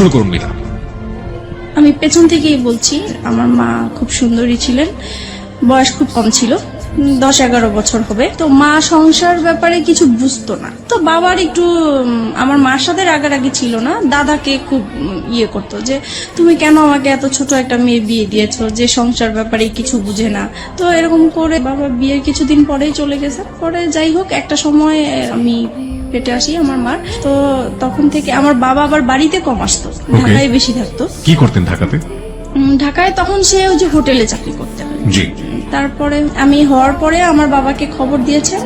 শুরু করুন মিতা। আমি পেছন থেকেই বলছি, আমার মা খুব সুন্দরী ছিলেন, বয়স খুব কম ছিল, 10-11 বছর হবে। তো মা সংসার ব্যাপারে কিছু বুঝতো না। তো বাবার একটু আমার মার সাথে রাগারাগি ছিল না, দাদাকে খুব ইয়ে করতো যে তুমি কেন আমাকে এত ছোট একটা মেয়ে বিয়ে দিয়েছো যে সংসার ব্যাপারে কিছু বুঝে না। তো এরকম করে বাবা বিয়ের কিছুদিন পরেই চলে গেছে। পরে যাই হোক, একটা সময় আমি পেটে আসি আমার মার। তো তখন থেকে আমার বাবা আবার বাড়িতে কম আসতো, ঢাকায় বেশি থাকতো। কি করতেন ঢাকাতে? ঢাকায় তখন সে ওই যে হোটেলে চাকরি করতেন। জি। তারপরে আমি হওয়ার পরে আমার বাবাকে খবর দিয়েছেন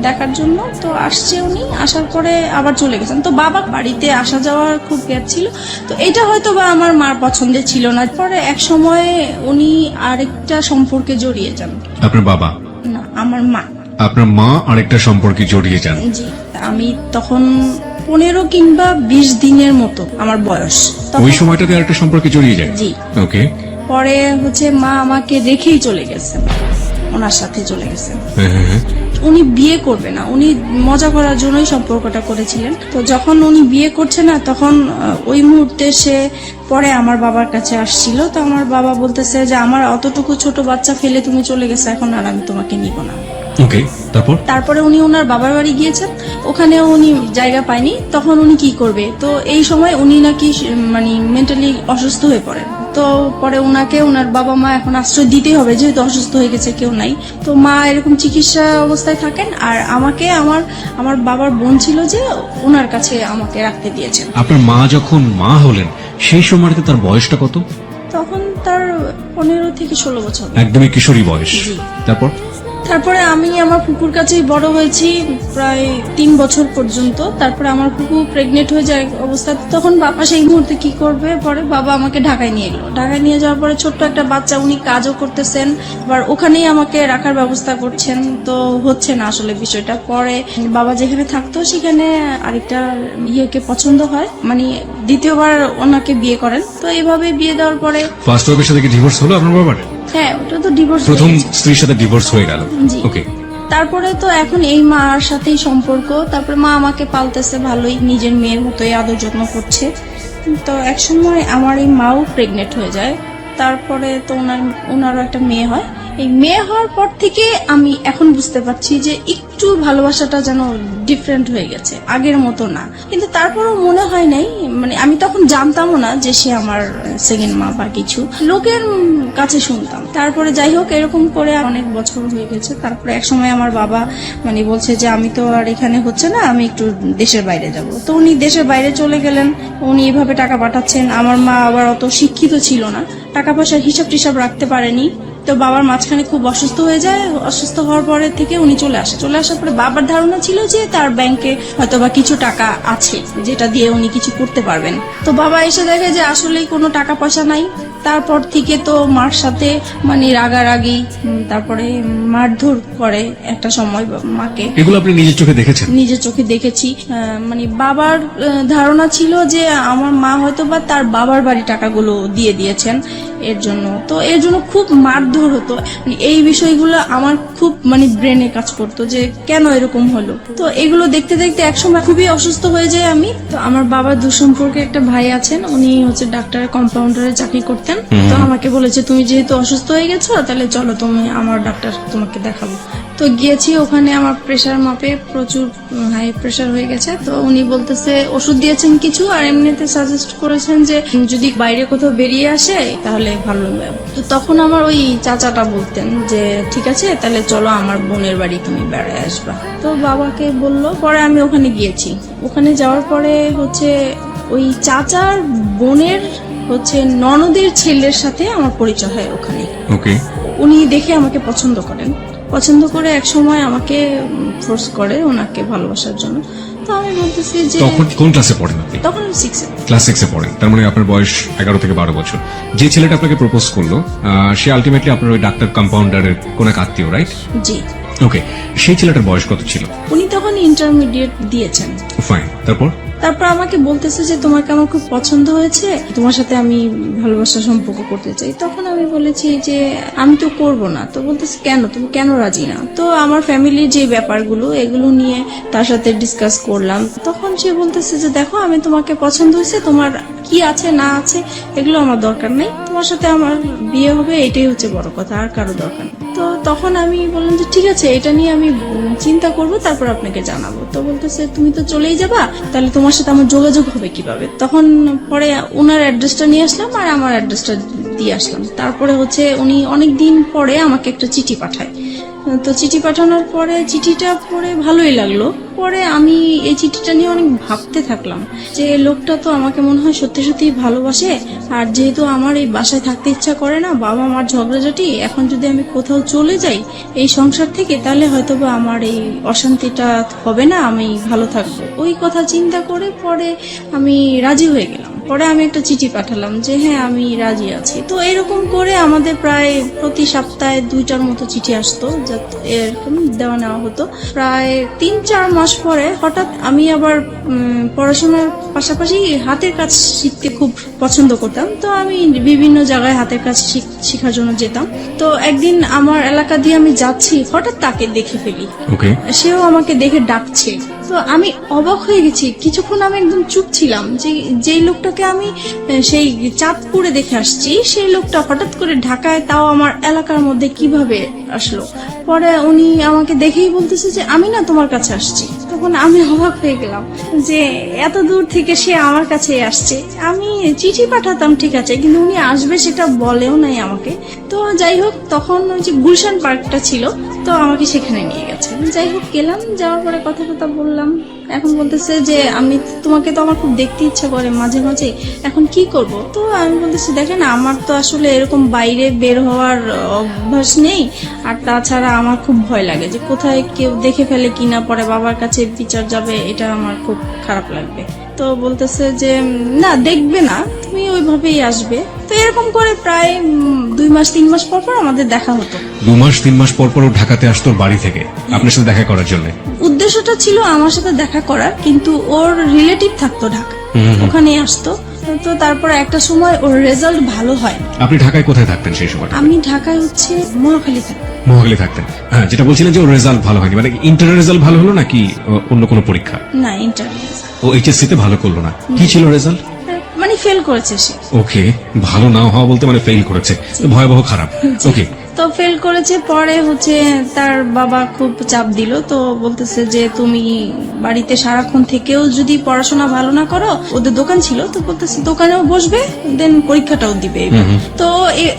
দেখার জন্য। তো আসছে উনি, আসার পরে আবার চলে গেছেন। তো বাবা বাড়িতে আসা যাওয়ার খুব গ্যাপ ছিল। তো এটা হয়তো বা আমার মার পছন্দের ছিল না। পরে এক সময় উনি আরেকটা সম্পর্কে জড়িয়ে যান। আপনার বাবা না, আমার মা। আপনার মা আরেকটা সম্পর্কে জড়িয়ে যান? জি। আমি তখন 15 কিংবা 20 দিনের মতো আমার বয়স। ওই সময়টাতে আরেকটা সম্পর্কে জড়িয়ে যায়? জি। ওকে। পরে হচ্ছে মা আমাকে রেখেই চলে গেছেন, ওনার সাথে চলে গেছেন। উনি বিয়ে করবে না, উনি মজা করার জন্যই সম্পর্কটা করেছিলেন। তো যখন উনি বিয়ে করছে না, তখন ওই মুহূর্তে সে পরে আমার বাবার কাছে আসছিল। তো আমার বাবা বলতেছে যে আমার অতটুকু ছোট বাচ্চা ফেলে তুমি চলে গেছো, এখন আর আমি তোমাকে নিব না। ওকে। তারপরে উনি ওনার বাবার বাড়ি গিয়েছেন, ওখানে উনি জায়গা পায়নি। তখন উনি কি করবে, তো এই সময় উনি নাকি মানে মেন্টালি অসুস্থ হয়ে পড়েন। তো পরে ওনাকে ওনার বাবা মা এখন আশ্রয় দিতেই হবে, যেহেতু অসুস্থ হয়ে গেছে, কেউ নাই। তো মা এরকম চিকিৎসা অবস্থায় থাকেন, আর আমাকে আমার বাবার বোন ছিল যে ওনার কাছে আমাকে রাখতে দিয়েছেন। আপনার মা যখন মা হলেন সেই সময়টাতে তার বয়সটা কত? তখন তার 15 থেকে 16 বছর। একদমই কিশোরী বয়স। জি। তারপরে আমি আমার ফুপুর কাছেই বড় হয়েছি প্রায় 3 বছর পর্যন্ত। তারপরে আমার ফুপু প্রেগনেন্ট হয়ে যায় অবস্থা। তখন বাবা সেই মুহূর্তে কি করবে, পরে বাবা আমাকে ঢাকায় নিয়ে গেল। ঢাকায় নিয়ে যাওয়ার পরে ছোট্ট একটা বাচ্চা, উনি কাজও করতেছেন, আবার ওখানেই আমাকে রাখার ব্যবস্থা করছেন। তো হচ্ছে না আসলে বিষয়টা। পরে বাবা যেখানে থাকতো সেখানে আরেকটা ইয়েকে পছন্দ হয়, মানে দ্বিতীয়বার ওনাকে বিয়ে করেন। তো এইভাবে বিয়ে দেওয়ার পরে ফার্স্ট ওয়াইফের সাথে কি ডিভোর্স হলো আপনার বাবার? হ্যাঁ, ওটা তো ডিভোর্স। প্রথম স্ত্রীর সাথে ডিভোর্স হয়ে গেল। জি। ওকে। তারপরে তো এখন এই মার সাথেই সম্পর্ক। তারপরে মা আমাকে পালতেছে ভালোই, নিজের মেয়ের মতোই আদর যত্ন করছে। তো একসময় আমার এই মাও প্রেগনেন্ট হয়ে যায়। তারপরে তো ওনারও একটা মেয়ে হয়। এই মেয়ে হওয়ার পর থেকে আমি এখন বুঝতে পারছি যে একটু ভালোবাসাটা যেন ডিফারেন্ট হয়ে গেছে, আগের মতো না। কিন্তু তারপরও মনে হয় নাই, মানে আমি তখন জানতামও না যে সে আমার সেকেন্ড মা বা কিছু, লোকের কাছে শুনতাম। তারপরে যাই হোক, এরকম করে অনেক বছর হয়ে গেছে। তারপরে এক সময় আমার বাবা মানে বলছে যে আমি তো আর এখানে হচ্ছে না, আমি একটু দেশের বাইরে যাব। তো উনি দেশের বাইরে চলে গেলেন। উনি এভাবে টাকা পাঠাচ্ছেন। আমার মা আবার অত শিক্ষিত ছিল না, টাকা পয়সার হিসাব টিসাব রাখতে পারেনি। তো বাবার মাঝখানে খুব অসুস্থ হয়ে যায়। অসুস্থ হওয়ার পরে থেকে উনি চলে আসার পরে বাবার ধারণা ছিল যে তার ব্যাংকে হয়তোবা কিছু টাকা আছে যেটা দিয়ে উনি কিছু করতে পারবেন। তো বাবা এসে দেখে যে আসলেই কোনো টাকা পয়সা নাই। তারপর থেকে তো মার সাথে মানে রাগারাগি, তারপরে মারধর করে একটা সময় মাকে। এগুলো আপনি নিজের চোখে দেখেছেন? নিজের চোখে দেখেছি। মানে বাবার ধারণা ছিল যে আমার মা হয়তোবা তার বাবার বাড়ি টাকাগুলো দিয়ে দিয়েছেন এর জন্য। তো এর জন্য খুব মারধর হতো। এই বিষয়গুলো আমার খুব মানে ব্রেনে কাজ করতো যে কেন এরকম হলো। তো এগুলো দেখতে দেখতে একসময় খুবই অসুস্থ হয়ে যায় আমি। তো আমার বাবার দুঃসম্পর্কে একটা ভাই আছেন, উনি হচ্ছে ডাক্তার কম্পাউন্ডারে চাকরি করতেন। তো আমাকে বলেছে তুমি যেহেতু অসুস্থ হয়ে গেছো, তাহলে চলো তুমি আমার ডাক্তার তোমাকে দেখাবো। তো গিয়েছি, ওখানে আমার প্রেশার মাপে প্রচুর হাই প্রেশার হয়ে গেছে। তো উনি বলতেছে ওষুধ দিয়েছেন কিছু, আর এমনিতে সাজেস্ট করেছেন যে যদি বাইরে কোথাও বেরিয়ে আসে তাহলে ভালো হবে। তো তখন আমার ওই চাচাটা বলতেন যে ঠিক আছে, তাহলে চলো আমার বোনের বাড়ি তুমি বেড়ায় আসবা। তো বাবাকে বললো, পরে আমি ওখানে গিয়েছি। ওখানে যাওয়ার পরে হচ্ছে ওই চাচার বোনের হচ্ছে ননদের ছেলের সাথে আমার পরিচয় হয় ওখানে। ওকে। উনি দেখে আমাকে পছন্দ করেন, পছন্দ করে এক সময় আমাকে ফোর্স করে ওনাকে ভালোবাসার জন্য। তো আমি বলতেছি যে তখন কোন ক্লাসে পড়েন আপনি? তখন 6-এ। ক্লাস 6-এ পড়েন, তার মানে আপনার বয়স 11 থেকে 12 বছর। যে ছেলেটা আপনাকে প্রপোজ করলো সে আলটিমেটলি আপনার ওই ডাক্তার কম্পাউন্ডারের কোন এক আত্মীয়, রাইট? জি। ওকে। সেই ছেলেটার বয়স কত ছিল? উনি তখন ইন্টারমিডিয়েট দিয়েছেন। ফাইন। তারপর তারপর আমাকে বলতেছে যে তোমাকে আমার খুব পছন্দ হয়েছে, তোমার সাথে আমি ভালোবাসার সম্পর্ক করতে চাই। তখন আমি বলেছি যে আমি তো করব না। তো বলতেছে কেন, তুমি কেন রাজি না? তো আমার ফ্যামিলির যে ব্যাপারগুলো এগুলো নিয়ে তার সাথে ডিসকাস করলাম। তখন সে বলতেছে যে দেখো, আমি তোমাকে পছন্দ হয়েছে, তোমার কি আছে না আছে এগুলো আমার দরকার নেই, তোমার সাথে আমার বিয়ে হবে, এটাই হচ্ছে বড় কথা, আর কারো দরকার নেই। তো তখন আমি বললাম যে ঠিক আছে, এটা নিয়ে আমি চিন্তা করব, তারপর আপনাকে জানাবো। তো বলতেছে তুমি তো চলেই যাবা, তাহলে তোমার সাথে আমার যোগাযোগ হবে কিভাবে? তখন পরে ওনার অ্যাড্রেসটা নিয়ে আসলাম আর আমার অ্যাড্রেসটা দিয়ে আসলাম। তারপরে হচ্ছে উনি অনেকদিন পরে আমাকে একটা চিঠি পাঠায়। তো চিঠি পাঠানোর পরে চিঠিটা পড়ে ভালোই লাগলো। পরে আমি এই চিঠিটা নিয়ে অনেক ভাবতে থাকলাম যে লোকটা তো আমাকে মনে হয় সত্যি সত্যি ভালোবাসে। আর যেহেতু আমার এই বাসায় থাকতে ইচ্ছা করে না, বাবা মার ঝগড়াঝাটি, এখন যদি আমি কোথাও চলে যাই এই সংসার থেকে, তাহলে হয়তোবা আমার এই অশান্তিটা হবে না, আমি ভালো থাকবো। ওই কথা চিন্তা করে পরে আমি রাজি হয়ে গেলাম। পরে আমি একটা চিঠি পাঠালাম যে হ্যাঁ আমি রাজি আছি। তো এরকম করে আমাদের প্রায় প্রতি সপ্তাহে 2টার মতো চিঠি আসতো, এরকম দেওয়া নেওয়া হতো। প্রায় 3-4 মাস পরে হঠাৎ আমি আবার পড়াশোনার পাশাপাশি হাতের কাজ শিখতে খুব পছন্দ করতাম। তো আমি বিভিন্ন জায়গায় হাতের কাজ শেখার জন্য যেতাম। তো একদিন আমার এলাকা দিয়ে আমি যাচ্ছি, হঠাৎ তাকে দেখে ফেলি। সেও আমাকে দেখে ডাকছে। তো আমি অবাক হয়ে গেছি। কিছুক্ষণ আমি একদম চুপ ছিলাম যে যেই লোকটাকে আমি সেই চাঁদপুরে দেখে আসছি, সেই লোকটা হঠাৎ করে ঢাকায়, তাও আমার এলাকার মধ্যে কিভাবে আসলো? পরে উনি আমাকে দেখেই বলতেছে যে আমি না তোমার কাছে আসছি। তখন আমি অবাক হয়ে গেলাম যে এত দূর থেকে সে আমার কাছে আসছে। আমি চিঠি পাঠাতাম ঠিক আছে, কিন্তু উনি আসবে সেটা বলেও নাই আমাকে। তো যাই হোক, তখন ওই যে গুলশান পার্কটা ছিল, তো আমাকে সেখানে নিয়ে গেছে। যাই হোক গেলাম, যাওয়ার পরে কথা বললাম। এখন বলতেছে যে আমি তোমাকে তো আমার খুব দেখতে ইচ্ছা করে মাঝে মাঝে, এখন কি করব? তো আমি বলতেছি দেখেন, আমার তো আসলে এরকম বাইরে বের হওয়ার অভ্যাস নেই, আর তাছাড়া আমার খুব ভয় লাগে যে কোথায় কেউ দেখে ফেলে কিনা, পরে বাবার কাছে বিচার যাবে, এটা আমার খুব খারাপ লাগবে। তো বলতেছে যে না, দেখবে না, তুমি ওইভাবেই আসবে। তো এরকম করে প্রায় 2-3 মাস পর পর আমাদের দেখা হতো। 2-3 মাস পর পর ও ঢাকাতে আসতো বাড়ি থেকে আপনার সাথে দেখা করার জন্য? উদ্দেশ্যটা ছিল আমার সাথে দেখা করার, কিন্তু ওর রিলেটিভ থাকতো ঢাকা, ওখানে আসতো। তো তারপরে একটা সময় ওর রেজাল্ট ভালো হয়। আপনি ঢাকায় কোথায় থাকতেন সেই সময়? আমি ঢাকায় হচ্ছে মহাখালী থাকতাম। মহাখালী থাকতেন। হ্যাঁ, যেটা বলছিলেন যে ওর রেজাল্ট ভালো হয়নি, মানে ইন্টারের রেজাল্ট ভালো হলো নাকি অন্য কোনো পরীক্ষা? না, ইন্টার। ও এইচএসসি তে ভালো করলো না, কি ছিল রেজাল্ট? মানে ফেল করেছে সে। ওকে, ভালো না হওয়া বলতে মানে ফেল করেছে, ভয়াবহ খারাপ। ওকে, তো ফেল করেছে। পরে হচ্ছে তার বাবা খুব চাপ দিল। তো বলতেছে যে তুমি বাড়িতে সারাক্ষণ থেকেও যদি পড়াশোনা ভালো না করো, ওদের দোকান ছিল, তো বলতেছে দোকানেও বসবে, দেন পরীক্ষাটাও দিবে। তো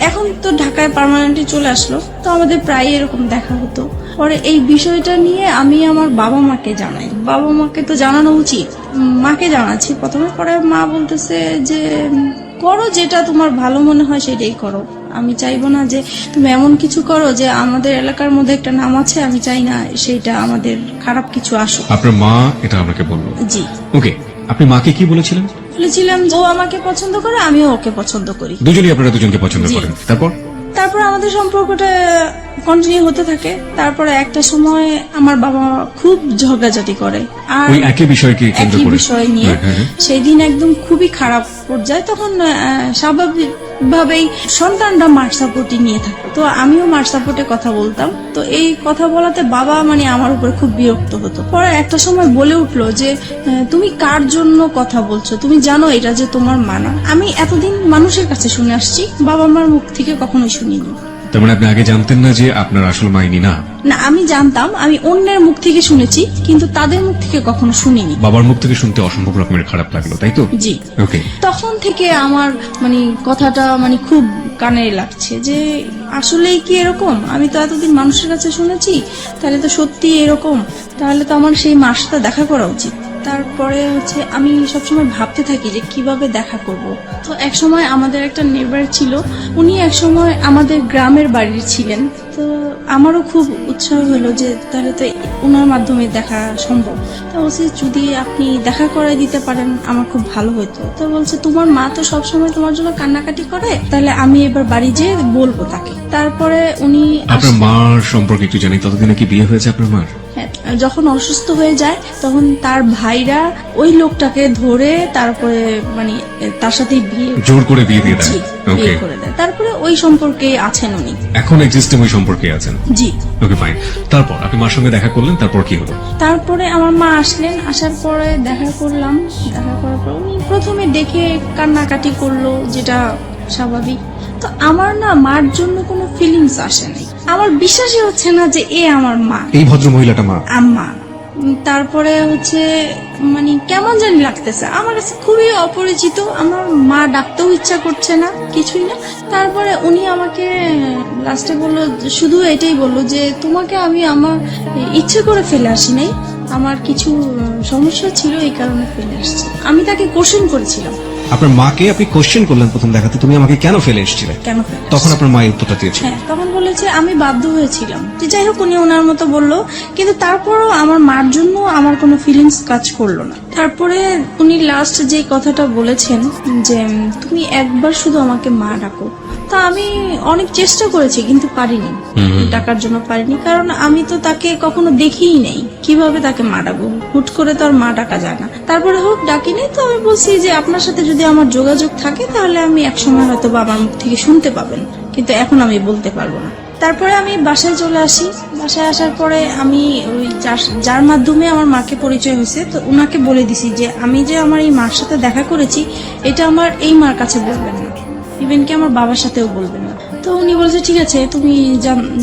এখন তো ঢাকায় পার্মানেন্টলি চলে আসলো, তো আমাদের প্রায় এরকম দেখা হতো। পরে এই বিষয়টা নিয়ে আমি আমার বাবা মাকে জানাই। বাবা মাকে তো জানানো উচিত, মাকে জানাচ্ছি প্রথমে। পরে মা বলতেছে যে করো, যেটা তোমার ভালো মনে হয় সেটাই করো। আমি চাইবো না যে তুমি এমন কিছু করো যে আমাদের এলাকার মধ্যে একটা নাম আছে, আমি চাই না সেটা আমাদের খারাপ কিছু আসুক। আপনার মা এটা আপনাকে বললো? জি। ওকে, আপনি মাকে কি বলেছিলেন? বলেছিলাম ও আমাকে পছন্দ করে, আমিও ওকে পছন্দ করি। দুজনই আপনারা দুজনকে পছন্দ করেন। তারপর আমাদের সম্পর্কটা কন্টিনিউ হতে থাকে। তারপরে একটা সময় আমার বাবা খুব ঝগড়াঝাটি করে, আর ওই একই বিষয়কে কেন্দ্র করে, বিষয় নিয়ে। সেই দিন একদম খুবই খারাপ পর্যায়ে। তখন স্বাভাবিক ভাবেই সন্তানরা মার সাপোর্টই নিয়ে থাকে, তো আমিও মার সাপোর্টে কথা বলতাম। তো এই কথা বলাতে বাবা মানে আমার উপর খুব বিরক্ত হতো। পরে একটা সময় বলে উঠলো যে তুমি কার জন্য কথা বলছো, তুমি জানো এটা যে তোমার মানা। আমি এতদিন মানুষের কাছে শুনে আসছি, বাবা মার মুখ থেকে কখনোই শুনিনি। তার মানে আপনি আগে জানতেন না যে আপনার আসল মাইনি না? না, আমি জানতাম, আমি অন্যের মুখ থেকে শুনেছি, কিন্তু তাদের মুখ থেকে কখনো শুনিনি। বাবার মুখ থেকে শুনতে অসম্ভব রকমের খারাপ লাগলো, তাই তো? জি। ওকে, তখন থেকে আমার মানে কথাটা মানে খুব কানে লাগছে যে আসলেই কি এরকম? আমি তো এতদিন মানুষের কাছে শুনেছি, তাহলে তো সত্যি এরকম, তাহলে তো আমার সেই মার সাথে দেখা করা উচিত। তারপরে হচ্ছে আমি সবসময় ভাবতে থাকি যে কিভাবে দেখা করব। তো এক সময় আমাদের একটা নেবার ছিল, উনি এক সময় আমাদের গ্রামের বাড়ির ছিলেন। তো আমারও খুব উৎসাহ হলো যে তাহলে তো ওনার মাধ্যমে দেখা সম্ভব। তো বলছে যদি আপনি দেখা করাই দিতে পারেন আমার খুব ভালো হতো। তো বলছে তোমার মা তো সবসময় তোমার জন্য কান্নাকাটি করে, তাহলে আমি এবার বাড়ি যেয়ে বলবো তাকে। তারপরে উনি আপনার মার সম্পর্কে একটু জানি, ততদিনে কি বিয়ে হয়েছে আপনার মার? হ্যাঁ, যখন অসুস্থ হয়ে যায় তখন তার ভাইরা ওই লোকটাকে ধরে তারপরে মানে তার সাথে বিয়ে জোর করে বিয়ে দিয়ে দেয়। জি, ওকে, বিয়ে করে দেয়। তারপরে ওই সম্পর্কে আছেন উনি। এখন এক্সিস্টিং ওই সম্পর্কে আছেন। জি। Okay fine. তারপর আপনি মার সঙ্গে দেখা করলেন, তারপর কি হলো? তারপরে আমার মা আসলেন, আসার পরে দেখা করলাম, দেখা করার পর উনি প্রথমে দেখে কান্নাকাটি করলো, যেটা স্বাভাবিক। তো আমার না মার জন্য কোনো ফিলিংস আসে নাই, আমার বিশ্বাসই হচ্ছে না যে এ আমার মা, এই ভদ্র মহিলাটা মা। আম্মা। তারপরে হচ্ছে মানে কেমন জানি লাগতেছে আমার কাছে, খুবই অপরিচিত। আমার মা ডাকতেও ইচ্ছা করছে না, কিছুই না। তারপরে উনি আমাকে লাস্টে বললো, শুধু এটাই বললো যে তোমাকে আমি আমার ইচ্ছে করে ফেলে আসি নাই, আমার কিছু সমস্যা ছিল এই কারণে ফেলে আসছি। আমি তাকে কোশ্চেন করেছিলাম, আপনার মাকে আপনি কোশ্চেন করলেন প্রথম দেখাতে, তুমি আমাকে কেন ফেলে এসেছিলে? কেন ফেলে আসছি? তখন আপনার মা এই উত্তরটা দিয়েছিল। হ্যাঁ, তখন বলেছে আমি বাধ্য হয়েছিলাম। যে যাই হোক, উনি ওনার মতো বললো, কিন্তু তারপরও আমার মার জন্য আমার কোনো ফিলিংস কাজ করলো না। তারপরে উনি লাস্ট যে কথাটা বলেছেন যে তুমি একবার শুধু আমাকে মা ডাকো। তা আমি অনেক চেষ্টা করেছি কিন্তু পারিনি, ডাকার জন্য পারিনি, কারণ আমি তো তাকে কখনো দেখিই নেই, কিভাবে তাকে মা ডাকবো? হুট করে তো আর মা ডাকা যায় না। তারপরে হোক ডাকিনি, তো আমি বলছি যে আপনার সাথে যদি আমার যোগাযোগ থাকে তাহলে আমি একসময় হয়তো বা আমার মুখ থেকে শুনতে পাবেন, কিন্তু এখন আমি বলতে পারবো না। তারপরে আমি বাসায় চলে আসি। বাসায় আসার পরে আমি ওই যার মাধ্যমে আমার মাকে পরিচয় হয়েছে, তো উনাকে বলে দিছি যে আমি যে আমার এই মার সাথে দেখা করেছি এটা আমার এই মার কাছে বলবেন না, ইভেন কি আমার বাবার সাথেও বলবেন না। তো উনি বলছে ঠিক আছে, তুমি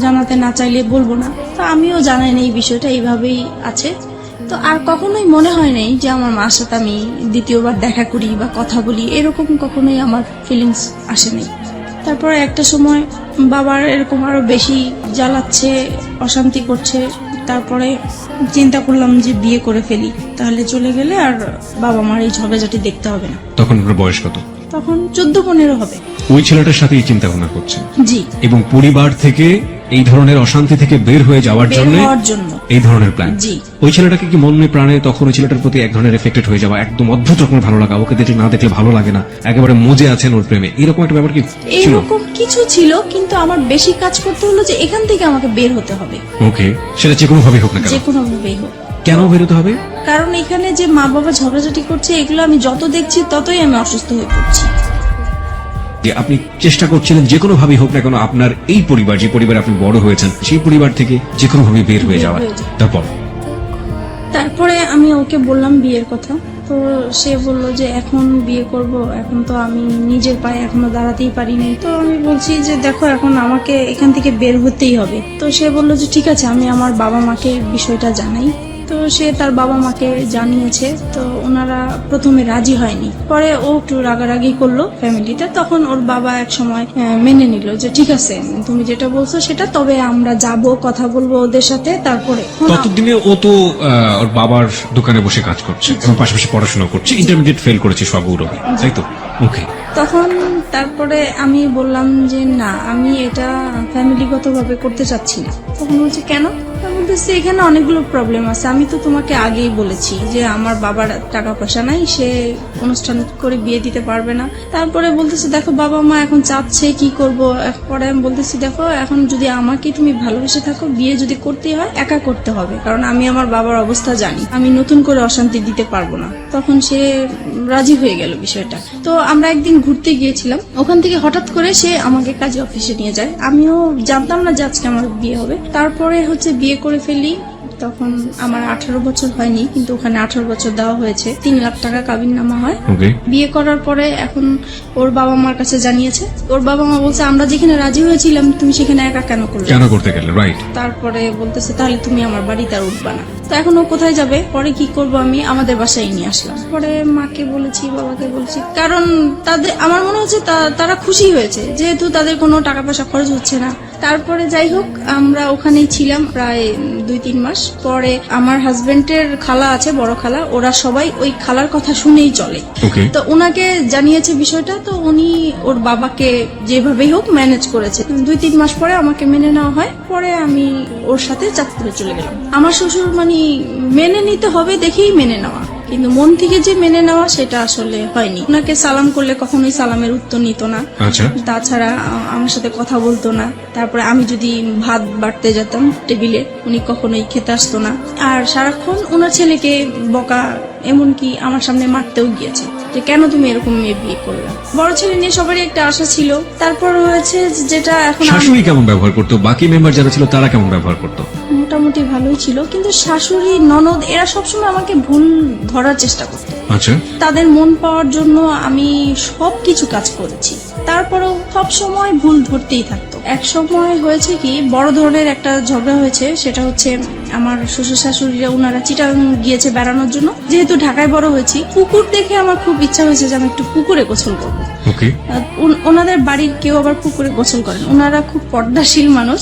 জানাতে না চাইলে বলবো না। তো আমিও জানাই না এই বিষয়টা, এইভাবেই আছে। তো আর কখনোই মনে হয় নাই যে আমার মার সাথে আমি দ্বিতীয়বার দেখা করি বা কথা বলি, এরকম কখনোই আমার ফিলিংস আসে নাই। তারপরে একটা সময় বাবার এরকম আরো বেশি জ্বালাচ্ছে, অশান্তি করছে। তারপরে চিন্তা করলাম যে বিয়ে করে ফেলি, তাহলে চলে গেলে আর বাবা মার এই ঝগড়াঝাটি দেখতে হবে না। তখন আপনার বয়স কত? তখন 14-15 হবে। ওই ছেলেটার সাথে এই চিন্তা ভাবনা করছেন জি, এবং পরিবার থেকে এই ধরনের অশান্তি থেকে বের হয়ে যাওয়ার বের জন্য হওয়ার জন্য। এই ধরনের প্ল্যান। জি। ওই ছেলেটাকে কি মনে প্রাণে তখন ওই ছেলেটার প্রতি এক ধরনের এফেক্টেড হয়ে যাওয়া, একদম অদ্ভুত রকমের ভালো লাগা, ওকে দেখলে না দেখলে ভালো লাগে না, একেবারে মজে আছেন ওর প্রেমে, এরকম একটা ব্যাপার কি ছিল? এইরকম কিছু ছিল, কিন্তু আমার বেশি কাজ করতে হলো যে এখান থেকে আমাকে বের হতে হবে, ওকে, সেটা যে কোনো ভাবে হোক না কেন। যে কোনো ভাবেই হোক। কেন বেরোতে হবে? কারণ এখানে যে মা বাবা ঝগড়াঝাটি করছে, এগুলো আমি যত দেখছি ততই আমি অসুস্থ হয়ে পড়ছি। যে আপনি চেষ্টা করছিলেন যে কোনো ভাবে হোক না কেন আপনার এই পরিবার, যে পরিবারে আপনি বড় হয়েছেন, সেই পরিবার থেকে যে কোনো ভাবে বের হয়ে যাওয়া। তারপর তারপরে আমি ওকে বললাম বিয়ের কথা। তো সে বলল যে এখন বিয়ে করব, এখন তো আমি নিজের পায়ে এখনো দাঁড়াতেই পারিনি। তো আমি বলছি যে দেখো, এখন আমাকে এখান থেকে বের হতেই হবে। তো সে বলল যে ঠিক আছে, আমি আমার বাবা মাকে বিষয়টা জানাই। তো সে তার বাবা মাকে জানিয়েছে। তো ওনারা প্রথমে রাজি হয়নি, পরে ও একটু রাগারাগি করলো ফ্যামিলিতে। তখন ওর বাবা এক সময় মেনে নিল যে ঠিক আছে, তুমি যেটা বলছো সেটা, তবে আমরা যাব, কথা বলবো ওদের সাথে। তারপরে ততদিনে ও তো ওর বাবার দোকানে বসে কাজ করছে এবং পাশাপাশি পড়াশোনা করছে, ইন্টারমিডিয়েট ফেল করেছে সগৌরবে, তাই তো? ওকে। তখন তারপরে আমি বললাম যে না, আমি এটা ফ্যামিলিগতভাবে করতে চাচ্ছি না। তখন বলছে কেন? আমি বলতেছি এখানে অনেকগুলো প্রবলেম আছে, আমি তো তোমাকে আগেই বলেছি যে আমার বাবার টাকা পয়সা নাই, সে অনুষ্ঠান করে বিয়ে দিতে পারবে না। তারপরে বলতেছে দেখো, বাবা মা এখন চাচ্ছে, কি করব? পরে আমি বলতেছি দেখো, এখন যদি আমাকে তুমি ভালোবেসে থাকো, বিয়ে যদি করতে হয় একা করতে হবে, কারণ আমি আমার বাবার অবস্থা জানি, আমি নতুন করে অশান্তি দিতে পারবো না। তখন সে রাজি হয়ে গেল বিষয়টা। তো আমরা একদিন ঘুরতে গিয়েছিলাম, ওখান থেকে হঠাৎ করে সে আমাকে কাজে অফিসে নিয়ে যায়। আমিও জানতাম না যে আজকে আমার বিয়ে হবে। তারপরে হচ্ছে বিয়ে করে ফেলি। তখন আমার 18 বছর হয়নি, কিন্তু ওখানে 18 বছর দেওয়া হয়েছে। 3 লাখ টাকা কাবিননামা হয়। বিয়ে করার পরে এখন ওর বাবা মার কাছে জানিয়েছে। ওর বাবা মা বলছে আমরা যেখানে রাজি হয়েছিলাম তুমি সেখানে একা কেন করলে? কেন করতে গেলে? রাইট। তারপরে বলতেছে তাহলে তুমি আমার বাড়িতে আর উঠবা না। তো এখন ও কোথায় যাবে? পরে কি করব, আমি আমাদের বাসায় নিয়ে আসলাম। পরে মাকে বলেছি, বাবাকে বলছি, কারণ তাদের আমার মনে হচ্ছে তারা খুশি হয়েছে, যেহেতু তাদের কোনো টাকা পয়সা খরচ হচ্ছে না। তারপরে যাই হোক, আমরা ওখানেই ছিলাম প্রায় 2-3 মাস। পরে আমার হাজবেন্ডের খালা আছে, বড় খালা, ওরা সবাই ওই খালার কথা শুনেই চলে। তো ওনাকে জানিয়েছে বিষয়টা। তো উনি ওর বাবাকে যেভাবেই হোক ম্যানেজ করেছে। 2-3 মাস পরে আমাকে মেনে নেওয়া হয়। পরে আমি ওর সাথে চাঁদপুরে চলে গেলাম। আমার শ্বশুর মানে মেনে নিতে হবে দেখেই মেনে নেওয়া, কিন্তু মন থেকে যে মেনে নেওয়া সেটা আসলে হয়নি। ওনাকে সালাম করলে কখনোই সালামের উত্তর নিত না। আচ্ছা। তাছাড়া আমার সাথে কথা বলতো না। তারপরে আমি যদি ভাত বাড়তে যেতাম টেবিলে, উনি কখনোই খেতে আসতো না। আর সারাক্ষণ ওনার ছেলেকে বকা, এমনকি আমার সামনে মারতেও গিয়েছে যে কেন তুমি এরকম মেয়ে বিয়ে করলে। বড় ছেলে নিয়ে সবারই একটা আশা ছিল। তারপর হয়েছে যেটা এখন শাশুড়ি কেমন ব্যবহার করতো, বাকি মেম্বার যারা ছিল তারা কেমন ব্যবহার করতো? মোটামুটি ভালোই ছিল, কিন্তু শাশুড়ি ননদ এরা সবসময় আমাকে ভুল ধরার চেষ্টা করতো। আচ্ছা। তাদের মন পাওয়ার জন্য আমি সবকিছু কাজ করেছি, তারপরেও সব সময় ভুল ধরতেই থাকতো। এক সময় হয়েছে কি, বড় ধরনের একটা ঝগড়া হয়েছে। সেটা হচ্ছে আমার শ্বশুর শাশুড়িরা ওনারা চিটাগাং গিয়েছে বেড়ানোর জন্য। যেহেতু ঢাকায় বড় হয়েছি, পুকুর দেখে আমার খুব ইচ্ছা হয়েছে যে আমি একটু পুকুরে গোসল করবো। ওকে। ওনাদের বাড়ির কেউ আবার পুকুরে গোসল করেন, ওনারা খুব পর্দাশীল মানুষ।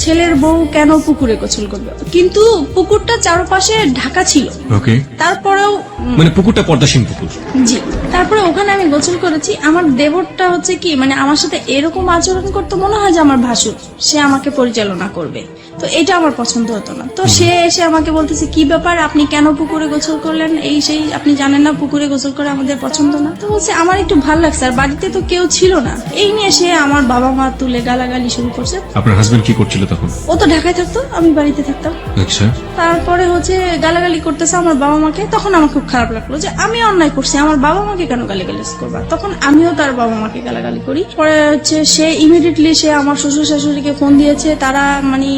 ছেলের বউ কেন পুকুরে গোসল করবে, কিন্তু পুকুরটা চারপাশে ঢাকা ছিল। ওকে। তারপরেও মানে পুকুরটা পর্দাসীন পুকুর। জি, তারপরে ওখানে আমি গোসল করেছি। আমার দেবরটা হচ্ছে কি, মানে আমার সাথে এরকম আচরণ করতে মনে হয় যে আমার ভাসুর, সে আমাকে পরিচালনা করবে। তো এটা আমার পছন্দ হতো না। তো সে এসে আমাকে বলতেছে, কি ব্যাপার, আপনি কেন পুকুরে গোসল করলেন, এই সেই, আপনি জানেন না পুকুরে গোসল করে আমাদের পছন্দ না। তো বলছে আমার একটু ভালো লাগছে, আর বাড়িতে তো কেউ ছিল না। এই নিয়ে সে আমার বাবা মা তুলে গালাগালি শুরু করছে। আপনার হাজবেন্ড কি করছিল তখন? ও তো ঢাকায় থাকতো, আমি বাড়িতে থাকতাম। আচ্ছা। তারপরে হচ্ছে গালাগালি করতেছে আমার বাবা মাকে। তখন আমার খুব খারাপ লাগলো যে আমি অন্যায় করছি, আমার বাবা মাকে কেন গালিগালি করবা। তখন আমিও তার বাবা মাকে গালাগালি করি। পরে হচ্ছে সে ইমিডিয়েটলি সে আমার শ্বশুর শাশুড়িকে ফোন দিয়েছে। তারা মানে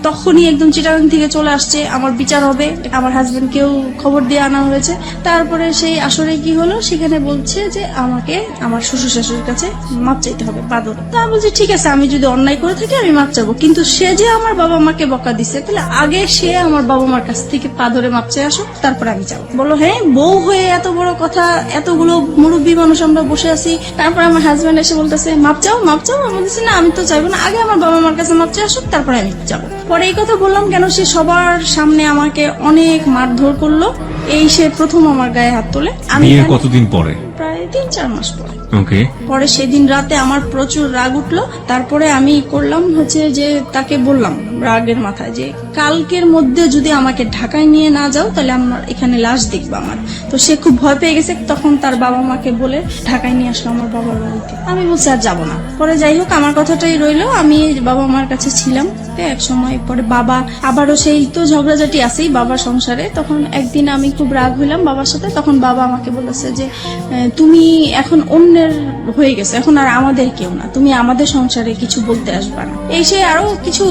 তখনই একদম চিটাগাং থেকে চলে আসছে, আমার বিচার হবে। আমার হাজবেন্ডকেও খবর দিয়ে আনা হয়েছে। তারপরে সেই আসরে কি হলো, সেখানে বলছে যে আমাকে আমার শ্বশুর শাশুড়ির কাছে মাপ চাইতে হবে, বাদর। তা বলছি ঠিক আছে, আমি যদি অন্যায় করে থাকি আমি মাপ চাবো, কিন্তু সে যে আমার বাবা মাকে বকা দিছে, তাহলে আগে সে আমার বাবা মার কাছ থেকে পা ধরে মাপ চেয়ে আসো, তারপরে আমি যাবো। বলো হ্যাঁ, বউ হয়ে এত বড় কথা, এতগুলো মুরব্বী মানুষ আমরা বসে আছি। তারপর আমার হাজবেন্ড এসে বলতেছে মাপ চাও মাপ চাও। আমি বলতেছি না, আমি তো চাইবো না, আগে আমার বাবা মার কাছে মাপ চেয়ে আসো, তারপরে আমি যাবো। পরে এই কথা বললাম কেন, সে সবার সামনে আমাকে অনেক মারধর করলো। এই সে প্রথম আমার গায়ে হাত তোলে। আমি বিয়ে কতদিন পরে? প্রায় 3-4 মাস পরে। ওকে। পরে সেদিন রাতে আমার প্রচুর রাগ উঠলো। তারপরে আমি করলাম হচ্ছে যে তাকে বললাম রাগের মাথায় যে কালকের মধ্যে যদি আমাকে ঢাকায় নিয়ে না যাও, তাহলে আমার এখানে লাশ দেখবো আমার। তো সে খুব ভয় পেয়ে গেছে। তখন তার বাবা মাকে বলে ঢাকায় নিয়ে আসলো আমার বাবার বাড়িতে। আমি বলছি আর যাবো না। পরে যাই হোক, আমার কথাটাই রইলো, আমি বাবা মার কাছে ছিলাম। এক সময় পরে বাবা আবারও সেই তো ঝগড়াঝাটি আছেই বাবার সংসারে। তখন একদিন আমি খুব রাগ হইলাম বাবার সাথে। তখন বাবা আমাকে বলেছে যে তুমি এখন অন্যের হয়ে গেছে, এখন আর আমাদের কেউ না, তুমি আমাদের সংসারে কিছু বলতে আসবা না। এই সে আরো কিছু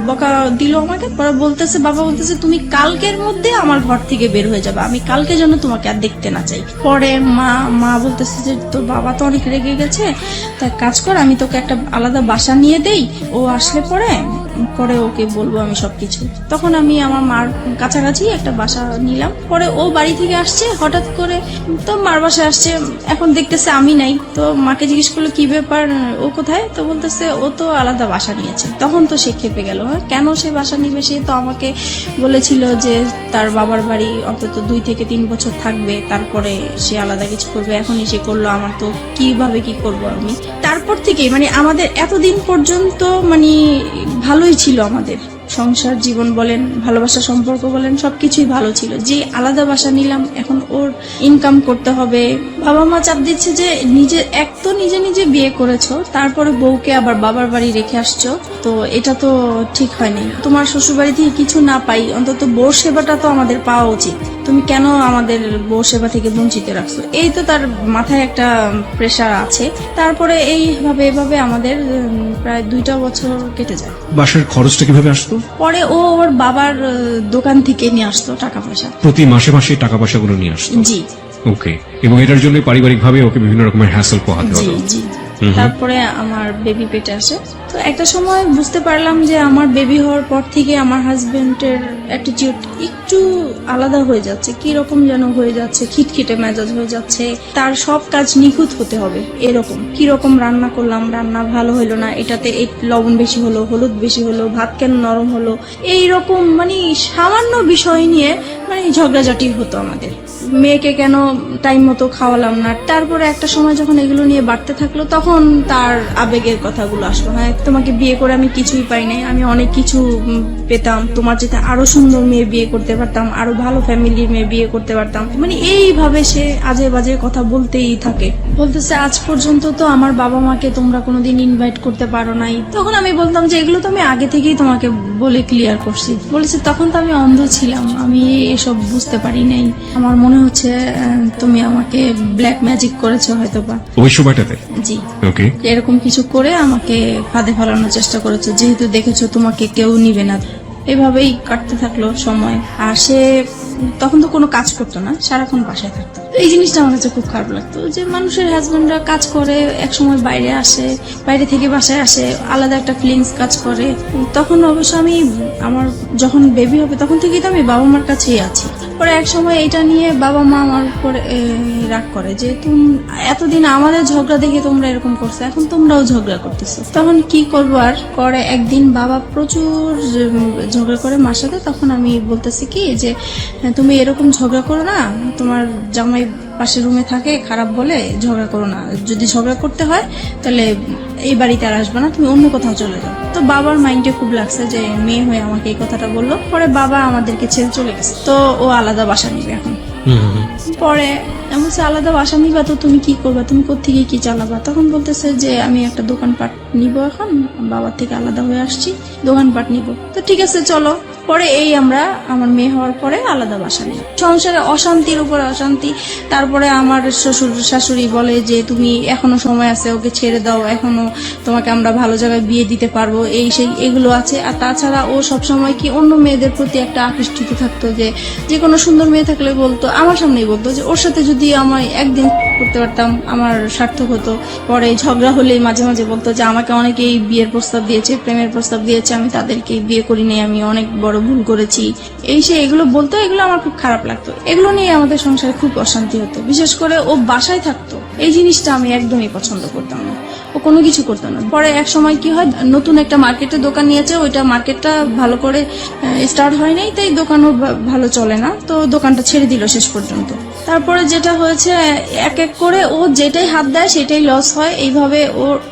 বকা দিল আমাকে। পরে বলতেছে, বাবা বলতেছে তুমি কালকের মধ্যে আমার ঘর থেকে বের হয়ে যাবে, আমি কালকে যেন তোমাকে আর দেখতে না চাই। পরে মা বলতেছে যে তোর বাবা তো অনেক রেগে গেছে, তাই কাজ কর, আমি তোকে একটা আলাদা বাসা নিয়ে দেই, ও আসলে পরে ওকে বলবো আমি সবকিছু। তখন আমি আমার মার কাছাকাছি একটা বাসা নিলাম। পরে ও বাড়ি থেকে আসছে হঠাৎ করে, তো মার বাসায় আসছে। এখন দেখতেছে আমি নাই। তো মাকে জিজ্ঞেস করলো কি ব্যাপার, ও কোথায়? তো বলতেছে ও তো আলাদা বাসা নিয়েছে। তখন তো সে খেপে গেল, হ্যাঁ কেন সে বাসা নিবে? সে তো আমাকে বলেছিল যে তার বাবার বাড়ি অন্তত 2 থেকে 3 বছর থাকবে, তারপরে সে আলাদা কিছু করবে। এখনই সে করলো, আমার তো কিভাবে কি করবো আমি। তারপর থেকে মানে আমাদের এতদিন পর্যন্ত মানে ভালোই ছিল, আমাদের সংসার জীবন বলেন, ভালোবাসা সম্পর্ক বলেন, সবকিছুই ভালো ছিল। যে আলাদা বাসা নিলাম, এখন ওর ইনকাম করতে হবে। বাবা মা চাপ দিচ্ছে যে নিজে নিজে বিয়ে করেছো, তারপরে বউকে আবার বাবার বাড়ি রেখে আসছো, তো এটা তো ঠিক হয়নি। তোমার শ্বশুর বাড়ি থেকে কিছু না পাই, অন্তত বউ সেবাটা তো আমাদের পাওয়া উচিত, তুমি কেন আমাদের বউ সেবা থেকে বঞ্চিত রাখছো? এই তো তার মাথায় একটা প্রেশার আছে। তারপরে এভাবে আমাদের প্রায় 2টা বছর কেটে যায়। বাসার খরচটা কিভাবে আসতো? পরে ও ওর বাবার দোকান থেকে নিয়ে আসতো টাকা পয়সা, প্রতি মাসে মাসে টাকা পয়সাগুলো নিয়ে আসতো? জি। ওকে। এবং এটার জন্য পারিবারিক ভাবে ওকে বিভিন্ন রকমের হ্যাসেল পোহাতে জি হতো? জি। তারপরে আমার বেবি পেটে আসে। তো একটা সময় বুঝতে পারলাম যে আমার বেবি হওয়ার পর থেকে আমার হাজবেন্ডের অ্যাটিটিউড একটু আলাদা হয়ে যাচ্ছে, কি রকম যেন হয়ে যাচ্ছে, খিটখিটে মেজাজ হয়ে যাচ্ছে। তার সব কাজ নিখুঁত হতে হবে এরকম। কি রকম রান্না করলাম, রান্না ভালো হলো না, এটাতে লবণ বেশি হলো, হলুদ বেশি হলো, ভাত কেন নরম হলো, এইরকম মানে সামান্য বিষয় নিয়ে মানে ঝগড়াঝাটি হতো আমাদের। মেয়েকে কেন টাইম মতো খাওয়ালাম না। তারপরে একটা সময় যখন এগুলো নিয়ে বাড়তে থাকলো, তখন তার আবেগের কথাগুলো আসলো, হ্যাঁ তোমাকে বিয়ে করে আমি কিছুই পাই নাই, আমি অনেক কিছু পেতাম, তোমার যেতে আরো সুন্দর মেয়ে বিয়ে করতে পারতাম, আরো ভালো ফ্যামিলির মেয়ে বিয়ে করতে পারতাম। মানে এইভাবে সে আজে বাজে কথা বলতেই থাকে। বলতেছে আজ পর্যন্ত তো আমার বাবা মাকে তোমরা কোনোদিন ইনভাইট করতে পারো নাই। তখন আমি বলতাম যে এগুলো তো আমি আগে থেকেই তোমাকে বলে ক্লিয়ার করছি। বলেছে তখন তো আমি অন্ধ ছিলাম, আমি এসব বুঝতে পারি নাই, আমার মনে হচ্ছে তুমি আমাকে ব্ল্যাক ম্যাজিক করেছো হয়তোবা। ওই সময়টাতে জি, ওকে। এরকম কিছু করে আমাকে ফাঁদে ফেলানোর চেষ্টা করেছে, যেহেতু দেখেছো তোমাকে কেউ নিবে না। এভাবেই কাটতে থাকলো সময়। আর সে তখন তো কোনো কাজ করতো না, সারাক্ষণ বাসায় থাকতো। এই জিনিসটা আমার কাছে খুব খারাপ লাগতো যে মানুষের হাজবেন্ডরা কাজ করে, এক সময় বাইরে আসে, বাইরে থেকে বাসায় আসে, আলাদা একটা ফিলিংস কাজ করে। তখন অবশ্য আমি আমার যখন বেবি হবে তখন থেকেই তো আমি বাবা মার কাছেই আছি। পরে এক সময় এটা নিয়ে বাবা মা আমার উপরে রাগ করে যে তুমি এতদিন আমাদের ঝগড়া দেখে তোমরা এরকম করছো, এখন তোমরাও ঝগড়া করতেছো। তখন কি করবো আর, করে একদিন বাবা প্রচুর ঝগড়া করে মার সাথে। তখন আমি বলতেছি কি যে তুমি এরকম ঝগড়া করো না, তোমার জামাই পাশের রুমে থাকে, খারাপ বলে ঝগড়া করো না, যদি ঝগড়া করতে হয় তাহলে এই বাড়িতে আর আসবে না, তুমি অন্য কোথাও চলে যাও। তো বাবার মাইন্ডে খুব লাগছে যে মেয়ে হয়ে আমাকে এই কথাটা বললো। পরে বাবা আমাদেরকে ছেড়ে চলে গেছে, তো ও আলাদা বাসা নিবে এখন। পরে এমন আলাদা বাসা নিবা তো তুমি কি করবা, তুমি কোত্থেকে কি চালাবা? তখন বলতেছে যে আমি একটা দোকানপাট নিব, এখন বাবার থেকে আলাদা হয়ে আসছি, দোকানপাট নিব। তো ঠিক আছে চলো। পরে আমরা আমার মেয়ে হওয়ার পরে আলাদা বাসা নিই। সংসারে অশান্তির উপর অশান্তি। তারপরে আমার শ্বশুর শাশুড়ি বলে যে তুমি এখনো সময় আছে, ওকে ছেড়ে দাও, এখনো তোমাকে আমরা ভালো জায়গায় বিয়ে দিতে পারবো, এই সেই এগুলো আছে। আর তাছাড়া ও সবসময় কি অন্য মেয়েদের প্রতি একটা আকৃষ্টিত থাকতো, যে কোনো সুন্দর মেয়ে থাকলে বলতো, আমার সামনেই বলতো যে ওর সাথে যদি আমায় একদিন করতে পারতাম আমার সার্থক হতো। পরে ঝগড়া হলেই মাঝে মাঝে বলতো যে আমাকে অনেকেই বিয়ের প্রস্তাব দিয়েছে, প্রেমের প্রস্তাব দিয়েছে, আমি তাদেরকে বিয়ে করিনি, আমি অনেক বড় ভুল করেছি, এই সে এগুলো বলতো। এগুলো আমার খুব খারাপ লাগতো, এগুলো নিয়ে আমাদের সংসারে খুব অশান্তি হতো। বিশেষ করে ও বাসায় থাকতো, এই জিনিসটা আমি একদমই পছন্দ করতাম না, ও কোনো কিছু করতো না। পরে এক সময় কি হয়, নতুন একটা মার্কেটে দোকান নিয়েছে, ওইটা মার্কেটটা ভালো করে স্টার্ট হয় নাই, তাই দোকানও ভালো চলে না, তো দোকানটা ছেড়ে দিল শেষ পর্যন্ত। তারপরে যেটা হয়েছে, এক এক করে ও যেটাই হাত দেয় সেটাই লস হয়। এইভাবে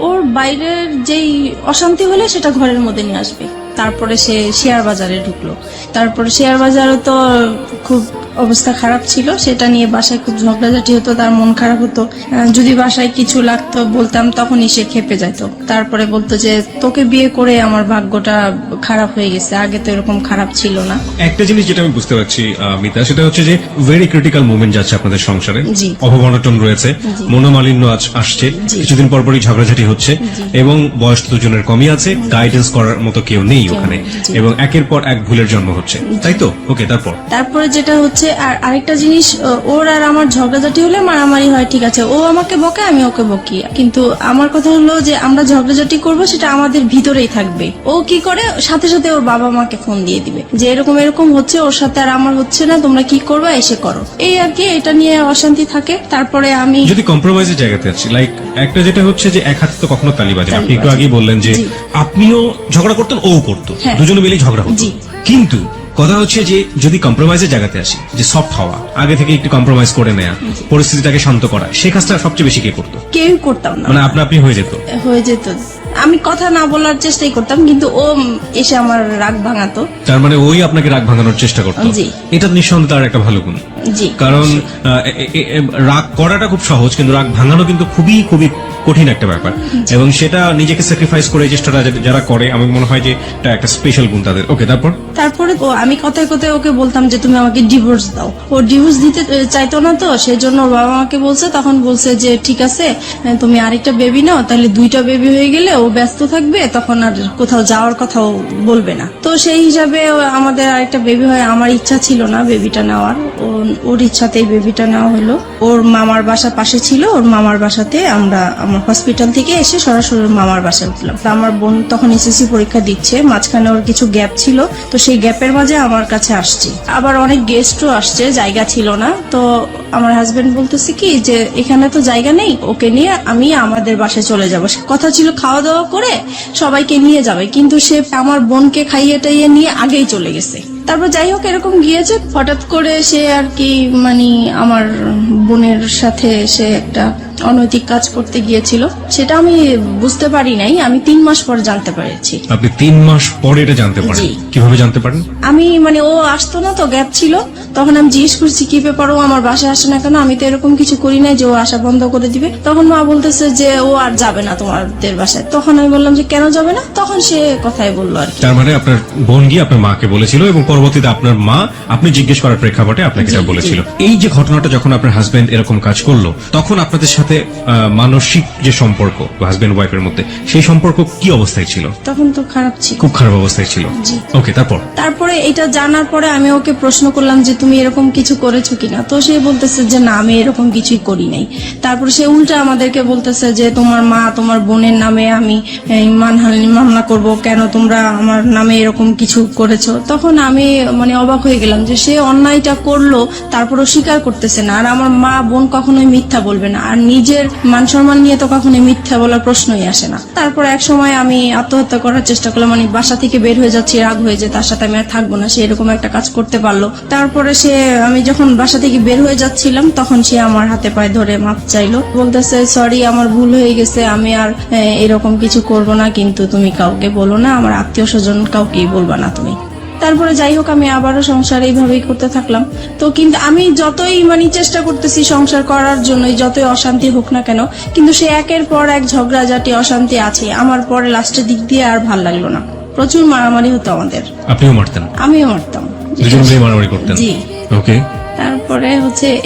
ওর বাইরের যেই অশান্তি হলে সেটা ঘরের মধ্যে নিয়ে আসবে। তারপরে সে শেয়ার বাজারে ঢুকলো। তারপরে শেয়ার বাজারে তো খুব অবস্থা খারাপ ছিল, সেটা নিয়ে বাসায় খুব ঝগড়াঝাটি হতো, তার মন খারাপ হতো। যদি বাসায় কিছু লাগতো বলতাম, তখনই সে খেপে যেত। তারপরে বলতো যে তোকে বিয়ে করে আমার ভাগ্যটা খারাপ হয়ে গেছে, আগে তো এরকম খারাপ ছিল না। একটা জিনিস যেটা আমি বুঝতে পারছি মিতা, সেটা হচ্ছে যে ভেরি ক্রিটিক্যাল মোমেন্ট যাচ্ছে আপনাদের সংসারে। জি। অভাব-অনটন রয়েছে, জি। মনোমালিন্য আসছে, জি। কিছুদিন পর পরই ঝগড়াঝাটি হচ্ছে, এবং বয়স তো দুজনের কমই আছে, গাইডেন্স করার মতো কেউ নেই ওখানে, জি। এবং একের পর এক ভুলের জন্ম হচ্ছে, তাই তো? ওকে, তারপরে যেটা হচ্ছে, আর আরেকটা জিনিস, ওর আর আমার ঝগড়াঝাটি হলে মারামারি হয়, ঠিক আছে, ও আমাকে বকে, আমি ওকে বকি, কিন্তু আমার কথা হলো যে আমরা ঝগড়াঝাটি করবো সেটা আমাদের ভিতরেই থাকবে। ও কি করে, সাথে সাথে ওর বাবা মাকে ফোন দিয়ে দিবে যে এরকম এরকম হচ্ছে, ওর সাথে আর আমার হচ্ছে না, তোমরা কি করবা, এসে করো, এই আর কি। এটা নিয়ে অশান্তি থাকে। তারপরে আমি যদি কম্প্রোমাইজের জায়গাতে আছি, লাইক একটা যেটা হচ্ছে যে এক হাতে তো কখনো তালি বাজে না। তালি আপনি একটু বাজে। আগে বললেন যে জি। আপনিও ঝগড়া করতেন, ও করতো, হ্যাঁ। দুজনে মিলেই ঝগড়া হতো। জি। কিন্তু কথা হচ্ছে যে যদি কম্প্রোমাইজের জায়গাতে আসি, যে সফট হওয়া, আগে থেকে একটু কম্প্রোমাইজ করে নেয়া, পরিস্থিতিটাকে শান্ত করা, সেই কাজটা সবচেয়ে বেশি কে করতো? কেউ করতাম না, মানে আপনা আপনি হয়ে যেত? হয়ে যেত। আমি কথা না বলার চেষ্টাই করতাম, কিন্তু ও এসে আমার রাগ ভাঙাতো। তার মানে ওই আপনাকে রাগ ভাঙানোর চেষ্টা করতো? জি। এটা নিঃসন্দেহে তার একটা ভালো গুণ। জি। কারণ রাগ করাটা খুব সহজ, কিন্তু রাগ ভাঙানো কিন্তু খুবই খুবই কঠিন একটা ব্যাপার, এবং সেটা নিজেকে স্যাক্রিফাইস করে এই চেষ্টাটা যারা করে, আমার মনে হয় যে এটা একটা স্পেশাল গুণ তাদের। ওকে, তারপরে আমি কথায় কথায় ওকে বলতাম যে তুমি আমাকে ডিভোর্স দাও। ও ডিভোর্স দিতে চাইতো না, তো সেই জন্য ওর বাবা আমাকে বলছে, তখন বলছে যে ঠিক আছে তুমি আরেকটা বেবি নাও, তাহলে দুইটা বেবি হয়ে গেলে ও ব্যস্ত থাকবে, তখন আর কোথাও যাওয়ার কথাও বলবে না। তো সেই হিসাবে আমাদের আরেকটা বেবি হয়। আমার ইচ্ছা ছিল না বেবিটা নেওয়ার, ওর ইচ্ছাতেই বেবিটা নেওয়া হলো। ওর মামার বাসা পাশে ছিল, ওর মামার বাসাতে আমরা আমার হসপিটাল থেকে এসে সরাসরি ওর মামার বাসায় উঠলাম। আমার বোন তখন এসএসসি পরীক্ষা দিচ্ছে, মাঝখানে ওর কিছু গ্যাপ ছিল, তো সেই গ্যাপের মাঝে আমার কাছে আসছে। আবার অনেক গেস্টও আসছে, জায়গা ছিল না। তো আমার হাজবেন্ড বলতেছে কি যে এখানে তো জায়গা নেই, ওকে নিয়ে আমি আমাদের বাসায় চলে যাব। কথা ছিল খাওয়া দাওয়া করে সবাইকে নিয়ে যাবে, কিন্তু সে আমার বোনকে খাইয়ে টাইয়ে নিয়ে আগেই চলে গেছে। তারপর যাই হোক এরকম গিয়েছে, হঠাৎ করে সে আর কি মানে আমার বোনের সাথে সে একটা অনৈতিক কাজ করতে গিয়েছিল। সেটা আমি বুঝতে পারি নাই, আমি 3 মাস পর জানতে পেরেছি। আপনি 3 মাস পরে এটা জানতে পারেন? জি। কিভাবে জানতে পারেন? আমি ও আসতো না তো, গ্যাপ ছিল, তখন আমি জিজ্ঞেস করছি কি ব্যাপার, ও আমার বাসায় আসে না কেন? আমি তো এরকম কিছু করি নাই যে ও আসা বন্ধ করে দিবে। তখন মা বলতেছে যে ও আর যাবে না তোমাদের বাসায়। তখন আমি বললাম যে কেন যাবে না? তখন সে কথাই বললো আর কি। তার মানে আপনার বোন গিয়ে আপনার মাকে বলেছিল এবং পরবর্তীতে আপনার মা আপনি জিজ্ঞেস করার প্রেক্ষাপটে আপনাকে এটা জি, বলেছিল। জি। এই যে ঘটনাটা যখন আপনার হাজবেন্ড এরকম কাজ করলো, তখন আপনাদের সাথে মানসিক যে সম্পর্ক হাজবেন্ড ওয়াইফের মধ্যে, সেই সম্পর্ক কি অবস্থায় ছিল? তখন তো খারাপ ছিল। খুব খারাপ অবস্থায় ছিল। জি। ওকে, তারপর? তারপরে এটা জানার পরে আমি ওকে প্রশ্ন করলাম যে তুমি এরকম কিছু করেছো কিনা? তো সে বলতেছে যে না, আমি এরকম কিছুই করি নাই। তারপরে সে উল্টা আমাদেরকে বলতেছে যে তোমার মা তোমার বোনের নামে আমি মানহানি মামলা করব, কেন তোমরা আমার নামে এরকম কিছু করেছো? তখন আমি অবাক হয়ে গেলাম যে সে অন্যায়টা করলো, তারপরও স্বীকার করতেছে না। আর আমার মা বোন কখনোই মিথ্যা বলবে না, আর নিজের মান সম্মান নিয়ে তো কখনোই মিথ্যা বলার প্রশ্নই আসে না। তারপর এক সময় আমি আত্মহত্যা করার চেষ্টা করলাম, বাসা থেকে বের হয়ে যাচ্ছি, রাগ হয়ে যে তার সাথে আমি আর থাকবো না, সে এরকম একটা কাজ করতে পারলো। তারপরে আমি যখন বাসা থেকে বের হয়ে যাচ্ছিলাম, তখন সে আমার হাতে পায়ে ধরে মাপ চাইলো, বলতেছে সরি আমার ভুল হয়ে গেছে, আমি আর এরকম কিছু করব না, কিন্তু তুমি কাউকে বলো না, আমার আত্মীয় স্বজন কাউকেই বলবা না তুমি। তারপরে যাই হোক আমি আবারও সংসার এইভাবেই করতে থাকলাম। তো কিন্তু আমি যতই চেষ্টা করতেছি সংসার করার জন্য, যতই অশান্তি হোক না কেন, কিন্তু সে একের পর এক ঝগড়াঝাটি অশান্তি আছে। আমার পরে লাস্টের দিক দিয়ে আর ভাল লাগলো না, প্রচুর মারামারি হতো আমাদের। আপনিও মারতেন? আমিও মারতাম। দুজন মিলে মারামারি করতেন? জি। ওকে। তারপরে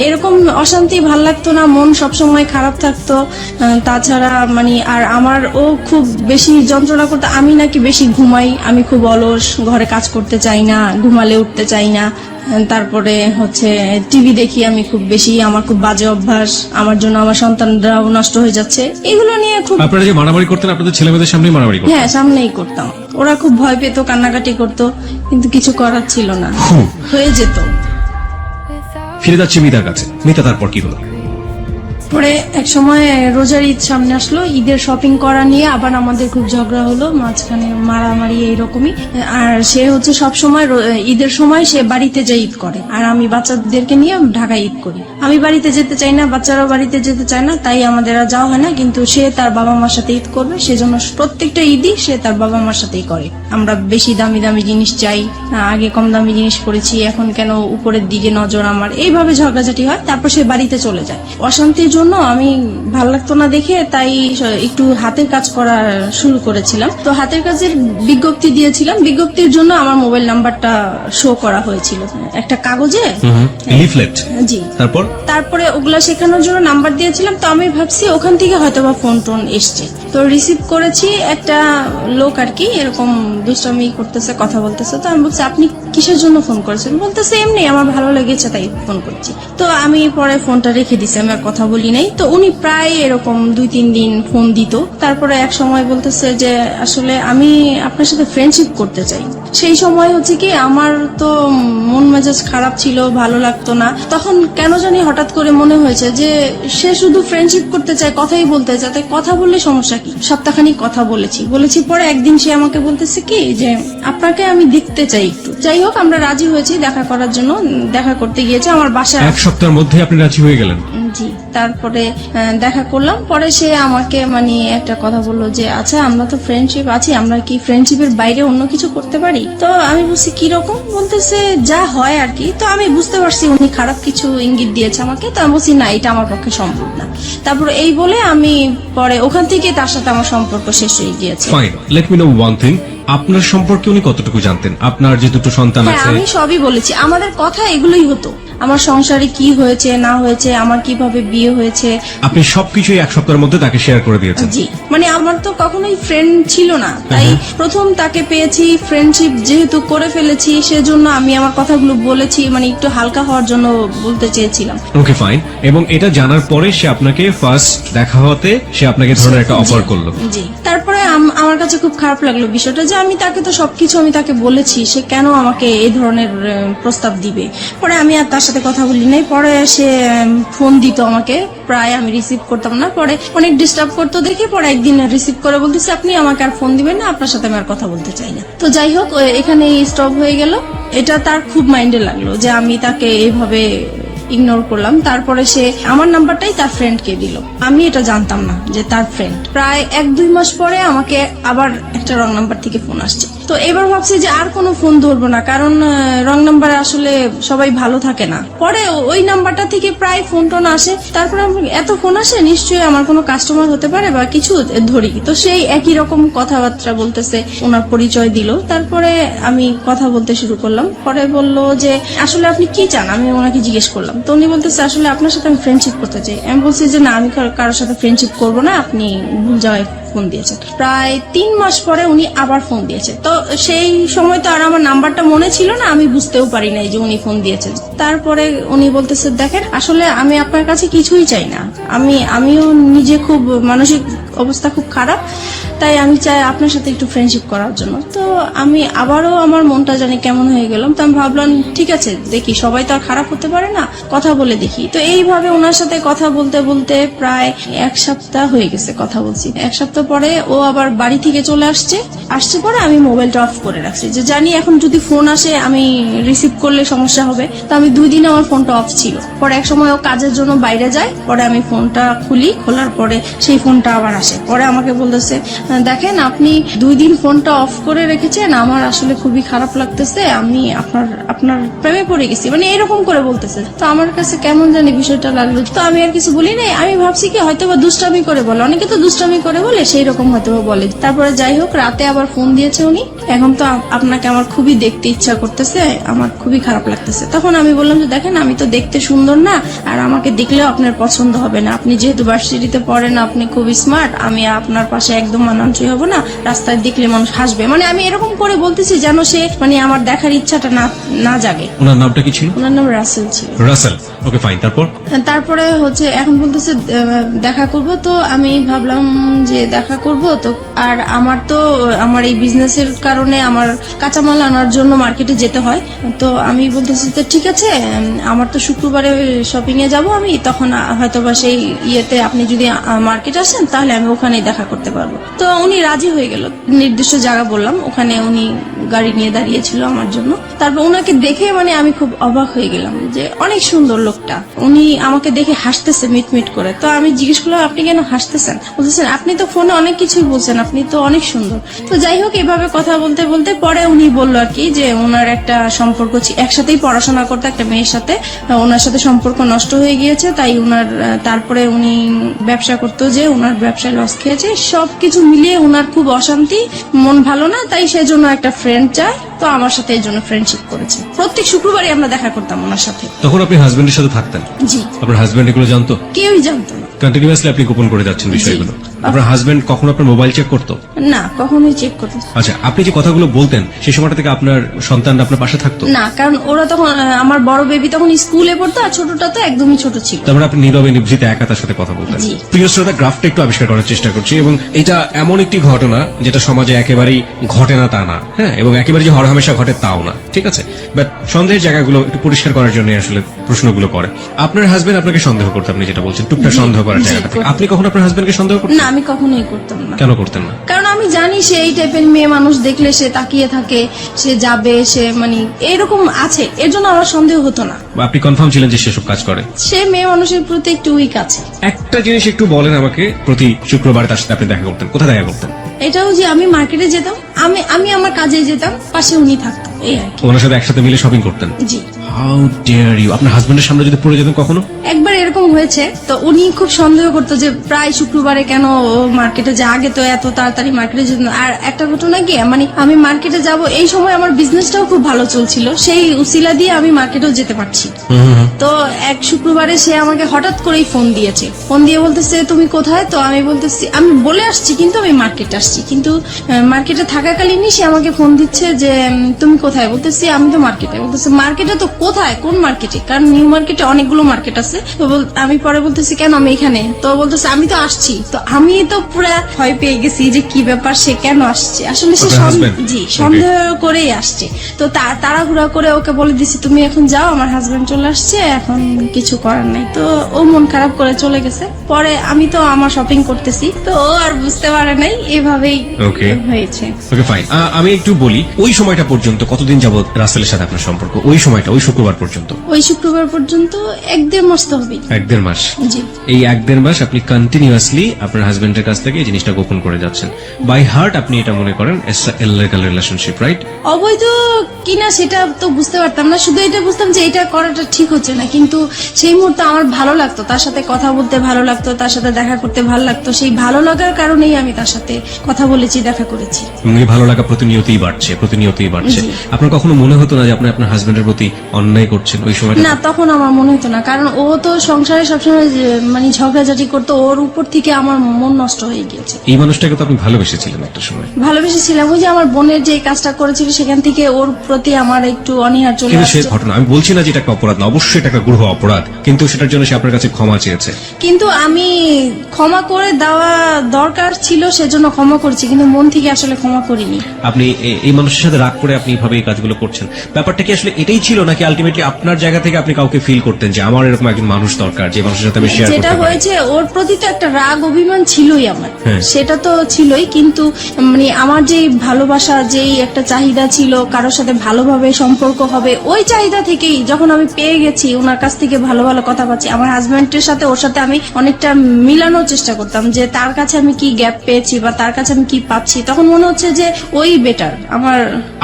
এরকম অশান্তি ভাল লাগতো না, মন সবসময় খারাপ থাকতো। তাছাড়া আর ও খুব বেশি যন্ত্রণা করতো। আমি নাকি বেশি ঘুমাই, আমি খুব অলস, ঘরে কাজ করতে চাই না, ঘুমালে উঠতে চাই না। তারপরে টিভি দেখি আমি খুব বেশি, আমার খুব বাজে অভ্যাস, আমার জন্য আমার সন্তানরাও নষ্ট হয়ে যাচ্ছে। এগুলো নিয়ে খুব। আপনারা যে মারামারি করতেন আপনাদের ছেলেমেয়েদের সামনে মারামারি করতেন? হ্যাঁ, সামনেই করতাম। ওরা খুব ভয় পেত, কান্নাকাটি করতো, কিন্তু কিছু করার ছিল না, হয়ে যেত। ফিরে যাচ্ছে মিতার কাছে। মিতা, তারপর কি হলো? পরে এক সময় রোজার ঈদ সামনে আসলো, ঈদের শপিং করা নিয়ে আবার আমাদের খুব ঝগড়া হলো, মাঝখানে মারামারি এইরকমই। আর সে সব সময় ঈদের সময় সে বাড়িতে যায় ঈদ করে, আর আমি বাচ্চাদেরকে নিয়ে ঢাকায় ঈদ করি। আমি বাড়িতে যেতে চাই না, বাচ্চারাও বাড়িতে যেতে চায় না, তাই আমাদের আর যাওয়া হয় না। কিন্তু সে তার বাবা মার সাথে ঈদ করবে, সেজন্য প্রত্যেকটা ঈদই সে তার বাবা মার সাথেই করে। আমরা বেশি দামি দামি জিনিস চাই, আগে কম দামি জিনিস পরেছি, এখন কেন উপরের দিকে নজর আমার, এইভাবে ঝগড়াঝাটি হয়। তারপর সে বাড়িতে চলে যায়। অশান্তির জন্য আমি ভাল লাগতো না দেখে, তাই একটু হাতের কাজ করা শুরু করেছিলাম। তো হাতের কাজের বিজ্ঞপ্তি দিয়েছিলাম, বিজ্ঞপ্তির জন্য আমার মোবাইল নাম্বারটা শো করা হয়েছিল একটা কাগজে, লিফলেট। জি। তারপরে ওগুলা শেখানোর জন্য নাম্বার দিয়েছিলাম। তো আমি ভাবছি ওখান থেকে হয়তোবা ফোন টোন এসছে। তো রিসিভ করেছি, একটা লোক আর কি এরকম দুষ্টামি করতেছে, কথা বলতেছে। তো আমি বলছি আপনি কিসের জন্য ফোন করেছেন? বলতেছে এমনি আমার ভালো লেগেছে তাই ফোন করছি। তো আমি পরে ফোনটা রেখে দিছি, আমি আর কথা বলি নাই। তো উনি প্রায় এরকম 2-3 দিন ফোন দিত। তারপরে এক সময় বলতেছে যে আসলে আমি আপনার সাথে ফ্রেন্ডশিপ করতে চাই। সেই সময় কি আমার তো মন মেজাজ খারাপ ছিল, ভালো লাগতো না। তখন কেন জানি হঠাৎ করে মনে হয়েছে যে সে শুধু ফ্রেন্ডশিপ করতে চায়, কথাই বলতে চায়, তাই কথা বললে সমস্যা কি? সপ্তাহখানিক কথা বলেছি। পরে একদিন সে আমাকে বলতেছে কি যে আপনাকে আমি দেখতে চাই একটু। যাই হোক আমরা রাজি হয়েছি দেখা করার জন্য। দেখা করতে গিয়েছে আমার বাসায়। এক সপ্তাহের মধ্যে আপনি রাজি হয়ে গেলেন? জি। তারপরে দেখা করলাম। পরে সে আমাকে একটা কথা বললো যে আচ্ছা আমরা তো ফ্রেন্ডশিপ আছি, আমরা কি ফ্রেন্ডশিপের বাইরে অন্য কিছু করতে পারি? তো আমি বলছি কিরকম? বলতেছে যা হয় আর কি। তো আমি বুঝতে পারছি উনি খারাপ কিছু ইঙ্গিত দিয়েছে আমাকে। তো আমি বলছি না, এটা আমার পক্ষে সম্ভব না। তারপর এই বলে আমি পরে ওখান থেকে তার সাথে আমার সম্পর্ক শেষ হয়ে গিয়েছে। Fine, let me no one thing. আপনার সম্পর্কে উনি কতটুকু জানতেন? আপনার যে 2 সন্তান হ্যাঁ, আছে। আমি সবই বলেছি। আমাদের কথা এগুলোই হতো, আমার সংসারে কি হয়েছে না হয়েছে, আমার কিভাবে বিয়ে হয়েছে। আপনি সবকিছুই এক সপ্তাহের মধ্যে তাকে শেয়ার করে দিয়েছেন? জি। আমার তো কখনোই ফ্রেন্ড ছিল না, তাই প্রথম তাকে পেয়েছি, ফ্রেন্ডশিপ যেহেতু করে ফেলেছি, সেজন্য আমি আমার কথাগুলো বলেছি, একটু হালকা হওয়ার জন্য বলতে চেয়েছিলাম। ওকে, ফাইন। এবং এটা জানার পরে সে আপনাকে ফার্স্ট দেখা হতে সে আপনাকে ধরনের একটা অফার করলো? জি। তারপরে আমার কাছে খুব খারাপ লাগলো বিষয়টা, যে আমি তাকে তো সবকিছু আমি তাকে বলেছি, সে কেন আমাকে এই ধরনের প্রস্তাব দিবে। পরে আমি আর তার সাথে কথা বলি নাই। পরে সে ফোন দিত আমাকে, প্রায় আমি রিসিভ করতাম না। পরে অনেক ডিস্টার্ব করতো দেখে পরে একদিন রিসিভ করে বলতেছে আপনি আমাকে আর ফোন দিবেন না, আপনার সাথে আমি আর কথা বলতে চাই না। তো যাই হোক এখানে স্টপ হয়ে গেল। এটা তার খুব মাইন্ডে লাগলো যে আমি তাকে এইভাবে ইগনোর করলাম। তারপরে সে আমার নাম্বারটাই তার ফ্রেন্ডকে দিল, আমি এটা জানতাম না যে তার ফ্রেন্ড। প্রায় 1-2 মাস পরে আমাকে আবার একটা রং নাম্বার থেকে ফোন আসছে। তো এবার ভাবছি যে আর কোনো ফোন ধরবো না, কারণ রং নাম্বারে আসলে সবাই ভালো থাকে না। পরে ওই নাম্বারটা থেকে প্রায় ফোন টোন আসে, তারপরে এত ফোন আসে নিশ্চয়ই আমার কোনো কাস্টমার হতে পারে বা কিছু, ধরি। তো সেই একই রকম কথাবার্তা বলতেছে, ওনার পরিচয় দিল। তারপরে আমি কথা বলতে শুরু করলাম। পরে বলল যে আসলে আপনি কি চান, আমি ওনাকে জিজ্ঞেস করলাম। তো উনি বলতেছে আসলে আপনার সাথে আমি ফ্রেন্ডশিপ করতে চাই। আমি বলছি যে না, আমি কারোর সাথে ফ্রেন্ডশিপ করবো না, আপনি ভুল জায়গায় ফোন দিয়েছেন। প্রায় 3 মাস পরে উনি আবার ফোন দিয়েছে। তো সেই সময় তো আর আমার নাম্বারটা মনে ছিল না, আমি বুঝতেও পারি নাই যে উনি ফোন দিয়েছেন। তারপরে উনি বলতেছে দেখেন আসলে আমি আপনার কাছে কিছুই চাই না, আমিও নিজে খুব মানসিক অবস্থা খুব খারাপ, তাই আমি চাই আপনার সাথে একটু ফ্রেন্ডশিপ করার জন্য। তো আমি আবারও আমার মনটা জানি কেমন হয়ে গেলাম। তো আমি ভাবলাম ঠিক আছে, দেখি, সবাই তো আর খারাপ হতে পারে না, কথা বলে দেখি। তো এইভাবে ওনার সাথে কথা বলতে বলতে প্রায় 1 সপ্তাহ হয়ে গেছে কথা বলছি। 1 সপ্তাহ পরে ও আবার বাড়ি থেকে চলে আসছে পরে আমি মোবাইলটা অফ করে রাখছি, যে জানি এখন যদি ফোন আসে আমি রিসিভ করলে সমস্যা হবে। তো আমি 2 দিন আমার ফোনটা অফ ছিল। পরে এক সময় ও কাজের জন্য বাইরে যায়, পরে আমি ফোনটা খুলি, খোলার পরে সেই ফোনটা আবার আসে। পরে আমাকে বলতেছে দেখেন আপনি 2 দিন ফোনটা অফ করে রেখেছেন, আমার আসলে খুবই খারাপ লাগতেছে, আমি আপনার প্রেমে পড়ে গেছি, মানে এরকম করে বলতেছে। তো আমার কাছে কেমন জানি বিষয়টা লাগলো। তো আমি আর কিছু বলি নাই, আমি ভাবছি কি হয়তো বা দুষ্টামি করে বলে, অনেকে তো দুষ্টামি করে বলে, সেই রকম হয়তো বা বলে। তারপরে যাই হোক, রাতে আবার ফোন দিয়েছে উনি, এখন তো আপনাকে আমার খুবই দেখতে ইচ্ছা করতেছে, আমার খুবই খারাপ লাগতেছে। তখন আমি বললাম যে দেখেন আমি তো দেখতে সুন্দর না, আর আমাকে দেখলেও আপনার পছন্দ হবে না, আপনি যেহেতু ভার্সিটিতে পড়েন, আপনি খুবই স্মার্ট, আমি আপনার পাশে একদম মানানসই হব না, রাস্তায় দেখলে মানুষ হাসবে, মানে আমি এরকম করে বলতেছি যেন সে মানে আমার দেখার ইচ্ছাটা না জাগে। ওনার নামটা কি ছিল? ওনার নাম রাসেল ছিল। Russell, okay fine. তারপরে হচ্ছে এখন বলতেছে দেখা করব। তো আমি ভাবলাম যে দেখা করব তো, আর আমার এই বিজনেসের কারণে আমার কাঁচামাল আনার জন্য মার্কেটে যেতে হয়। তো আমি বলতেছি তো ঠিক আছে, আমার তো শুক্রবারে শপিং এ যাব আমি, তখন হয়তোবা সেই ইয়েতে আপনি যদি মার্কেট আসেন তাহলে আমি ওখানেই দেখা করতে পারবো। তো উনি রাজি হয়ে গেল। নির্দিষ্ট জায়গা বললাম, ওখানে উনি গাড়ি নিয়ে দাঁড়িয়েছিল আমার জন্য। তারপর ওনাকে দেখে মানে আমি খুব অবাক হয়ে গেলাম যে অনেক সুন্দর লোকটা। উনি আমাকে দেখে হাসতেছে মিটমিট করে। তো আমি জিজ্ঞেস করলাম আপনি কেন হাসতেছেন? বলতেছেন আপনি তো ফোনে অনেক কিছুই বলছেন, আপনি তো অনেক সুন্দর। তো যাই হোক, এভাবে কথা বলতে বলতে পরে উনি বললো আর কি যে ওনার একটা সম্পর্ক একসাথেই পড়াশোনা করতে একটা মেয়ের সাথে, ওনার সাথে সম্পর্ক নষ্ট হয়ে গিয়েছে, তাই ওনার তারপরে উনি ব্যবসা করতো, যে ওনার ব্যবসায় লস খেয়েছে, সবকিছু মিলিয়ে ওনার খুব অশান্তি, মন ভালো না, তাই সেজন্য একটা ফ্রেন্ড চায়। তো আমার সাথে এই জন্য ফ্রেন্ডশিপ করেছে। প্রত্যেক শুক্রবারই আমরা দেখা করতাম ওনার সাথে। তখন আপনি হাজবেন্ডের সাথে থাকতেন? জি। আপনার হাজবেন্ড এগুলো জানতো? কেউই জানতো না। কন্টিনিউয়াসলি আপনি গোপন করে যাচ্ছেন বিষয়গুলো। আপনার হাজবেন্ড কখনো আপনার মোবাইল চেক করতো? না, কখনোই চেক করতো না। আচ্ছা, আপনি যে কথাগুলো বলতেন সেই সময়টা থেকে আপনার সন্তান আপনার পাশে থাকতো? না, কারণ ওরা তখন, আমার বড় বেবি তখন স্কুলে পড়তো, আর ছোটটা তো একদমই ছোট ছিল। তার মানে আপনি নীরবে নিভৃতে একা তার সাথে কথা বলতেন। জি। প্রিয় শ্রোতা, গ্রাফটা একটু আবিষ্কার করার চেষ্টা করছি, এবং এটা এমন একটি ঘটনা যেটা সমাজে একেবারেই ঘটে না তা না, হ্যাঁ, এবং একেবারে যে হরহামেশা ঘটে তাও না, ঠিক আছে? বাট সন্দেহের জায়গাগুলো একটু পরিষ্কার করার জন্য আসলে প্রশ্নগুলো করে। আপনার হাজবেন্ড আপনাকে সন্দেহ করতে, আপনি যেটা বলছেন, টুকটাক সন্দেহ করার জি, জায়গাটা থেকে করতেন। আপনি কখনো আপনার হাজবেন্ডকে সন্দেহ করতেন? না, আমি কখনোই করতাম না। কেন করতেন না? কারণ আমি জানি সে এই টাইপের মেয়ে মানুষ, দেখলে সে তাকিয়ে থাকে, সে যাবে, সে মানে এরকম আছে, এর জন্য আমার সন্দেহ হতো না। বা আপনি কনফার্ম ছিলেন যে সেসব কাজ করে? সে মেয়ে মানুষের প্রতি একটু উইক আছে। একটা জিনিস একটু বলেন আমাকে, প্রতি শুক্রবার তার সাথে আপনি দেখা করতেন, কোথায় দেখা করতেন? এটাও যে আমি মার্কেটে যেতাম, আমি আমার কাজে যেতাম, পাশে উনি থাকতো, এই আর কি। ওনার সাথে একসাথে মিলে শপিং করতেন? জি। How dare you! আপনার হাজবেন্ডের সামনে যদি পড়ে যেতেন কখনো? একবার এরকম হয়েছে, তো উনি খুব সন্দেহ করতো যে প্রায় শুক্রবারে কেন ও মার্কেটে যায়, আগে তো এত তাড়াতাড়ি মার্কেটে যেত না। আর একটা ঘটনা কি, মানে আমি মার্কেটে যাব, এই সময় আমার বিজনেসটাও খুব ভালো চলছিল, সেই উসিলা দিয়ে আমি মার্কেটেও যেতে পারছি। তো এক শুক্রবারে সে আমাকে হঠাৎ করেই ফোন দিয়েছে, ফোন দিয়ে বলতেছে তুমি কোথায়? তো আমি বলতেছি আমি বলে আসছি, কিন্তু আমি মার্কেটে আসছি, কিন্তু মার্কেটে থাকাকালীনই সে আমাকে ফোন দিচ্ছে যে তুমি কোথায়? বলতেছি আমি তো মার্কেটে। বলতেছে মার্কেটে তো কোথায়, কোন মার্কেটে? কারণ নিউ মার্কেটে অনেকগুলো মার্কেট আছে। তো আমি পরে বলতেছি কেন, আমি এখানে। তো বলতেছে আমি তো আসছি। তো আমি তো পুরা ভয় পেয়ে গেছি যে কি ব্যাপার, সে কেন আসছে, আসলে সে জি সন্দেহ করেই আসছে। তো তাড়াহুড়া করে ওকে বলে দিছি তুমি এখন যাও, আমার হাজবেন্ড চলে আসছে, এখন কিছু করার নাই। তো ও মন খারাপ করে চলে গেছে। পরে আমি তো আমার শপিং করতেছি, তো ও আর বুঝতে পারে নাই, এভাবেই হয়েছে। Okay fine. আমি একটু বলি, ওই সময়টা পর্যন্ত কতদিন যাবত রাসেলের সাথে আপনার সম্পর্ক? ওই সময়টা, ওই শুক্রবার পর্যন্ত? ওই শুক্রবার পর্যন্ত 1-1.5 মাস তো হবেই। 1-1.5 মাস। জি। এই 1-1.5 মাস আপনি কন্টিনিউয়াসলি আপনার হাজবেন্ডের কাছ থেকে এই জিনিসটা গোপন করে যাচ্ছেন। বাই হার্ট আপনি এটা মনে করেন ইললিগাল রিলেশনশিপ, রাইট? অবৈধ কিনা সেটা তো বুঝতে পারতাম না, শুধু এটা বুঝতাম যে এটা করাটা ঠিক হচ্ছে না। কিন্তু সেই মুহূর্তে আমার ভালো লাগতো, তার সাথে কথা বলতে ভালো লাগতো, তার সাথে দেখা করতে ভালো লাগতো। সেই ভালো লাগার কারণেই আমি তার সাথে কথা বলেছি, দেখা করেছি। এই ভালো লাগা প্রতিনিয়তই বাড়ছে। জি। আপনার কখনো মনে হতো না যে আপনি আপনার হাজবেন্ডের প্রতি অন্যায় করছেন ওই সময়টা? না, তখন আমার মনে হতো না, কারণ ও তো সংসারে সবসময় মানে ঝগড়াঝাটি করতো, ওর উপর থেকে আমার মন নষ্ট হয়ে গিয়েছে। এই মানুষটাকে তো আপনি ভালোবেসেছিলেন একটা সময়। ভালোবেসেছিলাম, ওই যে আমার বোনের যে কাজটা করেছিল সেখান থেকে ওর প্রতি আমার একটু অনীহা চলে কিন্তু সে আসছে। ঘটনা, আমি বলছি না যে এটা একটা অপরাধ না, অবশ্যই এটা একটা গ্রহ অপরাধ, কিন্তু সেটার জন্য সে আপনার কাছে ক্ষমা চেয়েছে। কিন্তু আমি ক্ষমা করে দেওয়া দরকার ছিল, সেজন্য ক্ষমা করেছি, কিন্তু মন থেকে আসলে ক্ষমা করিনি। আপনি এই মানুষের সাথে রাগ করে আপনি এইভাবে এই কাজগুলো করছেন, ব্যাপারটা কি আসলে এটাই ছিল, নাকি আলটিমেটলি আপনার জায়গা থেকে আপনি কাউকে ফিল করতেন যে আমার এরকম একজন মানুষ দরকার যে মানুষের সাথে আমি শেয়ার করতে যেটা পারি? হয়েছে, ওর প্রতি তো একটা রাগ অভিমান ছিলই আমার, হ্যাঁ। সেটা তো ছিলই, কিন্তু মানে আমার যে ভালোবাসা, যেই একটা চাহিদা ছিল কারোর সাথে ভালোভাবে সম্পর্ক হবে, ওই চাহিদা থেকেই যখন আমি পেয়ে গেছি, ওনার কাছ থেকে ভালো ভালো কথা পাচ্ছি, আমার হাজবেন্ডের সাথে ওর সাথে আমি অনেকটা মিলানোর চেষ্টা করতাম যে তার কাছে আমি কি গ্যাপ পেয়েছি বা তার কাছে আমি কি পাচ্ছি, তখন মনে হচ্ছে যে ওই বেটার আমার।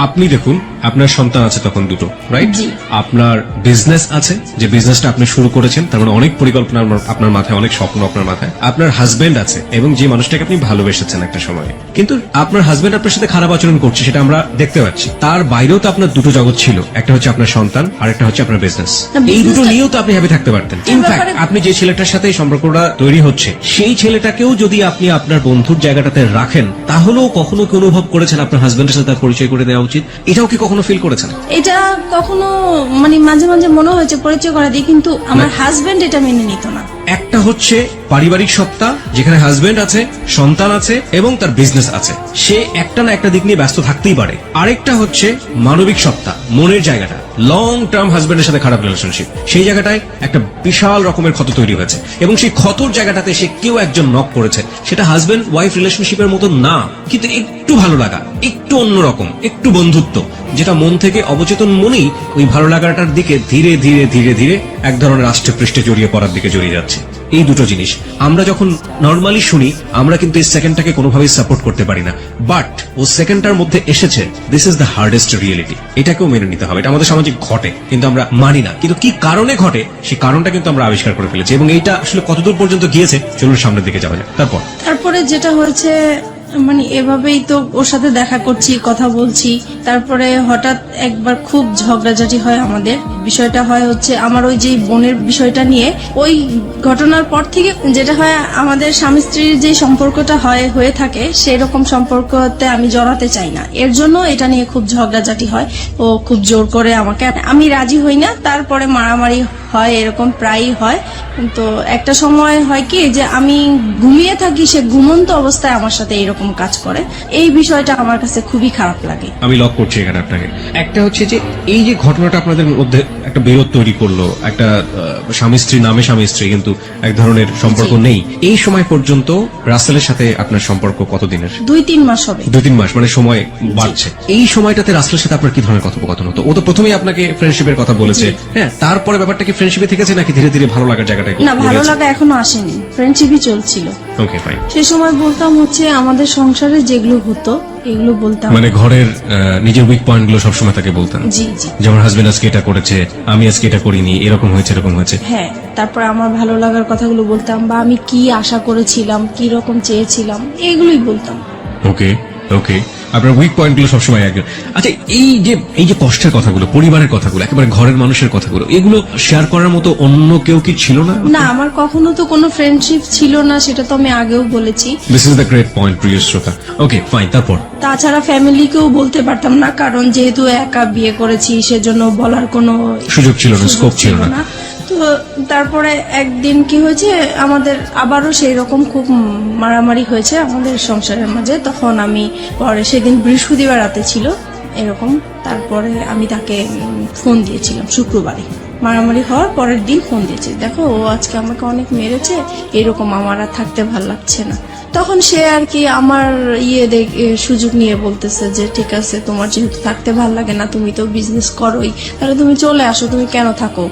আপনি দেখুন, আপনার সন্তান আছে তখন দুটো, রাইট? জি। আপনার বিজনেস আছে, যে বিজনেসটা আপনি শুরু করেছেন, তার মানে অনেক পরিকল্পনা আপনার মাথায়, অনেক স্বপ্ন আপনার মাথায়। আপনার হাজবেন্ড আছে এবং যে মানুষটাকে আপনি ভালোবেসেছেন একটা সময়, কিন্তু আপনার হাজবেন্ড আপনার সাথে খারাপ আচরণ করছে, সেটা আমরা দেখতে পাচ্ছি। তার বাইরেও তো আপনার দুটো জগৎ ছিল, একটা হচ্ছে আপনার সন্তান আর একটা হচ্ছে আপনার বিজনেস। না, এই দুটো business-টা- নিয়েও তো আপনি হ্যাপি থাকতে পারতেন। এই ইনফ্যাক্ট ব্যাপারে- আপনি যে ছেলেটার সাথে এই সম্পর্কটা তৈরি হচ্ছে, সেই ছেলেটাকেও যদি আপনি আপনার বন্ধুর জায়গাটাতে রাখেন, তাহলেও কখনো কি অনুভব করেছেন আপনার হাজবেন্ডের সাথে তার পরিচয় করে দেওয়া উচিত? এটাও কি কখনো ফিল করেছেন? এটা কখনো মানে মাঝে মাঝে মনে হয়েছে পরিচয় করা দিই, কিন্তু আমার হাজবেন্ড এটা মেনে নিত না। একটা হচ্ছে পারিবারিক সত্তা, যেখানে হাজবেন্ড আছে, সন্তান আছে এবং তার বিজনেস আছে, সে একটা না একটা দিক নিয়ে ব্যস্ত থাকতেই পারে। আরেকটা হচ্ছে মানবিক সত্তা, মনের জায়গাটা, লং টার্ম হাজবেন্ডের সাথে খারাপ রিলেশনশিপ, সেই জায়গাটায় একটা বিশাল রকমের ক্ষত তৈরি হয়েছে এবং সেই ক্ষতর জায়গাটাতে সে কেউ একজন নক করেছে। সেটা হাজবেন্ড ওয়াইফ রিলেশনশিপের মতো না, কিন্তু একটু ভালো লাগা, একটু অন্যরকম, একটু বন্ধুত্ব, যেটা মন থেকে অবচেতন মনেই ওই ভালো লাগাটার দিকে ধীরে ধীরে ধীরে ধীরে এক ধরনের রাষ্ট্র পৃষ্ঠে জড়িয়ে পড়ার দিকে জড়িয়ে যাচ্ছে। এই দুটো জিনিস আমরা যখন নর্মালি শুনি, আমরা কিন্তু এই সেকেন্ডটাকে কোনোভাবেই সাপোর্ট করতে পারি না, বাট ও সেকেন্ডটার মধ্যে এসেছে, this is the hardest reality. এটাকেও মেনে নিতে হবে, এটা আমাদের সামাজিক ঘটে, কিন্তু আমরা মানি না। কিন্তু কি কারণে ঘটে, সেই কারণটা কিন্তু আমরা আবিষ্কার করে ফেলেছি, এবং এইটা আসলে কতদূর পর্যন্ত গিয়েছে, চলুন সামনের দিকে যাওয়া যাক। তারপরে যেটা হয়েছে, মানে এভাবেই তো ওর সাথে দেখা করছি, কথা বলছি, তারপরে হঠাৎ একবার খুব ঝগড়াঝাটি হয় আমাদের। বিষয়টা হয় হচ্ছে আমার ওই যে বোনের বিষয়টা নিয়ে, ওই ঘটনার পর থেকে যেটা হয়, আমাদের স্বামী স্ত্রীর যে সম্পর্কটা হয়ে থাকে, সেই রকম সম্পর্কতে আমি জড়াতে চাই না, এর জন্য এটা নিয়ে খুব ঝগড়াঝাটি হয়। ও খুব জোর করে আমাকে, আমি রাজি হই না, তারপরে মারামারি হয়, এরকম প্রায়ই হয়। তো একটা সময় হয় কি যে আমি ঘুমিয়ে থাকি, সে ঘুমন্ত অবস্থায় আমার সাথে এরকম কাজ করে। এই বিষয়টা আমার কাছে খুবই খারাপ লাগে। আমি লক করছি এখানে আপনাকে। একটা হচ্ছে যে এই যে ঘটনাটা আপনাদের মধ্যে একটা বিরোধ তৈরি করলো, একটা স্বামী স্ত্রী নামে স্বামী স্ত্রী কিন্তু এক ধরনের সম্পর্ক জি। নেই, এই সময় পর্যন্ত রাসেলের সাথে আপনার সম্পর্ক কতদিনের? 2-3 মাস হবে। 2-3 মাস, মানে সময় বাড়ছে। এই সময়টাতে রাসেলের সাথে আপনার কি ধরনের কথোপকথন হতো? ও তো প্রথমেই আপনাকে ফ্রেন্ডশিপের কথা বলেছে, হ্যাঁ, তারপরে ব্যাপারটা কি ফ্রেন্ডশিপে থেকেছে নাকি ধীরে ধীরে ভালো লাগার জায়গাটায় না, ভালো লাগা এখনো আসেনি, ফ্রেন্ডশিপই চলছিল। ওকে, ফাইন। সে সময় বলতাম হচ্ছে আমাদের সংসারে যেগুলো হতো এগুলো বলতাম। মানে ঘরের নিজের উইক পয়েন্ট গুলো সবসময় তাকে বলতেন, জি জি, যে আমার হাজবেন্ড আজকে এটা করেছে, আমি আজকে এটা করিনি, এরকম হয়েছে, এরকম হয়েছে। হ্যাঁ। তারপরে আমার ভালো লাগার কথাগুলো বলতাম, বা আমি কি আশা করেছিলাম, কি রকম চেয়েছিলাম, এগুলোই বলতাম। ওকে ওকে, আপনার উইক পয়েন্ট গুলো সবসময় একজন। আচ্ছা, এই যে কষ্টের কথাগুলো, পরিবারের কথাগুলো, একেবারে ঘরের মানুষের কথাগুলো, এগুলো শেয়ার করার মতো অন্য কেউ কি ছিল না? না, আমার কখনো তো কোনো ফ্রেন্ডশিপ ছিল না, সেটা তো আমি আগেও বলেছি। This is the great point, প্রিয় শ্রোতা। ওকে, ফাইন। তারপর তাছাড়া ফ্যামিলিকেও বলতে পারতাম না, কারণ যেহেতু একা বিয়ে করেছি, সেজন্য বলার কোনো সুযোগ ছিল না, স্কোপ ছিল না। তো তারপরে একদিন কি হয়েছে, আমাদের আবারও সেই রকম খুব মারামারি হয়েছে আমাদের সংসারের মাঝে। তখন আমি পরে, সেদিন বৃহস্পতিবার রাতে ছিল এরকম, তারপরে আমি তাকে ফোন দিয়েছিলাম শুক্রবারে। মারামারি হওয়ার পরের দিন ফোন দিয়েছে, দেখো ও আজকে আমাকে অনেক মেরেছে, এরকম আমার আর থাকতে ভাল লাগছে না। তখন সে আর কি আমার সুযোগ নিয়ে বলতেছে যে ঠিক আছে, তোমার যেহেতু থাকতে ভাল লাগে না, তুমি তো বিজনেস করোই, তাহলে তুমি চলে আসো, তুমি কেন থাকো,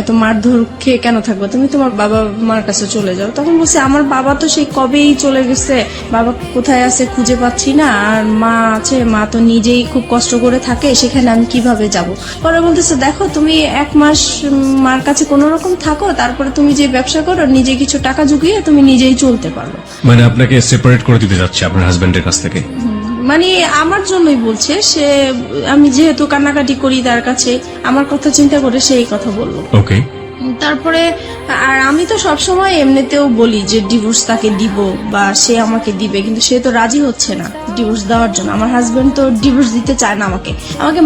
এত মারধর খেয়ে কেন থাকবে, তুমি তোমার বাবা মার কাছে চলে যাও। তখন বলছে আমার বাবা তো সেই কবেই চলে গেছে, বাবা কোথায় আছে খুঁজে পাচ্ছি না, আর মা আছে, মা তো নিজেই খুব কষ্ট করে থাকে, সেখানে আমি কিভাবে যাব। পরে বলতেছে দেখো তুমি 1 মাস মার কাছে কোনো রকম থাকো, তারপরে তুমি যে ব্যবসা করো, নিজে কিছু টাকা জুগিয়ে তুমি নিজেই চলতে পারো। মানে আপনাকে সেপারেট করে দিতে যাচ্ছে আপনার হাজবেন্ডের কাছ থেকে? মানে আমার জন্যই বলছে সে, আমি যেহেতু কান্নাকাটি করি তার কাছে, আমার কথা চিন্তা করে সেই কথা বললো। ওকে। তারপরে আর আমি তো সবসময় এমনিতেও বলি যে ডিভোর্স তাকে দিব বা সে আমাকে দিবে, কিন্তু সে তো রাজি হচ্ছে না ডিভোর্স দেওয়ার জন্য। আমার হাজবেন্ড তো ডিভোর্স দিতে চায় না, আমাকে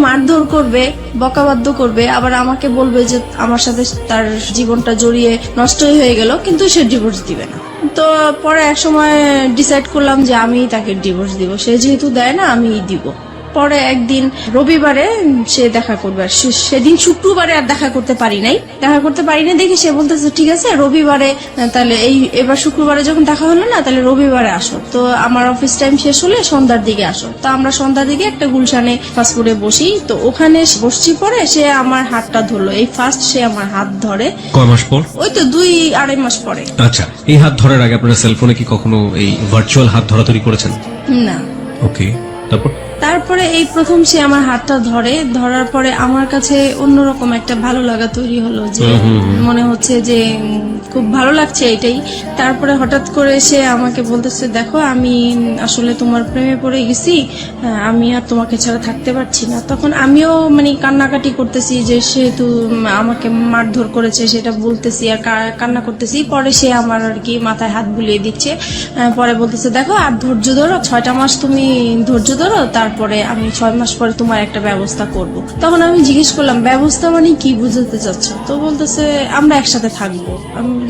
মারধর করবে, বকাবাদ্য করবে, আবার আমাকে বলবে যে আমার সাথে তার জীবনটা জড়িয়ে নষ্টই হয়ে গেল, কিন্তু সে ডিভোর্স দিবে না। তো পরে এক সময় ডিসাইড করলাম যে আমি তাকে ডিভোর্স দিব, সে যেহেতু দেয় না আমিই দিব। পরে একদিন রবিবারে সে দেখা করবে, আর সেদিন শুক্রবারে আর দেখা করতে পারি নাই দেখে সে বলতেছে ঠিক আছে রবিবারে, তাহলে এবার শুক্রবারে যখন দেখা হলো না, তাহলে রবিবারে আসো। তো আমার অফিস টাইম শেষ হলে সন্ধ্যার দিকে আসো। তো আমরা সন্ধ্যার দিকে একটা গুলশানে ফাস্টফুডে বসি, তো ওখানে বসছি। পরে সে আমার হাতটা ধরলো, এই ফার্স্ট সে আমার হাত ধরে। কয় মাস পর? ওই তো 2-2.5 মাস পরে। আচ্ছা, এই হাত ধরার আগে আপনারা সেলফোনে কি কখনো এই ভার্চুয়াল হাত ধরাধরি করেছেন? না। ওকে, তারপরে এই প্রথম সে আমার হাতটা ধরার পরে আমার কাছে অন্যরকম একটা ভালো লাগা তৈরি হলো, যে মনে হচ্ছে যে খুব ভালো লাগছে এটাই। তারপরে হঠাৎ করে সে আমাকে বলতেছে দেখো আমি আসলে তোমার প্রেমে পড়ে গেছি, আমি আর তোমাকে ছাড়া থাকতে পারছি না। তখন আমিও মানে কান্নাকাটি করতেছি, যে সেহেতু আমাকে মারধর করেছে সেটা বলতেছি আর কান্না করতেছি। পরে সে আমার আর কি মাথায় হাত বুলিয়ে দিচ্ছে, পরে বলতেছে দেখো আর ধৈর্য ধরো, 6টা মাস তুমি ধৈর্য ধরো, তারপরে আমি 6 মাস পরে তোমার একটা ব্যবস্থা করব। তখন আমি জিজ্ঞেস করলাম ব্যবস্থা মানে কি বুঝাতে চাচ্ছ? তো বলতেছে আমরা একসাথে থাকবো।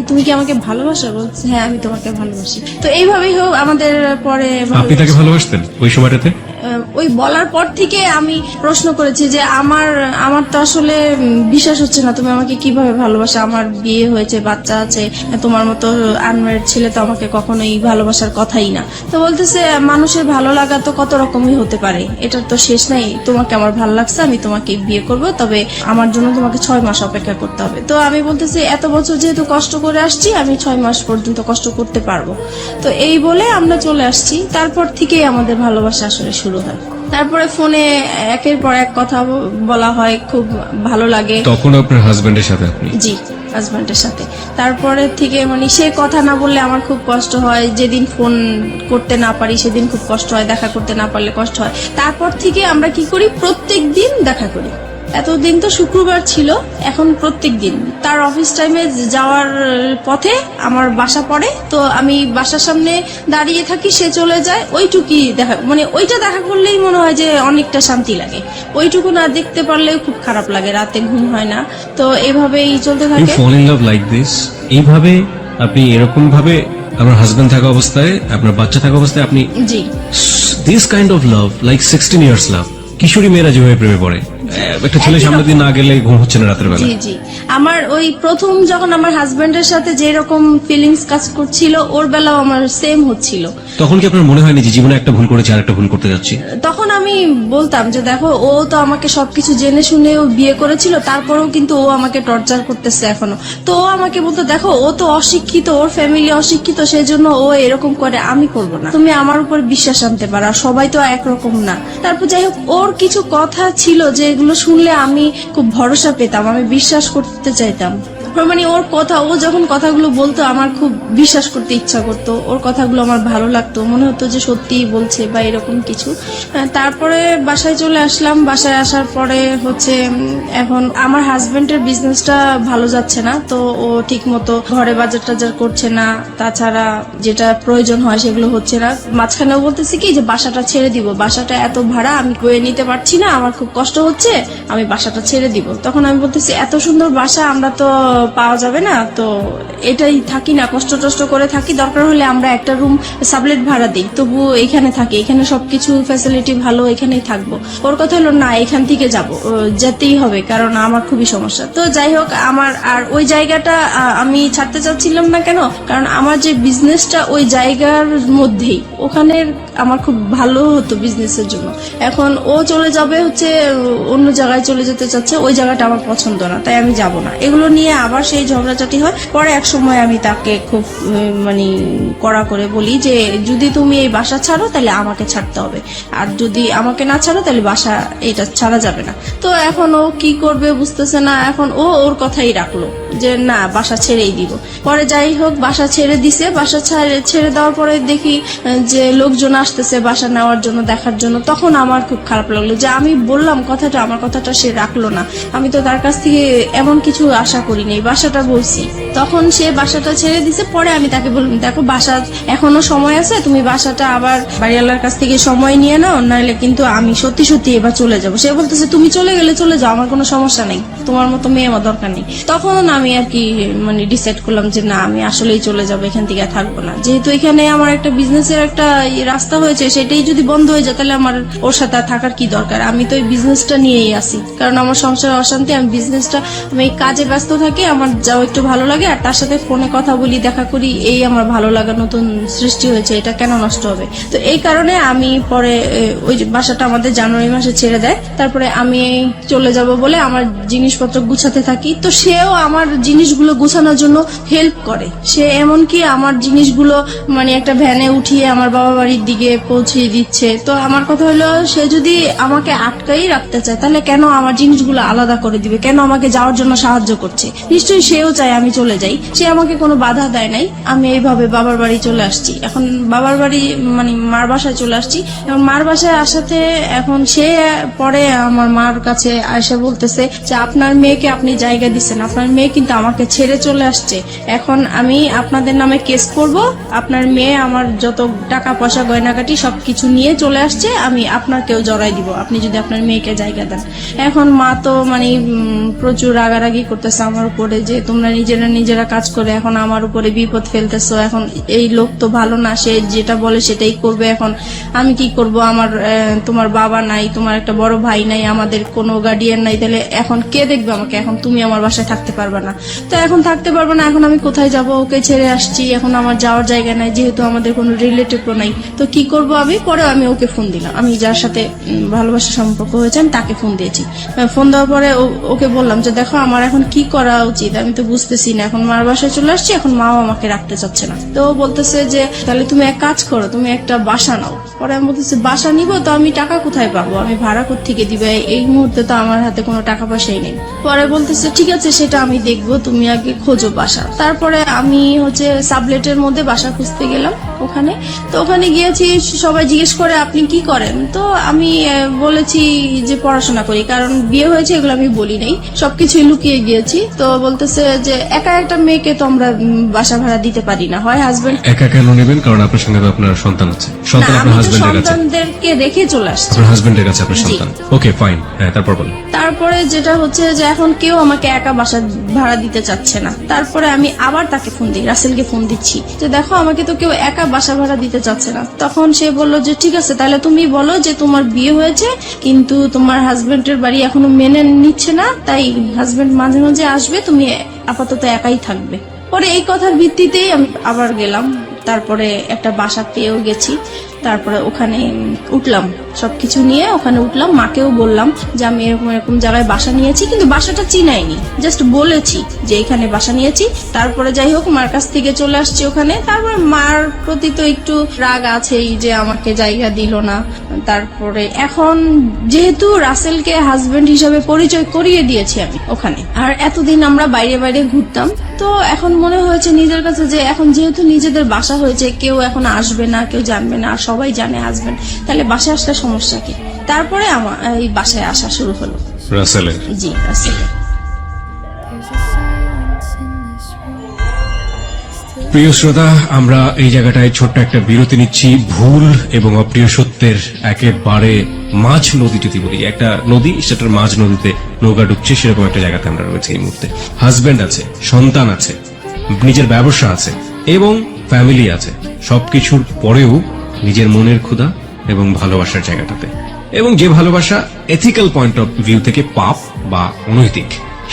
তুমি কি আমাকে ভালোবাসো? বলছে হ্যাঁ আমি তোমাকে ভালোবাসি। তো এইভাবেই হোক আমাদের পরে আপনি তাকে ভালোবাসতেন ওই সময়টাতে? ওই বলার পর থেকে আমি প্রশ্ন করেছি যে আমার তো আসলে বিশ্বাস হচ্ছে না, তুমি আমাকে কিভাবে ভালোবাসো, আমার বিয়ে হয়েছে, বাচ্চা আছে, তোমার মতো আনম্যারিড ছেলে তো আমাকে কখনোই ভালোবাসার কথাই না। তো বলতেছে মানুষের ভালো লাগা তো কত রকমই হতে পারে, এটার তো শেষ নাই, তোমাকে আমার ভালো লাগছে, আমি তোমাকে বিয়ে করব, তবে আমার জন্য তোমাকে 6 মাস অপেক্ষা করতে হবে। তো আমি বলতেছি এত বছর যেহেতু কষ্ট করে আসছি, আমি 6 মাস পর্যন্ত কষ্ট করতে পারবো। তো এই বলে আমরা চলে আসছি। তারপর থেকেই আমাদের ভালোবাসা আসলে শুরু হয়। তারপরে ফোনে একের পর এক কথা বলা হয়, খুব ভালো লাগে। তখন আপনার হাজবেন্ডের সাথে? আপনি? জি, হাজবেন্ডের সাথে। তারপরে থেকে মানে সে কথা না বললে আমার খুব কষ্ট হয়, যেদিন ফোন করতে না পারি সেদিন খুব কষ্ট হয়, দেখা করতে না পারলে কষ্ট হয়। তারপর থেকে আমরা কি করি, প্রত্যেক দিন দেখা করি। এতদিন তো শুক্রবার ছিল, এখন প্রত্যেক দিন তার অফিস টাইমে যাওয়ার পথে আমার বাসা পড়ে, তো আমি বাসার সামনে দাঁড়িয়ে থাকি, সে চলে যায়, ওইটুকুই দেখা, মানে ওইটা দেখা করলেই মনে হয় যে অনেকটা শান্তি লাগে। ওইটুকু না দেখতে পারলেও খুব খারাপ লাগে, রাতে ঘুম হয় না। তো এভাবেই চলতে থাকে। Fall in love like this, এইভাবে আপনি এরকম ভাবে আপনার হাজবেন্ড থাকা অবস্থায়, আপনার বাচ্চা থাকা অবস্থায় আপনি জি this kind of love like 16 years love, কিশোরী মেয়েরা যেভাবে প্রেমে পড়ে, একটা ছেলে সামনে দিন না গেলে ঘুম হচ্ছে না রাতের বেলা। জি জি, আমার ওই প্রথম যখন আমার হাজবেন্ডের সাথে যে রকম ফিলিংস কাজ করছিল, ওর বেলাও আমার সেম হচ্ছিল। তখন কি আপনার মনে হয়নি যে জীবনে একটা ভুল করেছি আর একটা ভুল করতে যাচ্ছি? তখন আমি বলতাম যে দেখো ও তো আমাকে সবকিছু জেনে শুনেও বিয়ে করেছিল, তারপরেও কিন্তু ও আমাকে টর্চার করতেছে এখনো। তো ও আমাকে বলতো দেখো ও তো অশিক্ষিত, ওর ফ্যামিলি অশিক্ষিত, সেই জন্য ও এরকম করে, আমি করব না, তুমি আমার উপর বিশ্বাস আনতে পারো, সবাই তো একরকম না। তারপর যাই হোক, ওর কিছু কথা ছিল যেগুলো শুনলে আমি খুব ভরসা পেতাম, আমি বিশ্বাস করতে চাইতাম। মানে ওর কথা, ও যখন কথাগুলো বলতো আমার খুব বিশ্বাস করতে ইচ্ছা করতো, ওর কথাগুলো আমার ভালো লাগতো, মনে হতো যে সত্যিই বলছে বা এরকম কিছু। তারপরে বাসায় চলে আসলাম। বাসায় আসার পরে হচ্ছে এখন আমার হাজবেন্ডের বিজনেসটা ভালো যাচ্ছে না, তো ও ঠিক মতো ঘরে বাজার টাজার করছে না, তাছাড়া যেটা প্রয়োজন হয় সেগুলো হচ্ছে না। মাঝখানেও বলতেছি কি যে বাসাটা ছেড়ে দিব, বাসাটা এত ভাড়া আমি বয়ে নিতে পারছি না, আমার খুব কষ্ট হচ্ছে, আমি বাসাটা ছেড়ে দিব। তখন আমি বলতেছি এত সুন্দর বাসা, আমরা তো পাওয়া যাবে না, তো এটাই থাকি না, কষ্ট টষ্ট করে থাকি, দরকার হলে আমরা একটা রুম সাবলেট ভাড়া দিই, তবু এখানে থাকি, এখানে সবকিছু ফ্যাসিলিটি ভালো, এখানেই থাকবো। ওর কথা হলো না, এখান থেকে যেতেই হবে, কারণ আমার খুবই সমস্যা। তো যাই হোক, আমার আর ওই জায়গাটা আমি ছাড়তে চাচ্ছিলাম না। কেন? কারণ আমার যে বিজনেসটা ওই জায়গার মধ্যেই, ওখানে আমার খুব ভালো হতো বিজনেসের জন্য। এখন ও চলে যাবে হচ্ছে অন্য জায়গায় চলে যেতে চাচ্ছে, ওই জায়গাটা আমার পছন্দ না, তাই আমি যাব না। এগুলো নিয়ে আবার সেই ঝগড়াঝাটি হয়। পরে এক সময় আমি তাকে খুব মানে কড়া করে বলি যে যদি তুমি এই বাসা ছাড়ো তাহলে আমাকে ছাড়তে হবে, আর যদি আমাকে না ছাড়ো তাহলে বাসা এটা ছাড়া যাবে না। তো এখন ও কি করবে বুঝতেছে না, এখন ও ওর কথাই রাখলো যে না, বাসা ছেড়েই দিব। পরে যাই হোক, বাসা ছেড়ে দিছে। বাসা ছেড়ে দেওয়ার পরে দেখি যে লোকজন আসতেছে বাসা নেওয়ার জন্য, দেখার জন্য। তখন আমার খুব খারাপ লাগলো যে আমি বললাম কথাটা, আমার কথাটা সে রাখলো না। আমি তো তার কাছ থেকে এমন কিছু আশা করিনি, বাসাটা বলছি। তখন সে বাসাটা ছেড়ে দিছে। পরে আমি তাকে বললাম, দেখো বাসা এখনো সময় আছে, তুমি বাসাটা আবার বাড়িওয়ালার কাছ থেকে সময় নিয়ে নাও, নাহলে কিন্তু আমি সত্যি সত্যি এবার চলে যাবো। সে বলতেছে তুমি চলে গেলে চলে যাও, আমার কোনো সমস্যা নেই, তোমার মতো মেয়ে আমার দরকার নেই। তখন আমি আর কি মানে ডিসাইড করলাম যে না, আমি আসলেই চলে যাবো, এখান থেকে থাকবো না। যেহেতু এখানে আমার একটা বিজনেসের একটা রাস্তা হয়েছে, সেটাই যদি বন্ধ হয়ে যায় তাহলে আমার ওর সাথে থাকার কি দরকার। আমি তো এই বিজনেসটা নিয়েই আসি, কারণ আমার সংসারে অশান্তি। আমি বিজনেসটা, আমি এই কাজে ব্যস্ত থাকি, আমার যাও একটু ভালো লাগে, আর তার সাথে ফোনে কথা বলি, দেখা করি, এই আমার ভালো লাগা নতুন সৃষ্টি হয়েছে, এটা কেন নষ্ট হবে। তো এই কারণে আমি পরে ওই বাসাটা আমাদের জানুয়ারি মাসে ছেড়ে দেয়। তারপরে আমি চলে যাব বলে আমার জিনিসপত্র গুছাতে থাকি। তো সেও আমার জিনিসগুলো গুছানোর জন্য হেল্প করে। সে এমনকি আমার জিনিসগুলো মানে একটা ভ্যানে উঠিয়ে আমার বাবা বাড়ির দিকে পৌঁছিয়ে দিচ্ছে। তো আমার কথা হলো, সে যদি আমাকে আটকাই রাখতে চায় তাহলে কেন আমার জিনিসগুলো আলাদা করে দিবে, কেন আমাকে যাওয়ার জন্য সাহায্য করছে? নিশ্চয়ই সেও চায় আমি চলে যাই, সে আমাকে কোনো বাধা দেয় নাই। আমি এইভাবে বাবার বাড়ি চলে আসছি। এখন বাবার বাড়ি মানে মার বাসায় চলে আসছি। এখন মার বাসায় আসাতে এখন সে পরে আমার মার কাছে আয়সা বলতেছে যে আপনার মেয়েকে আপনি জায়গা দিচ্ছেন, আপনার মেয়ে কিন্তু আমাকে ছেড়ে চলে আসছে, এখন আমি আপনাদের নামে কেস করব, আপনার মেয়ে আমার যত টাকা পয়সা গয়নাগাটি সবকিছু নিয়ে চলে আসছে, আমি আপনাকেও জড়াই দিব আপনি যদি আপনার মেয়েকে জায়গা দেন। এখন মা তো মানে প্রচুর রাগারাগি করতেছে আমার উপরে যে তোমরা নিজেরা কাজ করে এখন আমার উপরে বিপদ ফেলতেছো, এখন এই লোক তো ভালো না, সে যেটা বলে সেটাই করবে, এখন আমি কি করব? আমার তোমার বাবা নাই, তোমার একটা বড় ভাই নাই, আমাদের কোনো গার্ডিয়ান নাই, তাহলে এখন কে দেখবে আমাকে? এখন তুমি আমার বাসায় থাকতে পারবে না। তো এখন থাকতে পারবে না, এখন আমি কোথায় যাব? ওকে ছেড়ে আসছি, এখন আমার যাওয়ার জায়গা নাই, যেহেতু আমাদের কোনো রিলেটিভও নাই। তো কি করব আমি? পরে আমি ওকে ফোন দিলাম, আমি যার সাথে ভালোবাসার সম্পর্ক হয়েছে আমি তাকে ফোন দিয়েছি। ফোন দেওয়ার পরে ওকে বললাম যে দেখো আমার এখন কি করা উচিত, আমি তো বুঝতেছি না, এখন মার বাসায় চলে আসছি, এখন মাও আমাকে রাখতে চাচ্ছে না। তো ও বলতেছে যে তাহলে তুমি এক কাজ করো, তুমি একটা বাসা নাও। পরে আমি বলতেছি বাসা নিব, তো আমি টাকা কোথায় পাবো, আমি ভাড়া কোত্থেকে দিবে? এই মুহূর্তে তো আমার হাতে কোনো টাকা পয়সাই নেই। পরে বলতেছে ঠিক আছে, সেটা আমি দেখবো, তুমি আগে খোঁজো বাসা। তারপরে আমি হচ্ছে সাবলেটের মধ্যে বাসা খুঁজতে গেলাম ওখানে। তো ওখানে গিয়েছি, সবাই জিজ্ঞেস করে আপনি কি করেন? তো আমি বলেছি যে পড়াশোনা করি, কারণ বিয়ে হয়েছে এগুলো আমি বলি নাই, সবকিছুই লুকিয়ে গিয়েছি। তো বলতেছে যে একা একটা মেয়েকে তো আমরা বাসা ভাড়া দিতে পারি না, হয় হাজবেন্ড। একা কেন নেবেন? কারণ আপনার সঙ্গে তো আপনার সন্তান আছে। সন্তান আপনার হাজবেন্ডের কাছে, সন্তানদেরকে রেখে চলে আসছি। আপনার হাজবেন্ডের কাছে আপনার সন্তান। ওকে ফাইন, হ্যাঁ তারপর বলেন। তারপরে যেটা হচ্ছে যে এখন কেউ আমাকে একা বাসা ভাড়া দিতে চাচ্ছে না। তারপরে আমি আবার তাকে ফোন দিই, রাসেলকে ফোন দিচ্ছি যে দেখো আমাকে তো কেউ একা বাসা ভাড়া দিতে চাচ্ছে না। তখন সে বললো যে ঠিক আছে, তাহলে তুমি বলো যে তোমার বিয়ে হয়েছে কিন্তু তোমার হাজবেন্ডের বাড়ি এখনো মেনে নিচ্ছে না, তাই হাজবেন্ড মাঝে মাঝে আসবে, তুমি আপাতত একাই থাকবে। পরে এই কথার ভিত্তিতেই আমি আবার গেলাম, তারপরে একটা বাসা পেয়েও গেছি। তারপরে ওখানে উঠলাম, সবকিছু নিয়ে ওখানে উঠলাম। মাকেও বললাম যে আমি এরকম এরকম জায়গায় বাসা নিয়েছি, কিন্তু বাসাটা চিনাইনি, জাস্ট বলেছি যে এখানে বাসা নিয়েছি। তারপরে যাই হোক মার কাছ থেকে চলে আসছি ওখানে। তারপরে মার প্রতি তো একটু রাগ আছেই যে আমাকে জায়গা দিল না। তারপরে এখন যেহেতু রাসেলকে হাজবেন্ড হিসাবে পরিচয় করিয়ে দিয়েছি আমি ওখানে, আর এতদিন আমরা বাইরে বাইরে ঘুরতাম, তো এখন মনে হয়েছে নিজের কাছে যে এখন যেহেতু নিজেদের বাসা হয়েছে, কেউ এখন আসবে না, কেউ জানবে না, আর সবাই জানে হাজবেন্ড, তাহলে বাসায় আসলে সমস্যা কি? তারপরে আমার এই বাসায় আসা শুরু হলো। রাসেলের? জি, রাসেলের। প্রিয় শ্রোতা, আমরা এই জায়গাটায় ছোট্ট একটা বিরতি নিচ্ছি। ভুল এবং অপ্রিয় সত্যের একেবারে মাঝ নদী যদি বলি, একটা নদী, সেটার মাঝ নদীতে নৌকা ডুবছে, সেরকম একটা জায়গাতে আমরা রয়েছে এই মুহূর্তে। হাজবেন্ড আছে, সন্তান আছে, নিজের ব্যবসা আছে এবং ফ্যামিলি আছে। সবকিছুর পরেও নিজের মনের ক্ষুধা এবং ভালোবাসার জায়গাটাতে, এবং যে ভালোবাসা এথিক্যাল পয়েন্ট অফ ভিউ থেকে পাপ বা অনৈতিক,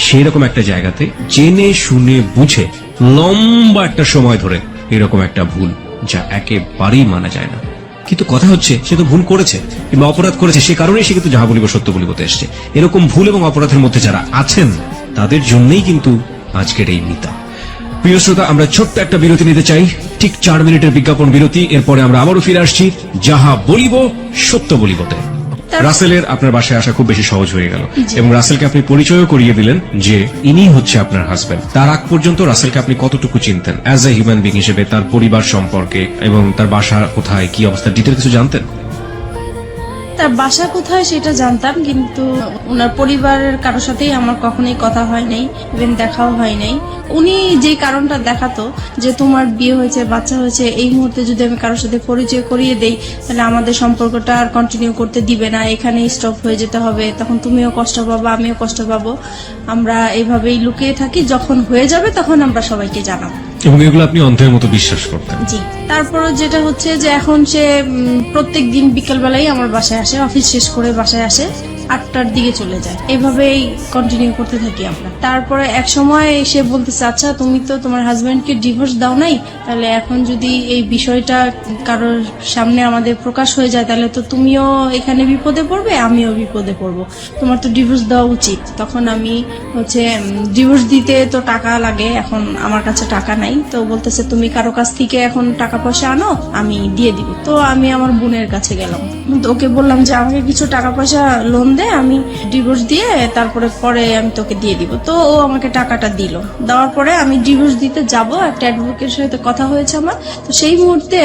সেই রকম একটা জায়গাতে জেনে শুনে বুঝে লম্বা একটা সময় ধরে এরকম একটা ভুল, যা একেবারেই মানা যায় না। কিন্তু কথা হচ্ছে, সে তো ভুল করেছে কিংবা অপরাধ করেছে, সে কারণেই সে কিন্তু যাহা বলিব সত্য বলিবতে এসছে। এরকম ভুল এবং অপরাধের মধ্যে যারা আছেন, তাদের জন্যই কিন্তু আজকের এই মিতা। প্রিয় শ্রোতা, আমরা ছোট্ট একটা বিরতি নিতে চাই, ঠিক 4 মিনিটের বিজ্ঞাপন বিরতি। এরপরে আমরা আবারও ফিরে আসছি যাহা বলিব সত্য বলিবতে। রাসেলের আপনার বাসায় আসা খুব বেশি সহজ হয়ে গেল, এবং রাসেলকে আপনি পরিচয়ও করিয়ে দিলেন যে ইনি হচ্ছে আপনার হাজবেন্ড। তার আগ পর্যন্ত রাসেলকে আপনি কতটুকু চিনতেন অ্যাজ এ হিউম্যান বিং হিসেবে, তার পরিবার সম্পর্কে এবং তার বাসা কোথায়, কি অবস্থা, ডিটেল কিছু জানতেন? তার বাসা কোথায় সেটা জানতাম, কিন্তু ওনার পরিবারের কারোর সাথেই আমার কখনোই কথা হয় নাই, ইভেন দেখাও হয় নাই। উনি যে কারণটা দেখাতো যে তোমার বিয়ে হয়েছে, বাচ্চা হয়েছে, এই মুহূর্তে যদি আমি কারোর সাথে পরিচয় করিয়ে দেই, তাহলে আমাদের সম্পর্কটা আর কন্টিনিউ করতে দিবে না, এখানেই স্টপ হয়ে যেতে হবে, তখন তুমিও কষ্ট পাবো, আমিও কষ্ট পাবো, আমরা এইভাবেই লুকিয়ে থাকি, যখন হয়ে যাবে তখন আমরা সবাইকে জানাবো। এবং এগুলো আপনি অন্ধের মতো বিশ্বাস করতেন? জি। তারপরে যেটা হচ্ছে যে এখন সে প্রত্যেক দিন বিকেল বেলায় আমার বাসায় আসে, অফিস শেষ করে বাসায় আসে, 8টার দিকে চলে যায়, এভাবেই কন্টিনিউ করতে থাকি আমরা। তারপরে এক সময় সে বলতেছে, আচ্ছা তুমি তো তোমার হাজবেন্ডকে ডিভোর্স দাও নাই, তাহলে এখন যদি এই বিষয়টা কারোর সামনে আমাদের প্রকাশ হয়ে যায়, তাহলে তো তুমিও এখানে বিপদে পড়বে, আমিও বিপদে পড়বো, তোমার তো ডিভোর্স দেওয়া উচিত। তখন আমি হচ্ছে ডিভোর্স দিতে তো টাকা লাগে, এখন আমার কাছে টাকা নাই, তো বলতেছে তুমি কারো কাছ থেকে এখন টাকা পয়সা আনো, আমি দিয়ে দিব। তো আমি আমার বোনের কাছে গেলাম, তো ওকে বললাম যে আমাকে কিছু টাকা পয়সা লোন দে, আমি ডিভোর্স দিয়ে তারপরে পরে আমি তোকে দিয়ে দিব। তো ও আমাকে টাকাটা দিল, দেওয়ার পরে আমি ডিভোর্স দিতে যাব, একটা অ্যাডভোকেটের সাথে কথা হয়েছে আমার। তো সেই মুহূর্তে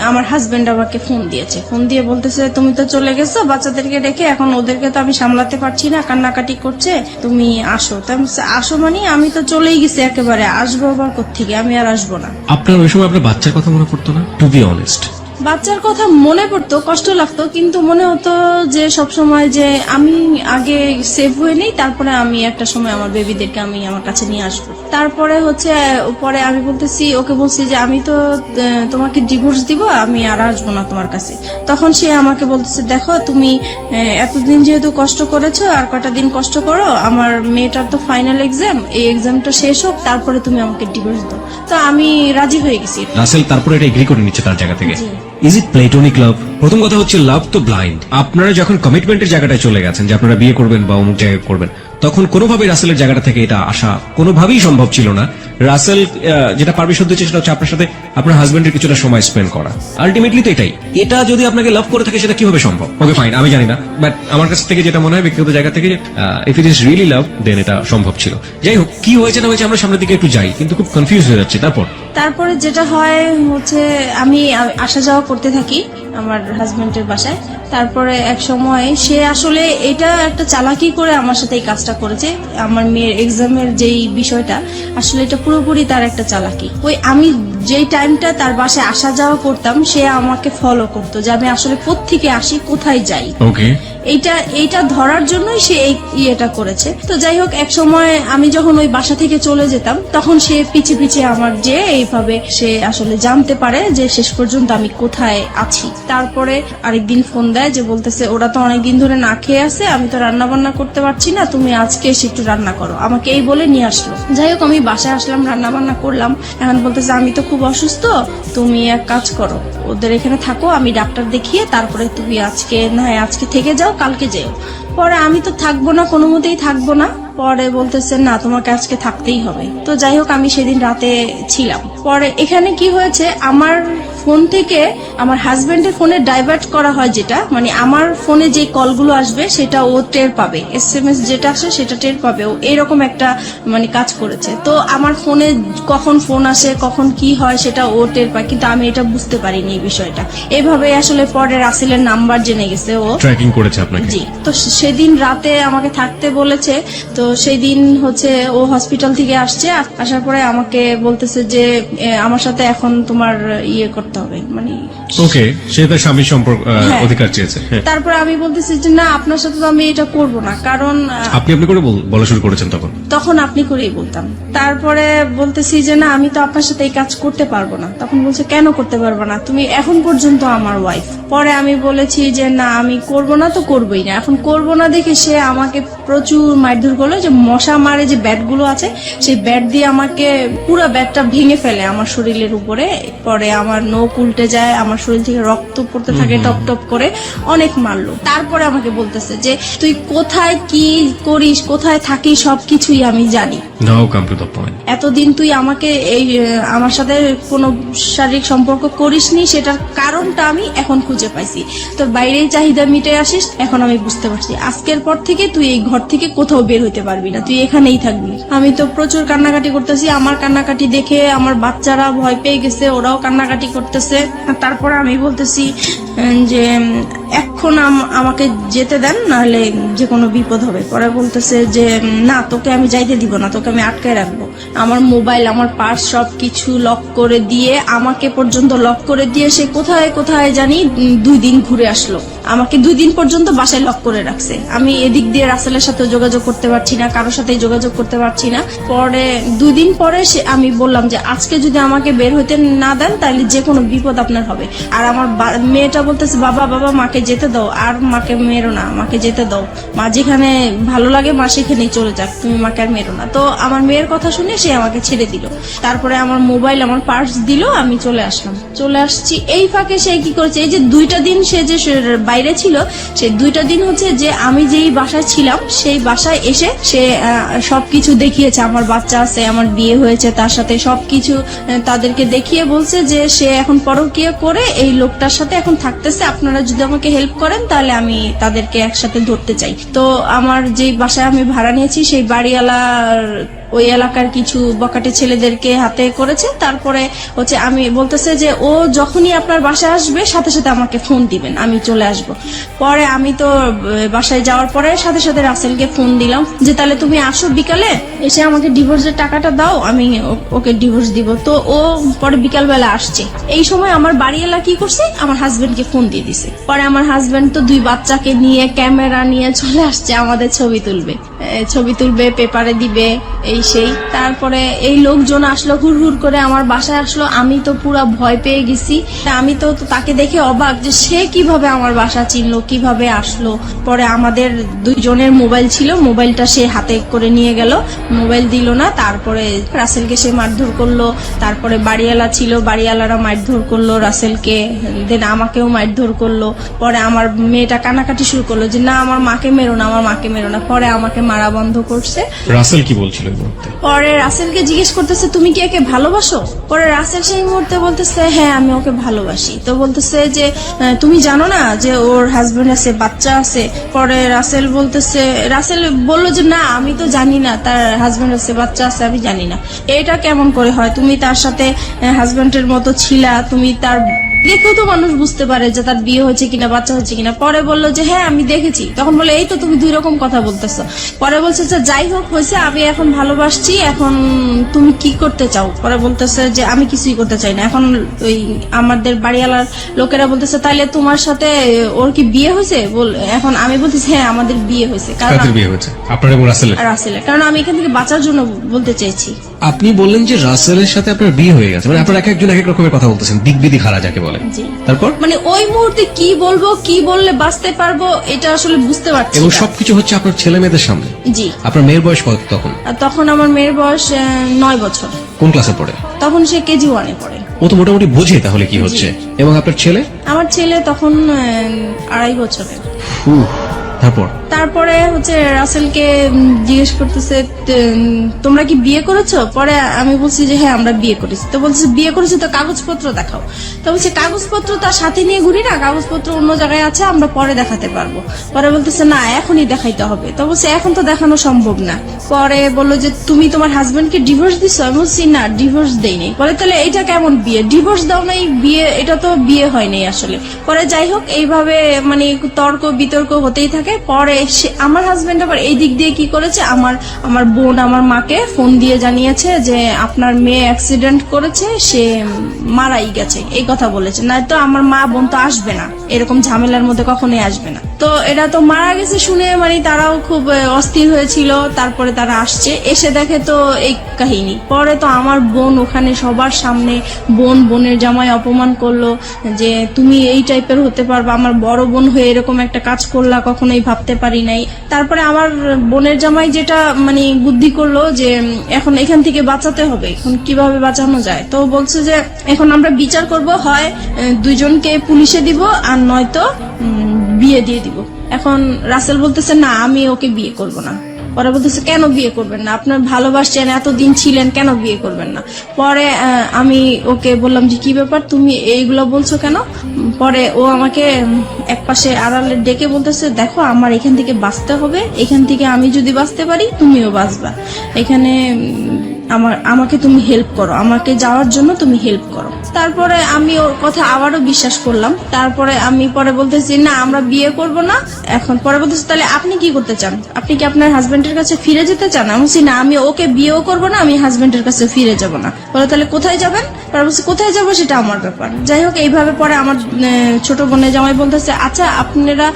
আমার হাজবেন্ড আমাকে ফোন দিয়েছে, ফোন দিয়ে বলতেছে তুমি তো চলে গেছো বাচ্চাদেরকে রেখে, এখন ওদেরকে তো আমি সামলাতে পারছি না, কান্নাকাটি করছে, তুমি আসো। তো আমি বলছি, আসো মানে আমি তো চলেই গেছি একেবারে, আসবো আবার কোত্থেকে, আমি আর আসবো না। আপনার ওই সময় আপনার বাচ্চার কথা মনে পড়তো না? টু বি অনেস্ট, বাচ্চার কথা মনে পড়তো, কষ্ট লাগতো, কিন্তু মনে হতো যে সব সময় যে আমি আগে সেভ হয়ে নেই, তারপরে আমি একটা সময় আমার বেবিদেরকে আমি আমার কাছে নিয়ে আসবো। তারপরে হচ্ছে পরে আমি বলতেছি, ওকে বলছি যে আমি তো তোমাকে ডিভোর্স দিব, আমি আর আসবো না তোমার কাছে। তখন সে আমাকে বলতেছে, দেখো তুমি এতদিন যেহেতু কষ্ট করেছো, আর কটা দিন কষ্ট করো, আমার মেয়েটার তো ফাইনাল এক্সাম, এই এক্সামটা শেষ হোক, তারপরে তুমি আমাকে ডিভোর্স দাও। তো আমি রাজি হয়ে গেছি। রাসেল তারপরে এটা এগ্রি করে নিচ্ছে তার জায়গা থেকে। জি। ইজ ইট প্লেটোনিক লাভ? প্রথম কথা হচ্ছে, লাভ তো ব্লাইন্ড। আপনারা যখন কমিটমেন্টের জায়গাটায় চলে গেছেন যে আপনারা বিয়ে করবেন বা অমুক জায়গায় করবেন, তখন কোনোভাবেই রাসেলের জায়গাটা থেকে এটা আসা কোনোভাবেই সম্ভব ছিল না। রাসেল যেটা পারমিশন দিচ্ছে সেটা হচ্ছে আপনার সাথে আপনার হাজবেন্ডের কিছুটা সময় স্পেন্ড করা। আলটিমেটলি তো এটাই। এটা যদি আপনাকে লাভ করে থাকে, সেটা কিভাবে সম্ভব? ওকে ফাইন, আমি জানি না, বাট আমার কাছ থেকে যেটা মনে হয় ব্যক্তিগত জায়গা থেকে, if it is really love, then এটা সম্ভব ছিল। যাই হোক, কি হয়েছে না হয়েছে আমরা সামনের দিকে একটু যাই, কিন্তু খুব কনফিউজ হয়ে যাচ্ছে। তারপরে যেটা হয় হচ্ছে আমি আসা যাওয়া করতে থাকি আমার হাজবেন্ডের বাসায়। তারপরে এক সময় সে আসলে এটা একটা চালাকি করে আমার সাথে এই কাজটা করেছে। আমার মেয়ের এক্সামের যেই বিষয়টা, আসলে এটা পুরোপুরি তার একটা চালাকি। ওই আমি যেই টাইমটা তার বাসায় আসা যাওয়া করতাম, সে আমাকে ফলো করতো যে আমি আসলে কোত্থেকে আসি, কোথায় যাই। ওকে, এইটা ধরার জন্যই সে এই ইয়েটা করেছে। তো যাই হোক, এক সময় আমি যখন ওই বাসা থেকে চলে যেতাম, তখন সে পিছে পিছে আমার যে এইভাবে সে আসলে জানতে পারে যে শেষ পর্যন্ত আমি কোথায় আছি। তারপরে আরেকদিন ফোন দেয় যে বলতেছে, ওরা তো অনেকদিন ধরে না খেয়ে আছে, আমি তো রান্না বান্না করতে পারছি না, তুমি আজকে এসে একটু রান্না করো, আমাকে এই বলে নিয়ে আসলো। যাই হোক, আমি বাসায় আসলাম, রান্না বান্না করলাম। এখন বলতেছে, আমি তো খুব অসুস্থ, তুমি এক কাজ করো, ওদের এখানে থাকো, আমি ডাক্তার দেখিয়ে তারপরে তুমি আজকে থেকে যাও, কালকে যেও। পরে আমি তো থাকবো না, কোনো মতেই থাকবো না। পরে বলতেছে, না তোমাকে আজকে থাকতেই হবে। তো যাই হোক, আমি সেদিন রাতে ছিলাম। পরে এখানে কি হয়েছে, আমার ফোন থেকে আমার হাজবেন্ডের ফোনে ডাইভার্ট করা হয়, যেটা মানে আমার ফোনে যে কলগুলো আসবে সেটা ও টের পাবে, SMS যেটা আসে সেটা টের পাবে। ও এরকম একটা মানে কাজ করেছে। তো আমার ফোনে কখন ফোন আসে, কখন কি হয়, সেটা ও টের পায়, কিন্তু আমি এটা বুঝতে পারিনি এই বিষয়টা। এভাবে আসলে পরে রাসেলের নাম্বার জেনে গেছে ও, ট্র্যাকিং করেছে আপনাকে। জি। তো সেদিন রাতে আমাকে থাকতে বলেছে। তো সেই দিন হচ্ছে ও হসপিটাল থেকে আসছে, আসার পরে আমাকে বলতেছে যে আমার সাথে এখন তোমার ইয়ে করতে হবে, মানে ওকে, সে তার স্বামীর সম্পর্ক হ্যাঁ। অধিকার চেয়েছে। হ্যাঁ। তারপরে আমি বলতেছি যে না, আপনার সাথে তো আমি এটা করব না, কারণ আপনি আপনি করে বলা শুরু করেছেন তখন? তখন আপনি করেই বলতাম। তারপরে বলতেছি যে না, আমি তো আপনার সাথে এই কাজ করতে পারবো না। তখন বলছে কেন করতে পারবো না, তুমি এখন পর্যন্ত আমার ওয়াইফ। পরে আমি বলেছি যে না, আমি করব না তো করবোই না। এখন করব না দেখে সে আমাকে প্রচুর মারধর করলো, যে মশা মারে যে ব্যাট গুলো আছে সেই ব্যাট দিয়ে আমাকে পুরো ব্যাটটা ভেঙে ফেলে আমার শরীরের উপরে। পরে আমার নখ উল্টে যায়, আমার শরীর থেকে রক্ত পড়তে থাকে টপ টপ করে, অনেক মারলো। তারপরে আমাকে বলতেছে যে তুই কোথায় কি করিস, কোথায় থাকিস, সবকিছুই আমি জানি। নাও কাম টু দ্য পয়েন্ট। এতদিন তুই আমাকে এই আমার সাথে কোনো শারীরিক সম্পর্ক করিসনি, সেটার কারণটা আমি এখন খুঁজে পাইছি। তোর বাইরেই চাহিদা মিটে আসিস, এখন আমি বুঝতে পারছি। আজকের পর থেকে তুই এই ঘর থেকে কোথাও বের হইতে পারবি না, তুই এখানেই থাকবি। আমি তো প্রচুর কান্নাকাটি করতেছি, আমার কান্নাকাটি দেখে আমার বাচ্চারা ভয় পেয়ে গেছে, ওরাও কান্নাকাটি করতেছে। তারপর আমি বলতেছি যে এখন আমাকে যেতে দেন, নাহলে যে কোনো বিপদ হবে। পরে বলতেছে যে না, তোকে আমি যাইতে দিব না, তোকে আমি আটকায় রাখবো। আমার মোবাইল, আমার পার্স সবকিছু লক করে দিয়ে, আমাকে পর্যন্ত লক করে দিয়ে সে কোথায় কোথায় জানি 2 দিন ঘুরে আসলো। আমাকে 2 দিন পর্যন্ত বাসায় লক করে রাখছে। আমি এদিক দিয়ে রাসেলের সাথে যোগাযোগ করতে পারছি না, কারোর সাথে যোগাযোগ করতে পারছি না। পরে 2 দিন পরে আমি বললাম যে আজকে যদি আমাকে বের হইতে না দেন তাহলে যে কোনো বিপদ আপনার হবে। আর আমার মেয়েটা বলতেছে বাবা বাবা মাকে যেতে দাও, আর মাকে মেরো না, মাকে যেতে দাও, মা যেখানে ভালো লাগে মা সেখানেই চলে যাক, তুমি মাকে আর মেরো না। তো আমার মেয়ের কথা শুনে সে আমাকে ছেড়ে দিল। তারপরে আমার মোবাইল, আমার পার্স দিল, আমি চলে আসলাম। চলে আসছি, এই ফাঁকে সে কি করেছে, এই যে 2টা দিন সে যে বাইরে ছিল, সেই 2টা দিন হচ্ছে যে আমি যেই বাসায় ছিলাম সেই বাসায় এসে সে সবকিছু দেখিয়েছে। আমার বাচ্চা আছে, আমার বিয়ে হয়েছে, তার সাথে সবকিছু তাদেরকে দেখিয়ে বলছে যে সে এখন পরকীয়া করে এই লোকটার সাথে এখন থাকতেছে, আপনারা যদি আমাকে হেল্প করেন তাহলে আমি তাদেরকে একসাথে ধরতে চাই। তো আমার যে বাসায় আমি ভাড়া নিয়েছি সেই বাড়িওয়ালার ওই এলাকার কিছু বকাটে ছেলেদেরকে হাতে করেছে। তারপরে হচ্ছে আমি বলতেছে যে ও যখনই আপনার বাসায় আসবে সাথে সাথে আমাকে ফোন দিবেন, আমি চলে আসব। পরে আমি তো বাসায় যাওয়ার পরে সাথে সাথে রাসেলকে ফোন দিলাম যে তাহলে তুমি আসো বিকালে, এসে আমাকে ডিভোর্সের টাকাটা দাও, আমি ওকে ডিভোর্স দিব। তো ও পরে বিকালবেলা আসছে। এই সময় আমার বাড়িওয়ালা কি করছে, আমার হাজবেন্ডকে ফোন দিয়ে দিছে। পরে আমার হাজবেন্ড তো 2 বাচ্চাকে নিয়ে ক্যামেরা নিয়ে চলে আসছে, আমাদের ছবি তুলবে, পেপারে দিবে, এই সেই। তারপরে এই লোকজন আসলো, হুড় হুড় করে আমার বাসায় আসলো। আমি তো পুরা ভয় পেয়ে গেছি। আমি তো তাকে দেখে অবাক যে সে কিভাবে আমার বাসা চিনলো, কিভাবে আসলো। পরে আমাদের 2 জনের মোবাইল ছিল, মোবাইলটা সে হাতে করে নিয়ে গেল, মোবাইল দিল না। তারপরে রাসেলকে সে মারধর করলো। তারপরে বাড়িওয়ালা ছিল, বাড়িওয়ালারা মারধর করলো রাসেলকে, দেন আমাকেও মারধর করলো। পরে আমার মেয়েটা কান্নাকাটি শুরু করলো যে না, আমার মাকে মেরো না, আমার মাকে মেরো না। পরে আমাকে মারা বন্ধ করছে। রাসেল কি বলছিল এই মুহূর্তে? পরে রাসেলকে জিজ্ঞেস করতেছে তুমি কি একে ভালোবাসো? পরে রাসেল সেই মুহূর্তে বলতেছে হ্যাঁ, আমি ওকে ভালোবাসি। তো বলতেছে যে তুমি জানো না যে ওর হাজবেন্ড আছে, বাচ্চা আছে? পরে রাসেল বললো যে না, আমি তো জানি না তার হাজবেন্ড আছে, বাচ্চা আছে, আমি জানি না। এটা কেমন করে হয়? তুমি তার সাথে হাজবেন্ডের মতো ছিলা, তুমি তার দেখেও তো মানুষ বুঝতে পারে যে তার বিয়ে হয়েছে কিনা, বাচ্চা হয়েছে কিনা। পরে বললো যে হ্যাঁ আমি দেখেছি। তখন বলে এই তো তুমি 2 রকম কথা বলতেছো। পরে বলছে যে যাই হোক হয়েছে, আমি এখন ভালোবাসছি, এখন তুমি কি করতে চাও? পরে বলতেছে যে আমি কিছুই করতে চাই না। এখন ওই আমাদের বাড়িওয়ালার লোকেরা বলতেছে তাইলে তোমার সাথে ওর কি বিয়ে হয়েছে? এখন আমি বলতেছি হ্যাঁ আমাদের বিয়ে হয়েছে। কারণ কাদের বিয়ে হয়েছে? আপনার এবং রাসেলের? রাসেলের। কারণ আমি এখান থেকে বাঁচার জন্য বলতে চাইছি। আপনি বললেন যে রাসেলের সাথে আপনার বিয়ে হয়ে গেছে, মানে আপনার এক একজন এক এক রকমের কথা বলতেছেন, দিকবিদিক হারা যাকে বলে। জি। তারপর মানে ওই মুহূর্তে কি বলবো, কি বললে বাঁচতে পারবো, এটা আসলে বুঝতে পারছি এবং না। সবকিছু হচ্ছে আপনার ছেলে মেয়েদের সামনে। জি। আপনার মেয়ের বয়স কত তখন? আর তখন আমার মেয়ের বয়স 9 বছর। কোন ক্লাসে পড়ে? তখন সে কেজি 1-এ পড়ে। ও তো মোটামুটি বোঝে তাহলে কি হচ্ছে। এবং আপনার ছেলে? আমার ছেলে তখন 2.5 বছরের। তারপরে হচ্ছে রাসেলকে জিজ্ঞেস করতেছে তোমরা কি বিয়ে করেছো? পরে আমি বলছি যে হ্যাঁ আমরা বিয়ে করেছি। তো বলছে বিয়ে করেছো তো কাগজপত্র দেখাও। তো বলছে কাগজপত্র তার সাথে নিয়ে ঘুরি না, কাগজপত্র অন্য জায়গায় আছে, আমরা পরে দেখাতে পারবো। পরে বলতেছে না এখনই দেখাইতে হবে। তো বলছে এখন তো দেখানো সম্ভব না। পরে বললো যে তুমি তোমার হাজবেন্ডকে ডিভোর্স দিছো? আমি বলছি না ডিভোর্স দেইনি। পরে তাহলে এইটা কেমন বিয়ে? ডিভোর্স দাও নাই, বিয়ে এটা তো বিয়ে হয়নি আসলে। পরে যাই হোক এইভাবে মানে তর্ক বিতর্ক হতেই থাকে। থাকে। পরে আমার হাজবেন্ড আবার এই দিক দিয়ে কি করেছে, আমার বোন আমার মাকে ফোন দিয়ে জানিয়েছে যে আপনার মেয়ে অ্যাক্সিডেন্ট করেছে, সে মারাই গেছে, এই কথা বলেছে। না তো আমার মা বোন তো আসবে না, এরকম ঝামেলার মধ্যে কখনোই আসবে না। তো এটা তো মারা গেছে শুনে মানে তারাও খুব অস্থির হয়েছিল। তারপরে তারা আসছে, এসে দেখে তো এই কাহিনী। পরে তো আমার বোন ওখানে সবার সামনে বোনের জামাই অপমান করলো যে তুমি এই টাইপের হতে পারবা, আমার বড় বোন হয়ে এরকম একটা কাজ করলা, কখনোই ভাবতে পারি নাই। তারপরে আমার বোনের জামাই যেটা মানে বুদ্ধি করলো যে এখন এখান থেকে বাঁচাতে হবে, এখন কিভাবে বাঁচানো যায়। তো বলছে যে এখন আমরা বিচার করব, হয় দুইজনকে পুলিশে দিব আর নয়তো বিয়ে দিয়ে দিব। এখন রাসেল বলতেছে না আমি ওকে বিয়ে করব না। পরে বলতেছে কেন বিয়ে করবেন না, আপনার ভালোবাসছেন, এতদিন ছিলেন, কেন বিয়ে করবেন না। পরে আমি ওকে বললাম যে কি ব্যাপার তুমি এইগুলো বলছো কেন। পরে ও আমাকে একপাশে আড়ালে ডেকে বলতেছে দেখো আমার এখান থেকে বাঁচতে হবে, এখান থেকে আমি যদি বাঁচতে পারি তুমিও বাঁচবা, এখানে আমাকে তুমি হেল্প করো, আমাকে যাওয়ার জন্য তুমি হেল্প করো। তারপরে আমি ওর কথা আবারও বিশ্বাস করলাম। তারপরে আমি পরে বলতেছি না আমরা বিয়ে করব না। এখন পরে বলতেছি তাহলে আপনি কি করতে চান, আপনি কি আপনার হাজবেন্ডের কাছে ফিরে যেতে চান। আমি বলছি না আমি ওকে বিয়েও করব না, আমি হাজবেন্ডের কাছে ফিরে যাব না। বলে তাহলে কোথায় যাবেন। পরে বলছি কোথায় যাবো সেটা আমার ব্যাপার। যাই হোক এইভাবে পরে আমার ছোট বোনের জামাই বলতেছে আচ্ছা আপনারা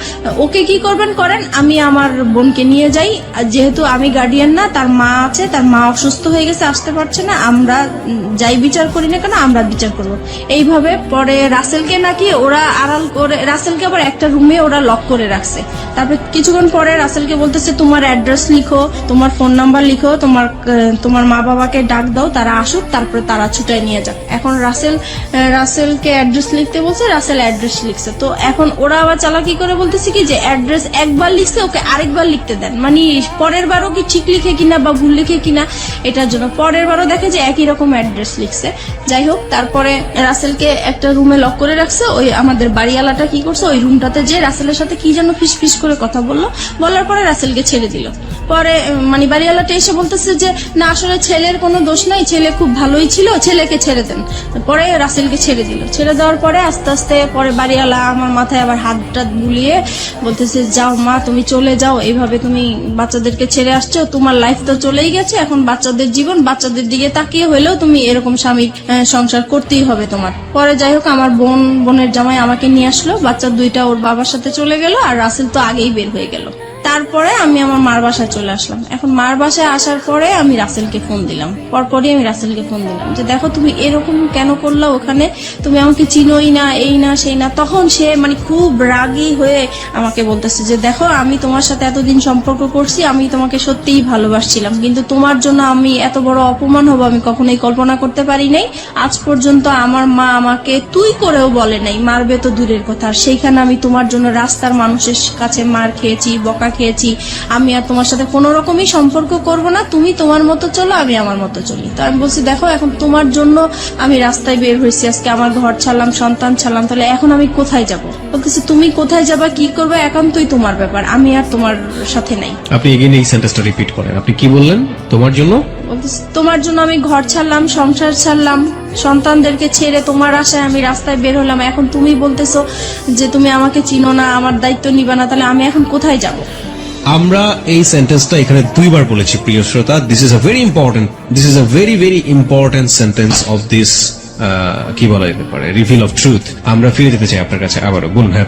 ওকে কি করবেন করেন, আমি আমার বোনকে নিয়ে যাই, যেহেতু আমি গার্ডিয়ান না, তার মা আছে, তার মা অসুস্থ হয়ে গেছে, আসতে পারছে না, আমরা যাই বিচার করি না কেন আমরা বিচার করব। এইভাবে পরে রাসেলকে নাকি ওরা আড়াল করে, রাসেলকে আবার একটা রুমে ওরা লক করে রাখছে। তারপরে কিছুক্ষণ পরে রাসেলকে বলতেছে তোমার অ্যাড্রেস লিখো, তোমার ফোন নাম্বার লিখো, তোমার মা বাবাকে ডাক দাও, তারা আসুক, তারপরে তারা ছুটায় নিয়ে যাক। এখন রাসেলকে অ্যাড্রেস লিখতে বলছে, রাসেল অ্যাড্রেস লিখছে। তো এখন ওরা আবার চালাকি করে বলতেছে কি যে অ্যাড্রেস একবার লিখছে ওকে আরেকবার লিখতে দেন, মানে পরের বারও কি ঠিক লিখে কিনা বা ভুল লিখে কিনা এটার জন্য। পরের বারও দেখে যে একই রকম অ্যাড্রেস লিখছে। যাই হোক তারপরে রাসেলকে একটা রুমে লক করে রাখছে। ওই আমাদের বাড়িওয়ালাটা কি করছে, ওই রুমটাতে যে রাসেলের সাথে কি যেন ফিস করে কথা বললো, বলার পরে রাসেলকে ছেড়ে দিল। পরে মানে বাড়িওয়ালাটা এসে বলতেছে যে না আসলে ছেলের কোনো দোষ নাই, ছেলে খুব ভালোই ছিল, ছেলেকে ছেড়ে দেন। পরে রাসেলকে ছেড়ে দিল। ছেড়ে দেওয়ার পরে আস্তে আস্তে পরে বাড়িওয়ালা আমার মাথায় আবার হাত টাত বুলিয়ে বলতেছে যাও মা তুমি চলে যাও, এইভাবে তুমি বাচ্চাদেরকে ছেড়ে আসছো, তোমার লাইফ তো চলেই গেছে, এখন বাচ্চাদের জীবন, বাচ্চাদের দিকে তাকিয়ে হলেও তুমি এরকম স্বামী সংসার করতেই হবে তোমার। পরে যাই হোক আমার বোনের জামাই আমাকে নিয়ে আসলো, বাচ্চা দুইটা ওর বাবার সাথে চলে গেল, আর রাসেল তো আগেই বের হয়ে গেল। তারপরে আমি আমার মার বাসায় চলে আসলাম। এখন মার বাসায় আসার পরে আমি রাসেলকে ফোন দিলাম, পরপরই আমি রাসেলকে ফোন দিলাম যে দেখো তুমি এরকম কেন করলা, ওখানে তুমি আমাকে চিনোই না, এই না সেই না। তখন সে মানে খুব রাগী হয়ে আমাকে বলতেছে যে দেখো আমি তোমার সাথে এতদিন সম্পর্ক করছি, আমি তোমাকে সত্যিই ভালোবাসছিলাম, কিন্তু তোমার জন্য আমি এত বড় অপমান হবো আমি কখনোই কল্পনা করতে পারি নাই। আজ পর্যন্ত আমার মা আমাকে তুই করেও বলে নাই, মারবে তো দূরের কথা, আর সেইখানে আমি তোমার জন্য রাস্তার মানুষের কাছে মার খেয়েছি, বকা খেয়েছি। আমি আর তোমার সাথে কোনো রকমই সম্পর্ক করব না, তুমি তোমার মতো চলো, আমি আমার মতো চলি। তো আমি বলছি দেখো এখন তোমার জন্য আমি রাস্তায় বের হয়েছি, আজকে আমার ঘর ছাড়লাম, সন্তান ছাড়লাম, তাহলে এখন আমি কোথায় যাব। বলতেছি তুমি কোথায় যাবা, কি করবে, একান্তই তোমার ব্যাপার, আমি আর তোমার সাথে নাই। আপনি এগেইন এই সেন্টেন্সটা রিপিট করেন, আপনি কি বললেন? তোমার জন্য? বলতেছি তোমার জন্য আমি ঘর ছাড়লাম, সংসার ছাড়লাম, সন্তানদেরকে ছেড়ে তোমার আশায় আমি রাস্তায় বের হলাম, এখন তুমি বলতেছো যে তুমি আমাকে চিনো না, আমার দায়িত্ব নিবা না, তাহলে আমি এখন কোথায় যাব। আমরা এই সেন্টেন্সটা এখানে দুইবার বলেছি প্রিয় শ্রোতা। This is a very important sentence of this কি বলা যেতে পারে, রিভিল অফ ট্রুথ। আমরা ফিরে যেতে চাই আপনার কাছে আবারও, বলুন। হ্যাঁ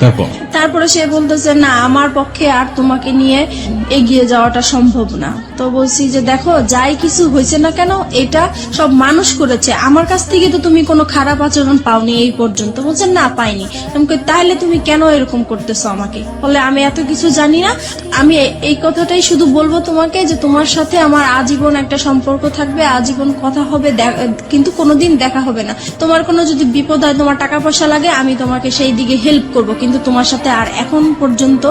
তারপরে সে বলতেছে না আমার পক্ষে আর তোমাকে নিয়ে এগিয়ে যাওয়াটা সম্ভব না। তো বলছি যে দেখো যাই কিছু হয়েছে না কেন এটা সব মানুষ করেছে, আমার কাছ থেকে তো তুমি কোনো খারাপ আচরণ পাওনি এই পর্যন্ত। বলছে না পাইনি। তাহলে তুমি কেন এরকম করতেছো আমাকে, বলে আমি এত কিছু জানি না, আমি এই কথাটাই শুধু বলবো তোমাকে যে তোমার সাথে আমার আজীবন একটা সম্পর্ক থাকবে, আজীবন কথা হবে, কিন্তু কোনোদিন দেখা হবে না। তোমার কোনো যদি বিপদ হয়, তোমার টাকা পয়সা লাগে, আমি তোমাকে সেই দিকে হেল্প করব, কিন্তু তোমার সাথে আর এখন পর্যন্ত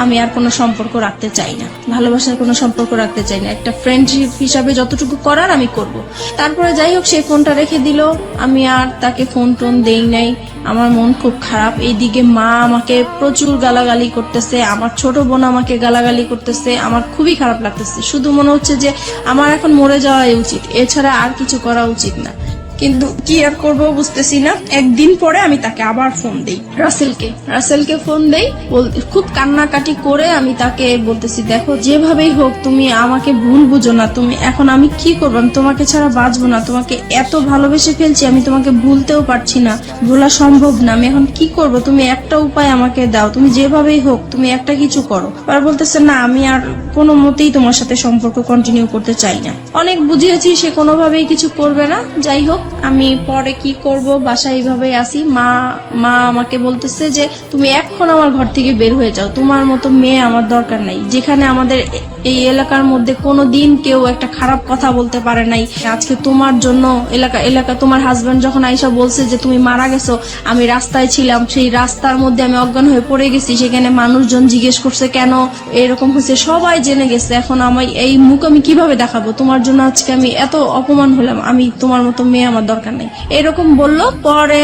আমি আর কোনো সম্পর্ক রাখতে চাই না, ভালোবাসার কোনো সম্পর্ক রাখতে চাই না, একটা ফ্রেন্ডশিপ হিসাবে যতটুকু করার আমি করব। তারপরে যাই হোক সে ফোনটা রেখে দিল, আমি আর তাকে ফোন টোন দেই নাই। আমার মন খুব খারাপ। এইদিকে মা আমাকে প্রচুর গালাগালি করতেছে, আমার ছোট বোন আমাকে গালাগালি করতেছে, আমার খুবই খারাপ লাগতেছে। শুধু মনে হচ্ছে যে আমার এখন মরে যাওয়াই উচিত, এছাড়া আর কিছু করা উচিত না। কিন্তু কি আর করবো বুঝতেছি না। একদিন পরে আমি তাকে আবার ফোন দেই, রাসেলকে ফোন দেই, খুব কান্নাকাটি করে আমি তাকে বলতেছি, দেখো যেভাবেই হোক তুমি আমাকে ভুল বুঝো না, তুমি এখন আমি কি করবো, আমি তোমাকে ছাড়া বাঁচবো না, তোমাকে এত ভালোবেসে ফেলছি, আমি তোমাকে ভুলতেও পারছি না, ভোলা সম্ভব না, আমি এখন কি করব, তুমি একটা উপায় আমাকে দাও, তুমি যেভাবেই হোক তুমি একটা কিছু করো। আর বলতেছে না আমি আর কোনো মতেই তোমার সাথে সম্পর্ক কন্টিনিউ করতে চাই না। অনেক বুঝিয়েছি, সে কোনোভাবেই কিছু করবে না। যাই হোক আমি পরে কি করব, বাসায় এইভাবেই আসি। মা আমাকে বলতেছে যে তুমি এখন আমার ঘর থেকে বের হয়ে যাও, তোমার মতো মেয়ে আমার দরকার নাই, যেখানে আমাদের এই এলাকার মধ্যে কোনোদিন কেউ একটা খারাপ কথা বলতে পারে নাই। আজকে তোমার জন্য এলাকা তোমার হাজবেন্ড যখন আইসা বলছে যে তুমি মারা গেছো, আমি রাস্তায় ছিলাম, সেই রাস্তার মধ্যে আমি অজ্ঞান হয়ে পড়ে গেছি, সেখানে মানুষজন জিজ্ঞেস করছে কেন এরকম হয়েছে, সবাই জেনে গেছে, এখন আমি এই মুখ আমি কিভাবে দেখাবো, তোমার জন্য আজকে আমি এত অপমান হলাম, আমি তোমার মতো মেয়ে আমার দরকার নেই, এরকম বললো। পরে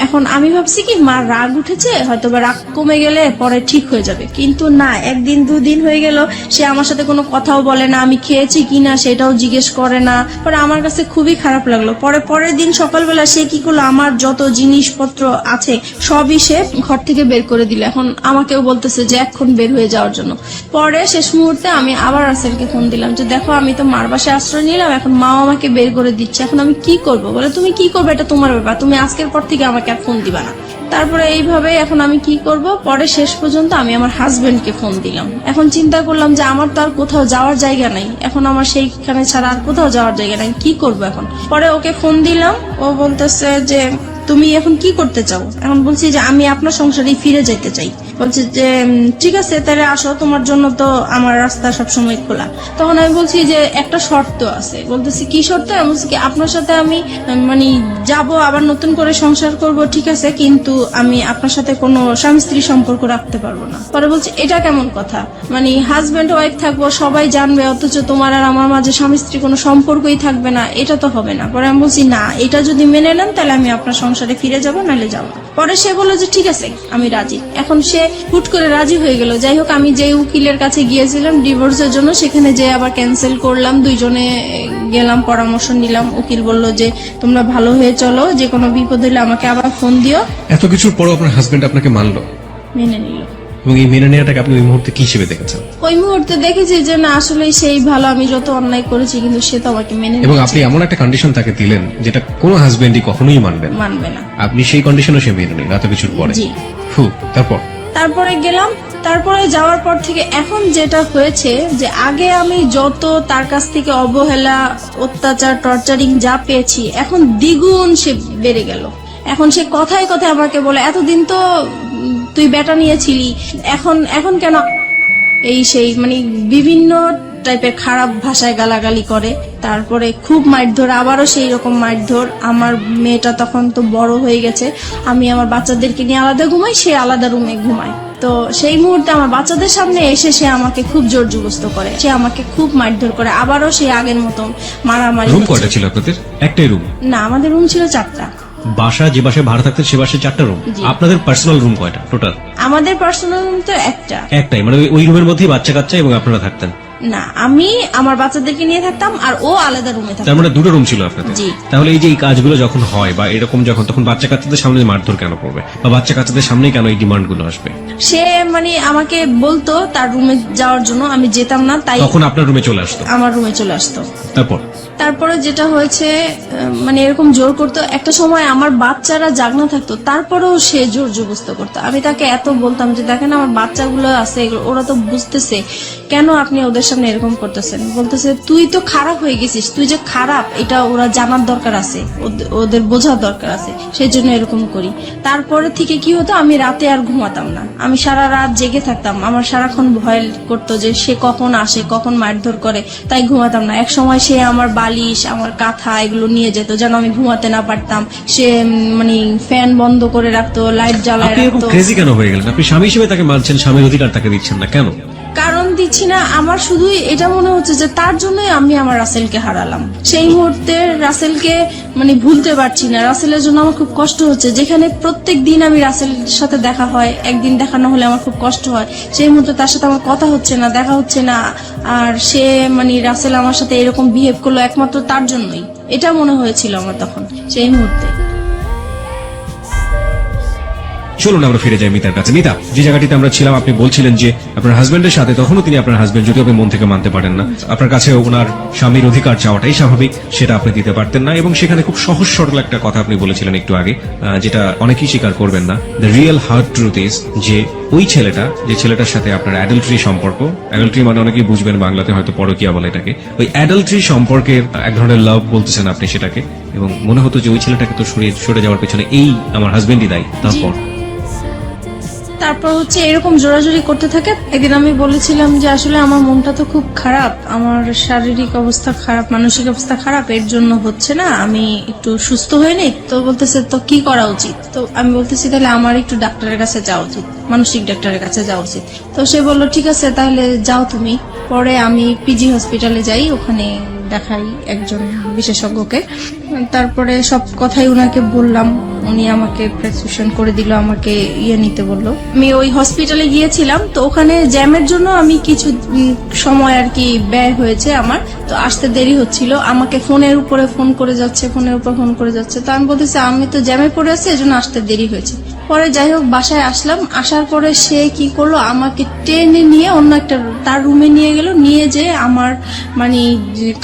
এখন আমি ভাবছি কি মার রাগ উঠেছে, হয়তো বা রাগ কমে গেলে পরে ঠিক হয়ে যাবে, কিন্তু না, একদিন দুদিন হয়ে গেল সে আমার সাথে কোনো কথাও বলে না, আমি খেয়েছি কিনা সেটাও জিজ্ঞেস করে না। পরে আমার কাছে খুবই খারাপ লাগলো। পরের দিন সকালবেলা সে কি করলো, আমার যত জিনিসপত্র আছে সবই সে ঘর থেকে বের করে দিল। এখন আমাকেও বলতেছে যে এখন বের হয়ে যাওয়ার জন্য। পরে শেষ মুহূর্তে আমি আবার রাসেলকে ফোন দিলাম যে দেখো আমি তো মার বাসায় আশ্রয় নিলাম, এখন মাও আমাকে বের করে দিচ্ছে, এখন আমি কি করব? বলে তুমি কি করবে এটা তোমার ব্যাপার, তুমি আজকের পর থেকে আমাকে আর ফোন দিবা না। তারপরে এইভাবে এখন আমি কি করব, পরে শেষ পর্যন্ত আমি আমার হাজবেন্ডকে ফোন দিলাম। এখন চিন্তা করলাম যে আমার তো আর কোথাও যাওয়ার জায়গা নাই, এখন আমার সেইখানে ছাড়া আর কোথাও যাওয়ার জায়গা নাই, কি করব এখন? পরে ওকে ফোন দিলাম, ও বলতেছে যে তুমি এখন কি করতে চাও? এখন বলছি যে আমি আপনার সংসারে ফিরে যেতে চাই। বলছে যে ঠিক আছে তাহলে আসো, তোমার জন্য তো আমার রাস্তা সবসময় খোলা। তখন আমি বলছি যে একটা শর্ত আছে। বলতেছি কি শর্ত? আমি বলছি কি আপনার সাথে আমি মানে যাব, আবার নতুন করে সংসার করব, ঠিক আছে, কিন্তু আমি আপনার সাথে কোনো স্বামী স্ত্রী সম্পর্ক রাখতে পারবো না। পরে বলছে এটা কেমন কথা, মানে হাজবেন্ড ওয়াইফ থাকবো, সবাই জানবে, অথচ তোমার আর আমার মাঝে স্বামী স্ত্রী কোনো সম্পর্কই থাকবে না, এটা তো হবে না। পরে আমি বলছি না, এটা যদি মেনে নেন তাহলে আমি আপনার সংসারে ফিরে যাব, নাহলে যাবো। পরে সে বললো যে ঠিক আছে আমি রাজি। এখন সে হুট করে রাজি হয়ে গেল। যাই হোক আমি যে উকিলের কাছে গিয়েছিলাম ডিভোর্সের জন্য, সেখানে যে আবার ক্যান্সেল করলাম, দুইজনে গেলাম, পরামর্শ নিলাম। উকিল বলল যে তোমরা ভালো হয়ে চলো, যে কোনো বিপদ হলে আমাকে আবার ফোন দিও। এত কিছুর পরও আপনার হাজবেন্ড আপনাকে মানলো মেনে নিল। এবং এই মেনে নেওয়াটাকে আপনি ওই মুহূর্তে কি হিসেবে দেখেছেন? ওই মুহূর্তে দেখেছি যে না আসলে সেই ভালো, আমি যত অন্যায় করেছি কিন্তু সে তো আমাকে মেনে এবং নিয়েছে। আপনি এমন একটা কন্ডিশন তাকে দিলেন যেটা কোনো হাজবেন্ডই কখনোই মানবেন না। মানবে না। আপনি সেই কন্ডিশনও সে মেনে নিল এত কিছুর পরে। জি। তারপরে গেলাম। তারপরে যাওয়ার পর থেকে এখন যেটা হয়েছে যে আগে আমি যত তার কাছ থেকে অবহেলা, অত্যাচার, টর্চারিং যা পেয়েছি, এখন দ্বিগুণ সে বেড়ে গেল। এখন সে কথায় কথায় আমাকে বলে এতদিন তো তুই বেটা নিয়েছিলি, এখন কেন এই সেই, মানে বিভিন্ন টাইপের খারাপ ভাষায় গালাগালি করে। তারপরে খুব মারধর, আবারও সেই রকম মারধর। আমার মেয়েটা তখন তো বড় হয়ে গেছে, আমি আমার বাচ্চাদেরকে নিয়ে আলাদা ঘুমাই, সে আলাদা রুমে ঘুমায়। তো সেই মুহূর্তে আমার বাচ্চাদের সামনে এসে সে আমাকে খুব জোর জবরদস্ত করে, সে আমাকে খুব মারধর করে। আবারও সেই আগের মতন মারামারি। রুম কয়টা ছিল আপনাদের? একটাই রুম? না, আমাদের রুম ছিল 4টা। বাসা যে বাসায় ভাড়া থাকতেন সে বাসায় 4টা রুম? জি। আপনাদের পার্সোনাল রুম কয়টা টোটাল? আমাদের পার্সোনাল রুম তো একটাই, মানে ওই রুমের মধ্যেই বাচ্চা কাচ্চা এবং আপনারা থাকতেন? না, আমি আমার বাচ্চাদেরকে নিয়ে থাকতাম আর ও আলাদা রুমে থাকতাম। তার মানে 2টা রুম ছিল আপনাদের? জি। তাহলে এই যে এই কাজগুলো যখন হয় বা এরকম যখন, তখন বাচ্চা কাচ্চাদের সামনে মারধর কেন করবে, বা বাচ্চা কাচ্চাদের সামনে কেন এই ডিমান্ড গুলো আসবে? সে মানে আমাকে বলতো তার রুমে যাওয়ার জন্য, আমি যেতাম না, তাই তখন আপনার রুমে চলে আসতো? আমার রুমে চলে আসতো। তারপরে যেটা হয়েছে মানে এরকম জোর করতো। একটা সময় আমার বাচ্চারা জাগনা থাকতো, তারপরেও সে জোর জবরদস্ত করতো। আমি তাকে এত বলতাম যে দেখেন আমার বাচ্চাগুলো আছে, ওরা তো বুঝতেছে, কেন আপনি ওদের সামনে এরকম করতেছেন? বলতেছে তুই তো খারাপ হয়ে গেছিস, তুই যে খারাপ এটা ওরা জানার দরকার আছে, ওদের বোঝার দরকার আছে, সেই জন্য এরকম করি। তারপরে থেকে কি হতো, আমি রাতে আর ঘুমাতাম না, আমি সারা রাত জেগে থাকতাম। আমার সারাক্ষণ ভয় করতো যে সে কখন আসে, কখন মারধর করে, তাই ঘুমাতাম না। এক সময় সে আমার বালিশ, আমার কাঁথা এগুলো নিয়ে যেত যেন আমি ঘুমাতে না পারতাম। সে মানে ফ্যান বন্ধ করে রাখতো, লাইট জ্বালায় রাখতো। রাখতো। ক্রেজি কেন হয়ে গেলেন? আপনি স্বামী হিসেবে তাকে মানছেন, স্বামীর অধিকার তাকে দিচ্ছেন না কেন? কারণ দিচ্ছি না, আমার শুধুই এটা মনে হচ্ছে যে তার জন্যই আমি আমার রাসেলকে হারালাম। সেই মুহূর্তে রাসেলকে মানে ভুলতে পারছি না, রাসেলের জন্য আমার খুব কষ্ট হচ্ছে। যেখানে প্রত্যেক দিন আমি রাসেলের সাথে দেখা হয়, একদিন দেখা না হলে আমার খুব কষ্ট হয়, সেই মুহূর্তে তার সাথে আমার কথা হচ্ছে না, দেখা হচ্ছে না, আর সে মানে রাসেল আমার সাথে এরকম বিহেভ করলো একমাত্র তার জন্যই, এটা মনে হয়েছিল আমার তখন সেই মুহূর্তে। চলুন আমরা ফিরে যাই মিতার কাছে। মিতা, যে জায়গাটিতে আমরা ছিলাম, আপনি বলছিলেন যে আপনার হাজবেন্ডের সাথে তখনও তিনি আপনার হাজবেন্ড, যদিও আপনি মন থেকে মানতে পারেন না, আপনার কাছে ওনার স্বামীর অধিকার চাওয়াটাই স্বাভাবিক, সেটা আপনি দিতে পারতেন না। এবং সেখানে খুব সহজ সরল একটা কথা আপনি বলেছিলেন একটু আগে, যেটা অনেকেই স্বীকার করবেন না। The real hard truth is যে ওই ছেলেটা, যে ছেলেটার সাথে আপনার অ্যাডাল্টারি সম্পর্ক, অ্যাডাল্টারি মানে অনেকেই বুঝবেন বাংলাতে হয়তো পরকীয়া বলে এটাকে, ওই অ্যাডাল্টারি সম্পর্কের এক ধরনের লাভ বলতেছেন আপনি সেটাকে, এবং মনে হতো যে ওই ছেলেটাকে তো সরে যাওয়ার পেছনে এই আমার হাজবেন্ডই দায়ী। তারপর হচ্ছে এরকম জোরাজোরি করতে থাকে। একদিন আমি বলেছিলাম যে আসলে আমার মনটা তো খুব খারাপ, আমার শারীরিক অবস্থা খারাপ, মানসিক অবস্থা খারাপ, এর জন্য হচ্ছে না, আমি একটু সুস্থ হয়ে নেই। তো বলতেছে তো কি করা উচিত? তো আমি বলতেছি তাহলে আমার একটু ডাক্তারের কাছে যাওয়া উচিত, মানসিক ডাক্তারের কাছে যাওয়া উচিত। তো সে বললো ঠিক আছে তাহলে যাও তুমি। পরে আমি পিজি হসপিটালে যাই, ওখানে দেখাই একজন বিশেষজ্ঞকে। তারপরে সব কথাই উনাকে বললাম, উনি আমাকে প্রেসক্রিপশন করে দিল, আমাকে নিতে বললো। আমি ওই হসপিটালে গিয়েছিলাম, তো ওখানে জ্যামের জন্য আমি কিছু সময় আর কি ব্যয় হয়েছে আমার, তো আসতে দেরি হচ্ছিল। আমাকে ফোনের উপরে ফোন করে যাচ্ছে, ফোনের উপর ফোন করে যাচ্ছে। তো আমি বলতেছি আমি তো জ্যামে পড়ে আছি, এজন্য আসতে দেরি হয়েছে। পরে যাই হোক বাসায় আসলাম, আসার পরে সে কি করলো, আমাকে টেনে নিয়ে অন্য একটা তার রুমে নিয়ে গেল, নিয়ে যে আমার মানে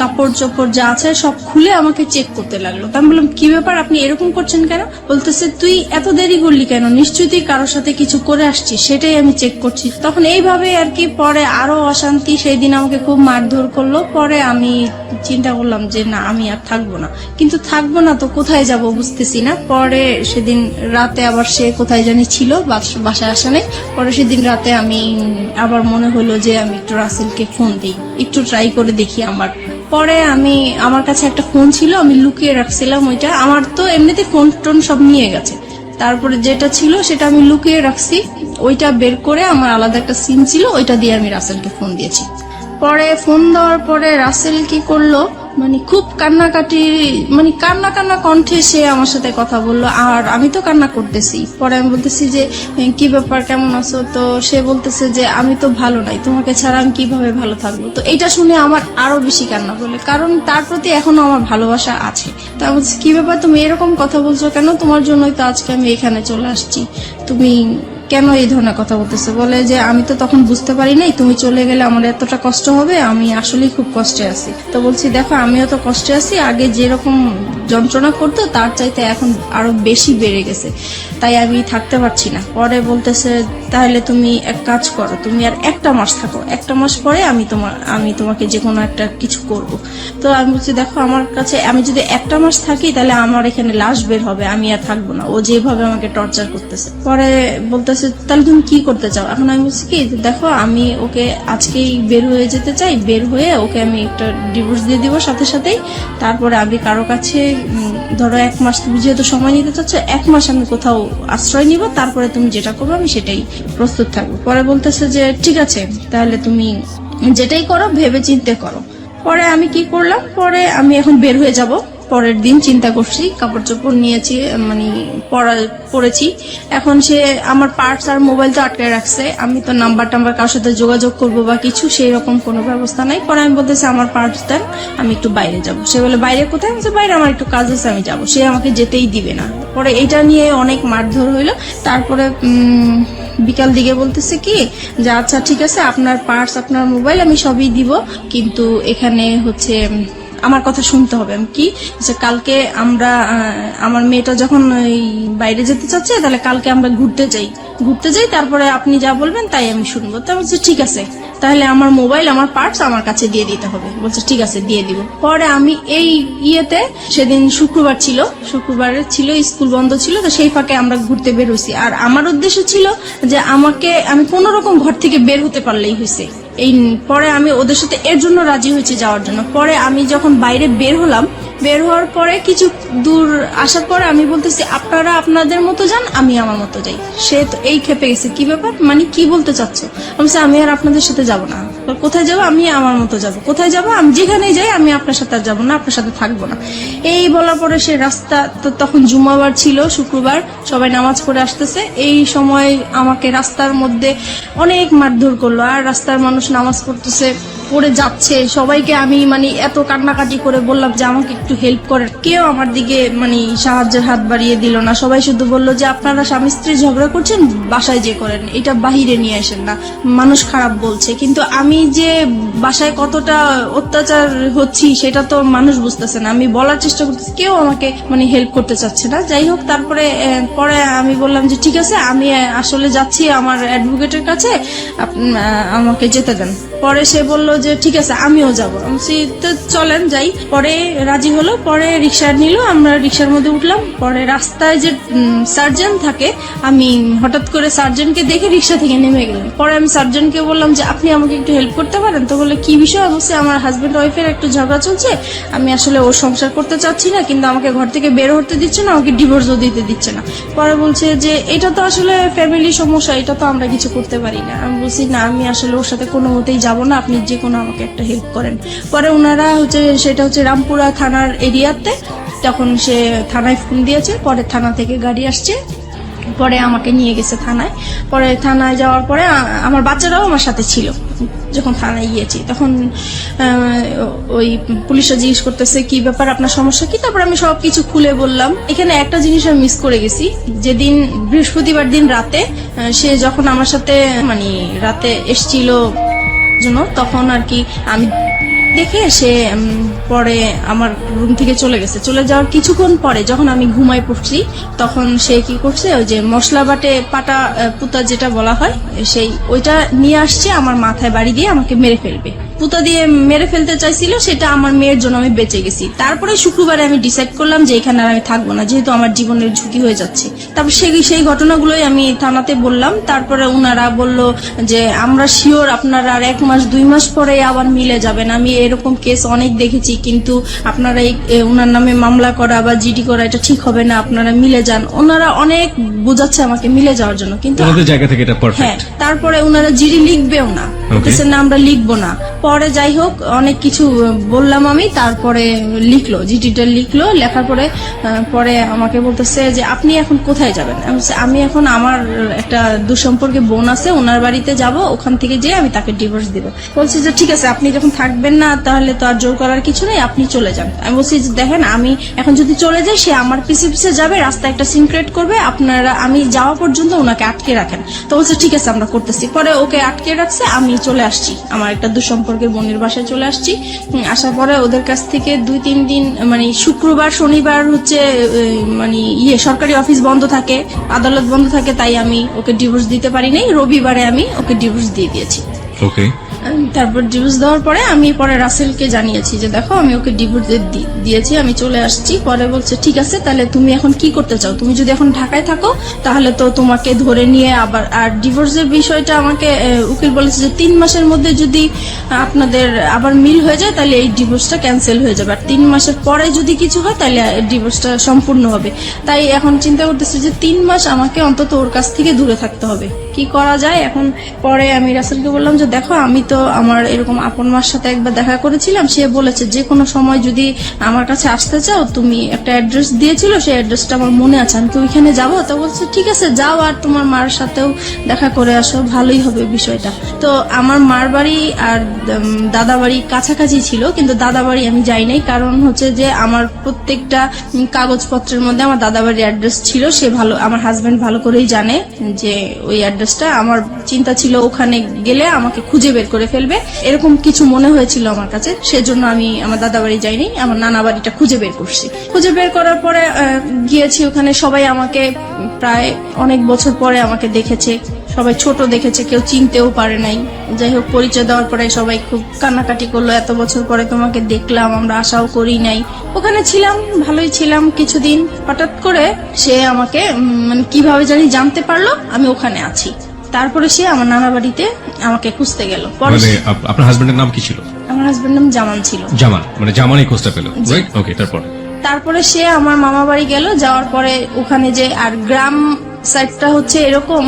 কাপড় চোপড় যা আছে সব খুলে আমাকে চেক করতে লাগলো। তো আমি বললাম কি ব্যাপার, আপনি এরকম করছেন কেন? বলতেছে তুই এত দেরি করলি কেন, নিশ্চয়ই তুই কারোর সাথে কিছু করে আসছিস, সেটাই আমি চেক করছি। তখন এইভাবে আর কি পরে আরো অশান্তি, সেই দিন আমাকে খুব মারধর করলো। পরে আমি চিন্তা করলাম যে না আমি আর থাকবো না, কিন্তু থাকবো না তো কোথায় যাব বুঝতেছি না। পরে সেদিন রাতে আবার সে কোথায় জানি ছিল, বাসায় আসা নেই। পরে সেদিন রাতে আমি আবার মনে হলো যে আমি একটু রাসেলকে ফোন দিই, একটু ট্রাই করে দেখি আমার। পরে আমার কাছে একটা ফোন ছিল, আমি লুকিয়ে রাখছিলাম ওইটা, আমার তো এমনিতে ফোন টোন সব নিয়ে গেছে। তারপরে যেটা ছিল সেটা আমি লুকিয়ে রাখছি, ওইটা বের করে আমার আলাদা একটা সিম ছিল, ওইটা দিয়ে আমি রাসেলকে ফোন দিয়েছি। পরে ফোন দেওয়ার পরে রাসেল কি করলো, মানে খুব কান্নাকাটি, মানে কান্না কণ্ঠে সে আমার সাথে কথা বললো, আর আমি তো কান্না করতেছি। পরে আমি বলতেছি যে কি ব্যাপার, কেমন আছো? তো সে বলতেছে যে আমি তো ভালো নাই, তোমাকে ছাড়া আমি কিভাবে ভালো থাকবো? তো এটা শুনে আমার আরো বেশি কান্না বলে, কারণ তার প্রতি এখনো আমার ভালোবাসা আছে। তো আমি বলছি কি ব্যাপার, তুমি এরকম কথা বলছো কেন? তোমার জন্যই তো আজকে আমি এখানে চলে আসছি, তুমি কেন এই ধরনের কথা বলতেছে? বলে যে আমি তো তখন বুঝতে পারি নাই, তুমি চলে গেলে আমার এতটা কষ্ট হবে, আমি আসলেই খুব কষ্টে আছি। তো বলছি দেখো আমিও তো কষ্টে আছি, আগে যেরকম যন্ত্রণা করতো তার চাইতে এখন আরো বেশি বেড়ে গেছে, তাই আমি থাকতে পারছি না। পরে বলতেছে তাহলে তুমি এক কাজ করো, তুমি আর একটা মাস থাকো, একটা মাস পরে আমি তোমাকে যে কোনো একটা কিছু করব। তো আমি বলছি দেখো আমার কাছে আমি যদি একটা মাস থাকি তাহলে আমার এখানে লাশ বের হবে, আমি আর থাকবো না, ও যেভাবে আমাকে টর্চার করতেছে। পরে বলতেছে তাহলে তুমি কি করতে চাও? এখন আমি বলছি কি দেখো আমি ওকে আজকেই বের হয়ে যেতে চাই, বের হয়ে ওকে আমি একটা ডিভোর্স দিয়ে দিব সাথে সাথেই। তারপরে আমি কারো কাছে ধরো এক মাস, তুমি যেহেতু সময় নিতে চাচ্ছ, এক মাস আমি কোথাও আশ্রয় নিব, তারপরে তুমি যেটা করবে আমি সেটাই প্রস্তুত থাকবো। পরে বলতেছে যে ঠিক আছে তাহলে তুমি যেটাই করো ভেবে চিন্তে করো। পরে আমি কি করলাম, পরে আমি এখন বের হয়ে যাব। পরের দিন চিন্তা করছি, কাপড় চোপড় নিয়েছি, মানে পরেছি। এখন সে আমার পার্টস আর মোবাইল তো আটকে রাখছে, আমি তো নাম্বার কারোর সাথে যোগাযোগ করবো বা কিছু সেই রকম কোনো ব্যবস্থা নাই। পরে আমি বলতেছি আমার পার্টস দেন, আমি একটু বাইরে যাব। সে বলে বাইরে কোথায়? আমি বাইরে আমার একটু কাজ আছে, আমি যাবো। সে আমাকে যেতেই দিবে না। পরে এটা নিয়ে অনেক মারধর হইলো। তারপরে বিকাল দিকে বলতেছে কি যে আচ্ছা ঠিক আছে আপনার পার্টস আপনার মোবাইল আমি সবই দিব, কিন্তু এখানে হচ্ছে আমার কথা শুনতে হবে। আমি কি যে কালকে আমরা আমার মেয়েটা যখন বাইরে যেতে চাচ্ছে তাহলে কালকে আমরা ঘুরতে যাই, তারপরে আপনি যা বলবেন তাই আমি শুনবো। তা বলছে ঠিক আছে তাহলে আমার মোবাইল আমার পার্টস আমার কাছে দিয়ে দিতে হবে। বলছে ঠিক আছে দিয়ে দিব। পরে আমি এই ইয়েতে সেদিন শুক্রবার ছিল স্কুল বন্ধ ছিল, তো সেই ফাঁকে আমরা ঘুরতে বের হয়েছি। আর আমার উদ্দেশ্য ছিল যে আমি কোনো রকম ঘর থেকে বের হতে পারলেই হয়েছে। পরে আমি ওদের সাথে এর জন্য রাজি হয়েছি যাওয়ার জন্য। পরে আমি যখন বাইরে বের হলাম, বের হওয়ার পরে কিছু দূর আসার পরে আমি বলতেছি আপনারা আপনাদের মতো যান, আমি আমার মতো যাই। সে তো এই খেপে গেছে, কি ব্যাপার, মানে কি বলতে চাচ্ছ? আমি বলছি, আমি আর আপনাদের সাথে যাব না। কোথায় যাবো? আমি আমার মতো যাব। কোথায় যাব? আমি যেখানেই যাই, আমি আপনার সাথে আর যাবো না, আপনার সাথে থাকবো না। এই বলার পরে সে রাস্তা, তো তখন জুম্মাবার ছিল, শুক্রবার, সবাই নামাজ পড়ে আসতেছে। এই সময় আমাকে রাস্তার মধ্যে অনেক মারধর করলো। আর রাস্তার মানুষ নামাজ পড়তেছে, পড়ে যাচ্ছে, সবাইকে আমি মানে এত কান্নাকাটি করে বললাম যে আমাকে একটু হেল্প করেন, কেউ আমার দিকে মানে সাহায্যের হাত বাড়িয়ে দিল না। সবাই শুধু বললো যে আপনারা স্বামী স্ত্রী ঝগড়া করছেন, বাসায় যে করেন, এটা বাহিরে নিয়ে আসেন না, মানুষ খারাপ বলছে। কিন্তু আমি যে বাসায় কতটা অত্যাচার হচ্ছি সেটা তো মানুষ বুঝতেছে না। আমি বলার চেষ্টা করতেছি, কেউ আমাকে মানে হেল্প করতে চাচ্ছে না। যাই হোক, তারপরে পরে আমি বললাম যে ঠিক আছে, আমি আসলে যাচ্ছি আমার অ্যাডভোকেটের কাছে, আমাকে যেতে দেন। পরে সে বললো যে ঠিক আছে, আমিও যাবো। আমি বলছি, তো চলেন যাই। পরে রাজি হলো, পরে রিক্সা নিল, আমরা রিক্সার মধ্যে উঠলাম। পরে রাস্তায় যে সার্জন থাকে, আমি হঠাৎ করে সার্জনকে দেখে রিক্সা থেকে নেমে গেলাম। পরে আমি সার্জনকে বললাম যে আপনি আমাকে একটু হেল্প করতে পারেন? তো বলে কি বিষয়? অবশ্যই আমার হাজবেন্ড ওয়াইফের একটু ঝগড়া চলছে, আমি আসলে ওর সংসার করতে চাচ্ছি না, কিন্তু আমাকে ঘর থেকে বের হতে দিচ্ছে না, আমাকে ডিভোর্সও দিতে দিচ্ছে না। পরে বলছে যে এটা তো আসলে ফ্যামিলি সমস্যা, এটা তো আমরা কিছু করতে পারি না। আমি বলছি না, আমি আসলে ওর সাথে কোনো মতেই যাবো না, আপনি যে কোনো আমাকে একটা হেল্প করেন। পরে ওনারা সেটা হচ্ছে রামপুরা থানার এরিয়াতে, তখন সে থানায় ফোন দিয়েছে। পরে থানা থেকে গাড়ি আসছে, পরে আমাকে নিয়ে গেছে থানায়। পরে থানায় যাওয়ার পরে আমার বাচ্চারাও আমার সাথে ছিল। যখন থানায় গিয়েছি তখন ওই পুলিশরা জিজ্ঞেস করতেছে কি ব্যাপার, আপনার সমস্যা কি? তারপর আমি সবকিছু খুলে বললাম। এখানে একটা জিনিস আমি মিস করে গেছি, যেদিন বৃহস্পতিবার দিন রাতে সে যখন আমার সাথে মানে রাতে এসছিল জন্য, তখন আর কি আমি দেখে সে পরে আমার রুম থেকে চলে গেছে। চলে যাওয়ার কিছুক্ষণ পরে যখন আমি ঘুমায় পড়ছি, তখন সে কি করছে, ওই যে মশলা বাটে পাটা পুতা যেটা বলা হয়, সেই ওইটা নিয়ে আসছে, আমার মাথায় বাড়ি দিয়ে আমাকে মেরে ফেলবে। পুতা দিয়ে মেরে ফেলতে চাইছিল, সেটা আমার মেয়ের জন্য আমি বেঁচে গেছি। তারপরে শুক্রবারে আমি ডিসাইড করলাম যে এখানে আর আমি থাকবো না, যেহেতু আমার জীবনের ঝুঁকি হয়ে যাচ্ছে। তারপর সেই ঘটনাগুলোই আমি থানাতে বললাম। তারপরে ওনারা বলল যে আমরা শিওর আপনারা আর 1 মাস 2 মাস পরে আবার মিলে যাবেন। আমি এরকম কেস অনেক দেখেছি, কিন্তু আপনারা ওনার নামে মামলা করা বা জিডি করা এটা ঠিক হবে না, আপনারা মিলে যান। ওনারা অনেক বোঝাচ্ছে আমাকে মিলে যাওয়ার জন্য, কিন্তু ওনাদের জায়গা থেকে এটা হ্যাঁ, পারফেক্ট। তারপরে ওনারা জিডি লিখবেও না, বলতেছে না আমরা লিখবো না। পরে যাই হোক, অনেক কিছু বললাম আমি, তারপরে লিখলো, জিডিটা লিখলো। লেখার পরে পরে আমাকে বলতেছে যে আপনি এখন কোথায় যাবেন? আমি এখন আমার একটা দুঃসম্পর্কে বোন আছে, ওনার বাড়িতে যাব, ওখান থেকে যেয়ে আমি তাকে ডিভোর্স দিব। বলছি যে ঠিক আছে, আপনি যখন থাকবেন না তাহলে তো আর জোর করার কিছু নেই, আপনি চলে যান। আমি বলছি যে দেখেন, আমি এখন যদি চলে যাই, সে আমার পিছে পিছে যাবে, রাস্তায় একটা সিন ক্রিয়েট করবে, আপনারা আমি যাওয়া পর্যন্ত ওনাকে আটকে রাখেন। তো বলছে ঠিক আছে, আমরা করতেছি। পরে ওকে আটকে রাখছে, আমি চলে আসছি আমার একটা দুঃসম্পর্কের বোনের বাসায় চলে আসছি। আসার পরে ওদের কাছ থেকে 2-3 দিন মানে শুক্রবার শনিবার হচ্ছে মানে সরকারি অফিস বন্ধ থাকে, আদালত বন্ধ থাকে, তাই আমি ওকে ডিভোর্স দিতে পারি নাই। রবিবারে আমি ওকে ডিভোর্স দিয়ে দিয়েছি। ওকে, তারপর ডিভোর্স দেওয়ার পরে আমি পরে রাসেলকে জানিয়েছি যে দেখো আমি ওকে ডিভোর্স দিয়েছি, আমি চলে আসছি। পরে বলছে ঠিক আছে, তাহলে তুমি এখন কি করতে চাও? তুমি যদি এখন ঢাকায় থাকো তাহলে তো তোমাকে ধরে নিয়ে আবার, আর ডিভোর্সের বিষয়টা আমাকে উকিল বলেছে যে 3 মাসের মধ্যে যদি আপনাদের আবার মিল হয়ে যায় তাহলে এই ডিভোর্সটা ক্যান্সেল হয়ে যাবে, আর 3 মাসের পরে যদি কিছু হয় তাহলে ডিভোর্সটা সম্পূর্ণ হবে। তাই এখন চিন্তা করতেছি যে 3 মাস আমাকে অন্তত ওর কাছ থেকে দূরে থাকতে হবে, কি করা যায় এখন। পরে আমি রাসেলকে বললাম যে দেখো, আমি তো আমার এরকম আপন মার সাথে একবার দেখা করেছিলাম, সে বলেছে যে কোনো সময় যদি আমার কাছে আসতে চাও, তুমি একটা অ্যাড্রেস দিয়েছিল, সেই অ্যাড্রেসটা আমার মনে আছে, আমি তো ওইখানে যাবো। তো বলছে ঠিক আছে যাও, আর তোমার মার সাথেও দেখা করে আসো, ভালোই হবে বিষয়টা। তো আমার মার বাড়ি আর দাদা বাড়ি কাছাকাছি ছিল, কিন্তু দাদা বাড়ি আমি যাই নাই, কারণ হচ্ছে যে আমার প্রত্যেকটা কাগজপত্রের মধ্যে আমার দাদা বাড়ির অ্যাড্রেস ছিল। সে ভালো, আমার হাজবেন্ড ভালো করেই জানে যে ওই অ্যাড্রেসটা, আমার চিন্তা ছিল ওখানে গেলে আমাকে খুঁজে বের করে ফেলবে, এরকম কিছু মনে হয়েছিল আমার কাছে। সেজন্য আমি আমার দাদা বাড়ি যাইনি, আমার নানা বাড়িটা খুঁজে বের করছি। খুঁজে বের করার পরে গিয়েছি ওখানে, সবাই আমাকে প্রায় অনেক বছর পরে আমাকে দেখেছে, সবাই ছোট দেখেছে, কেউ চিনতেও পারে নাই। যাই হোক, পরিচয় দেওয়ার পরে সবাই খুব কান্নাকাটি করলো, এত বছর পরে তোমাকে দেখলাম, আমরা আশাও করি নাই। ওখানে ছিলাম, ভালোই ছিলাম কিছুদিন। হঠাৎ করে সে আমাকে মানে কিভাবে জানি জানতে পারলো আমি ওখানে আছি। তারপরে সে আমার নানা বাড়িতে আমাকে খুঁজতে গেল। পরে মানে আপনার হাজবেন্ডের নাম কি ছিল? আমার আমার হাজবেন্ড নাম জামান ছিল। জামান, মানে জামানই খোঁজটা পেলো, রাইট? ওকে, তারপর? তারপরে সে আমার মামা বাড়ি গেল, যাওয়ার পরে ওখানে যে আর গ্রাম সাইডটা হচ্ছে এরকম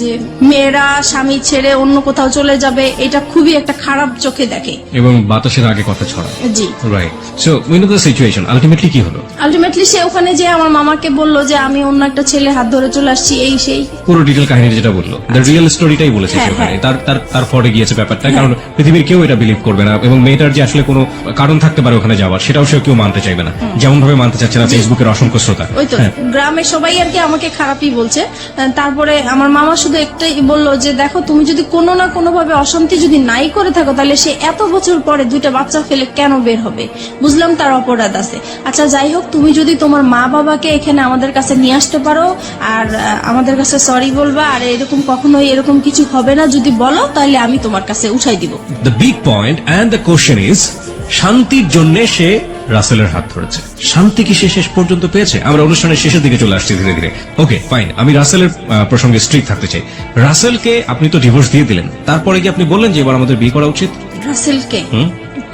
যে মেয়েরা স্বামী ছেড়ে অন্য কোথাও চলে যাবে, এটা খুবই একটা খারাপ চোখে দেখে এবং বাতাসের আগে কথা ছড়ায়, জি। Right. So we know the situation, ultimately কি হলো? আলটিমেটলি সে ওখানে যে আমার মামাকে বলল যে আমি অন্য একটা ছেলে হাত ধরে চলে আসছি, এই সেই পুরো ডিটেল কাহিনী যেটা বললো, দ্য রিয়েল স্টোরিটাই বলেছে হ্যাঁ, সে ওখানে। হ্যাঁ। তার তার তার ফরে গিয়েছে ব্যাপারটা, কারণ পৃথিবীর কেউ এটা বিলিভ করবে না, এবং মেয়েটার যে আসলে কোনো কারণ থাকতে পারে ওখানে যাওয়ার, সেটাও সে কেউ মানতে চাইবে না, যেমন ভাবে মানতে চাচ্ছে না ফেসবুকের অসংখ্য শ্রোতা। ওই তো হ্যাঁ। গ্রামে সবাই আর কি আমাকে খারাপই বলছে। তারপরে আমার মামা শুধু একটাই বললো যে দেখো তুমি যদি কোনো না কোনো ভাবে অশান্তি যদি নাই করে থাকো, তাহলে সে এত বছর পরে 2টা বাচ্চা ফেলে কেন বের হবে? বুঝলাম তার অপরাধ আছে। আচ্ছা যাই হোক, তুমি যদি তোমার মা বাবাকে এখানে আমাদের কাছে নিয়ে আসতে পারো আর আমাদের কাছে সরি বলবা, আর এরকম কখনোই এরকম কিছু হবে না যদি বলো, তাহলে আমি তোমার কাছে উঠাই দিব। The big point and the question is, শান্তির জন্য সে রাসেলের হাত ধরেছে। শান্তি কি সে শেষ পর্যন্ত পেয়েছে? আমরা অনুষ্ঠানের শেষের দিকে চলে আসছি ধীরে ধীরে। ওকে ফাইন, আমি রাসেলের প্রসঙ্গে স্ট্রিক্ট থাকতে চাই। রাসেলকে আপনি তো ডিভোর্স দিয়ে দিলেন, তারপরে কি আপনি বললেন যে এবার আমাদের বিয়ে করা উচিত? রাসেলকে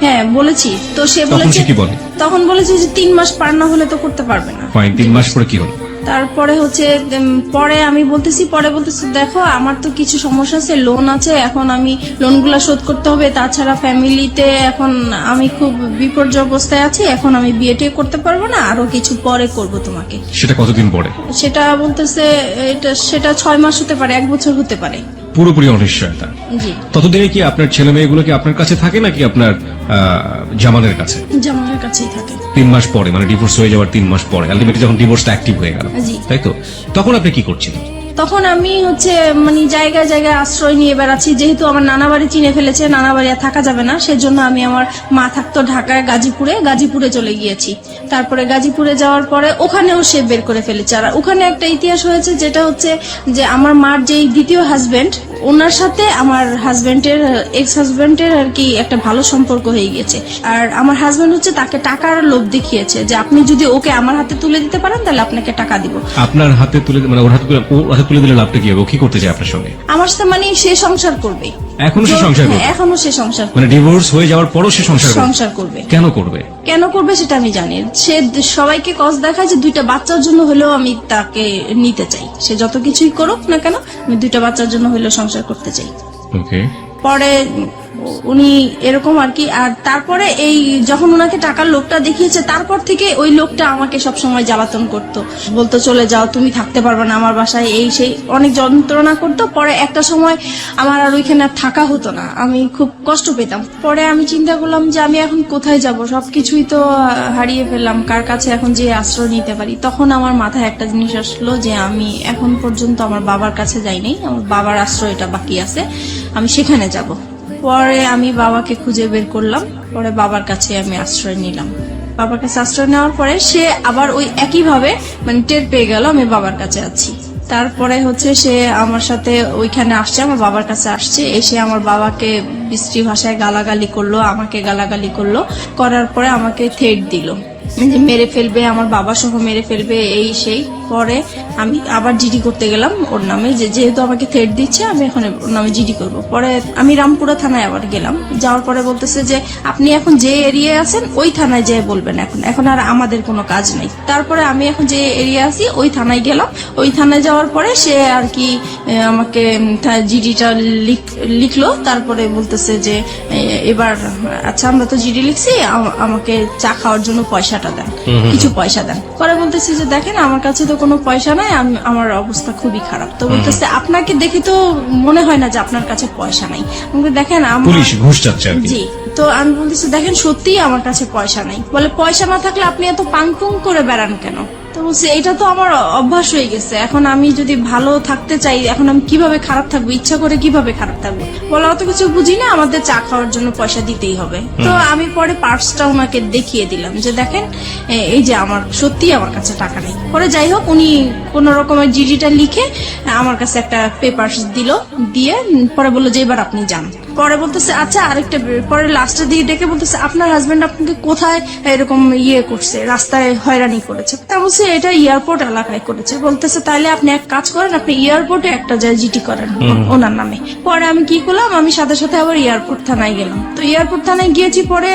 হ্যাঁ বলেছি, তো সে তখন বলেছে সে কি বলে? তখন বলেছে যে 3 মাস পার না হলে তো করতে পারবে না। ফাইন, 3 মাস পরে কি হলো? তারপরে হচ্ছে পরে আমি বলতেছি দেখো আমার তো কিছু সমস্যা আছে, লোন আছে, এখন আমি লোনগুলা শোধ করতে হবে, তাছাড়া ফ্যামিলিতে এখন আমি খুব বিপর্যয় অবস্থায় আছি, এখন আমি বিয়েটা করতে পারবো না, আরো কিছু পরে করব তোমাকে। সেটা কতদিন পরে? সেটা বলতেছে সেটা 6 মাস হতে পারে, 1 বছর হতে পারে। পুরোপুরি অনিশ্চয়তা। জি। ততদিনে কি আপনার ছেলে মেয়েগুলো কি আপনার কাছে থাকে নাকি আপনার জামানের কাছে? জামানের কাছেই থাকে। 3 মাস পরে, মানে ডিভোর্স হয়ে যাওয়ার 3 মাস পরে, আলটিমেটলি যখন ডিভোর্সটা অ্যাক্টিভ হয়ে গেল, জি। তাই তো? তখন আপনি কি করছিলেন? তখন আমি হচ্ছে মানে জায়গায় জায়গায় আশ্রয় নিয়ে বেড়াচ্ছি, যেহেতু আমার নানা বাড়ি চিনে ফেলেছে, নানা বাড়ি আর থাকা যাবে না, সেজন্য আমি আমার মা থাকতো ঢাকায় গাজীপুরে চলে গিয়েছি। তারপরে গাজীপুরে যাওয়ার পরে ওখানেও সে বের করে ফেলেছে। আর ওখানে একটা ইতিহাস হয়েছে, যেটা হচ্ছে যে আমার মার যেই দ্বিতীয় হাজবেন্ড, ওনার সাথে আমার হাজবেন্ডের এক্স হাজবেন্ডের আর কি একটা ভালো সম্পর্ক হয়ে গেছে। আর আমার হাজবেন্ড হচ্ছে তাকে টাকার লোভ দেখিয়েছে যে আপনি যদি ওকে আমার হাতে তুলে দিতে পারেন তাহলে আপনাকে টাকা দিব। আপনার হাতে তুলে, মানে ওর হাতে তুলে দিলে লাভটা কি হবে? ও কি করতে চায় আপনার সঙ্গে? আমার সাথে মানে সে সংসার করবে। এখনো সে সংসার করবে? হ্যাঁ, এখনো সে সংসার করবে। মানে ডিভোর্স হয়ে যাওয়ার পরও সে সংসার করবে? কেন করবে? কেন করবে সেটা আমি জানি। সে সবাইকে কস দেখায় যে 2টা বাচ্চার জন্য হলেও আমি তাকে নিতে চাই। সে যত কিছুই করুক না কেন, আমি 2টা বাচ্চার জন্য হলেও সংসার করতে চাই। ওকে। পরে উনি এরকম আর কি। আর তারপরে এই যখন ওনাকে টাকার লোকটা দেখিয়েছে, তারপর থেকে ওই লোকটা আমাকে সব সময় জ্বালাতন করতো, বলতো চলে যাও, তুমি থাকতে পারবে না আমার বাসায়, এই সেই অনেক যন্ত্রণা করতো। পরে একটা সময় আমার আর ওইখানে থাকা হতো না, আমি খুব কষ্ট পেতাম। পরে আমি চিন্তা করলাম যে আমি এখন কোথায় যাব, সবকিছুই তো হারিয়ে ফেললাম, কার কাছে এখন যে আশ্রয় নিতে পারি। তখন আমার মাথায় একটা জিনিস আসলো যে আমি এখন পর্যন্ত আমার বাবার কাছে যাইনি, আমার বাবার আশ্রয়টা বাকি আছে, আমি সেখানে যাব। পরে আমি বাবাকে খুঁজে বের করলাম, পরে বাবার কাছে আমি আশ্রয় নিলাম। বাবার কাছে আশ্রয় নেওয়ার পরে সে আবার ওই একইভাবে মানে টের পেয়ে গেল আমি বাবার কাছে আছি। তারপরে হচ্ছে সে আমার সাথে ওইখানে আসছে, আমার বাবার কাছে আসছে, এসে আমার বাবাকে বিশ্রী ভাষায় গালাগালি করলো, আমাকে গালাগালি করলো, করার পরে আমাকে থ্রেট দিল যে মেরে ফেলবে, আমার বাবা সহ মেরে ফেলবে, এই সেই। পরে আমি আবার জিডি করতে গেলাম ওর নামে, যেহেতু আমাকে থ্রেট দিচ্ছে আমি এখন ওর নামে জিডি করব। পরে আমি রামপুরা থানায় আবার গেলাম, যাওয়ার পরে বলতেছে যে আপনি এখন যে এরিয়ায় আছেন ওই থানায় যেয়ে বলবেন, এখন আর আমাদের কোনো কাজ নেই। তারপরে আমি এখন যে এরিয়া আছি ওই থানায় গেলাম, ওই থানায় যাওয়ার পরে সে আর কি আমাকে জিডিটা লিখলো। তারপরে বলতেছে যে এবার আচ্ছা আমরা তো জিডি লিখছি, আমাকে চা খাওয়ার জন্য পয়সাটা দেন, কিছু পয়সা দেন। পরে বলতেছি যে দেখেন আমার কাছে তো কোনো পয়সা নাই, আমার অবস্থা খুবই খারাপ। তো বলতেছে আপনাকে দেখে তো মনে হয় না যে আপনার কাছে পয়সা নাই, আমাকে দেখেন পুলিশ ঘুষ চাচ্ছে আর কি। জি। তো আমি বলতেছি দেখেন সত্যিই আমার কাছে পয়সা নাই। বলে পয়সা না থাকলে আপনি এত পাংপুং করে বেড়ান কেন? তো বলছি এটা তো আমার অভ্যাস হয়ে গেছে, এখন আমি যদি ভালো থাকতে চাই, এখন আমি কিভাবে খারাপ থাকবো, ইচ্ছা করে কিভাবে খারাপ থাকবো? বলে অত কিছু বুঝি না, আমাদের চা খাওয়ার জন্য পয়সা দিতেই হবে। তো আমি পরে পার্সটা ওনাকে দেখিয়ে দিলাম যে দেখেন এই যে আমার সত্যিই আমার কাছে টাকা নেই। পরে যাই হোক উনি কোন রকমের জিডিটা লিখে আমার কাছে একটা পেপার দিল, দিয়ে পরে বললো যে এবার আপনি যান। পরে বলতেছে আচ্ছা আরেকটা বের। পরে লাস্টের দিকে ডেকে বলতেছে আপনার হাজবেন্ড আপনাকে কোথায় এরকম করছে, রাস্তায় হয়রানি করেছে। তা বলছে এটা এয়ারপোর্ট এলাকায় করেছে। বলতেছে তাহলে আপনি এক কাজ করেন, আপনি এয়ারপোর্টে একটা জিটি করেন ওনার নামে। পরে আমি কি করলাম, আমি সাথে সাথে আবার এয়ারপোর্ট থানায় গেলাম। তো এয়ারপোর্ট থানায় গিয়েছি, পরে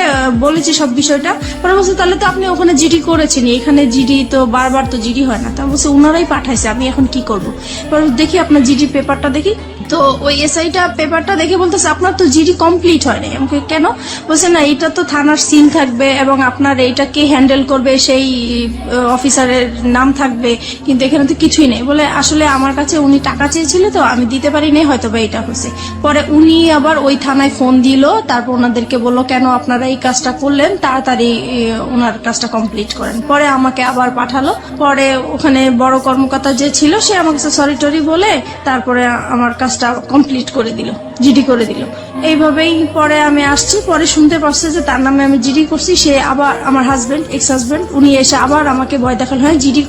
বলেছি সব বিষয়টা। পরে বলছে তাহলে তো আপনি ওখানে জিডি করেছেন, এখানে জিডি তো বারবার তো জিডি হয় না। তা বলছে ওনারাই পাঠাইছে, আমি এখন কি করবো। পরে দেখি আপনার জিডি পেপারটা দেখি, তো ওই এসআইটা পেপারটা দেখে বলতেছে আপনার তো জিডি কমপ্লিট হয়নি। আমাকে কেন? বলছে না এটা তো থানার সিল থাকবে এবং আপনার এইটা কে হ্যান্ডেল করবে সেই অফিসারের নাম থাকবে, কিন্তু এখানে তো কিছুই নেই। বলে আসলে আমার কাছে উনি টাকা চেয়েছিল তো আমি দিতে পারিনি, হয়তো বা এটা হয়েছে। পরে উনি আবার ওই থানায় ফোন দিল, তারপর ওনাদেরকে বললো কেন আপনারা এই কাজটা করলেন, তাড়াতাড়ি ওনার কাজটা কমপ্লিট করেন। পরে আমাকে আবার পাঠালো। পরে ওখানে বড় কর্মকর্তা যে ছিল সে আমাকে সরি টরি বলে তারপরে আমার কাজটা কমপ্লিট করে দিল, জিডি করে দিল। এইভাবেই পরে আমি আসছি, পরে শুনতে পারছে যে তার নামে আমি জিডি করছি। সে আবার আমার হাজবেন্ড, এক্স হাজবেন্ড, উনি এসে আবার আমাকে ভয় দেখাল, হ্যাঁ জিডি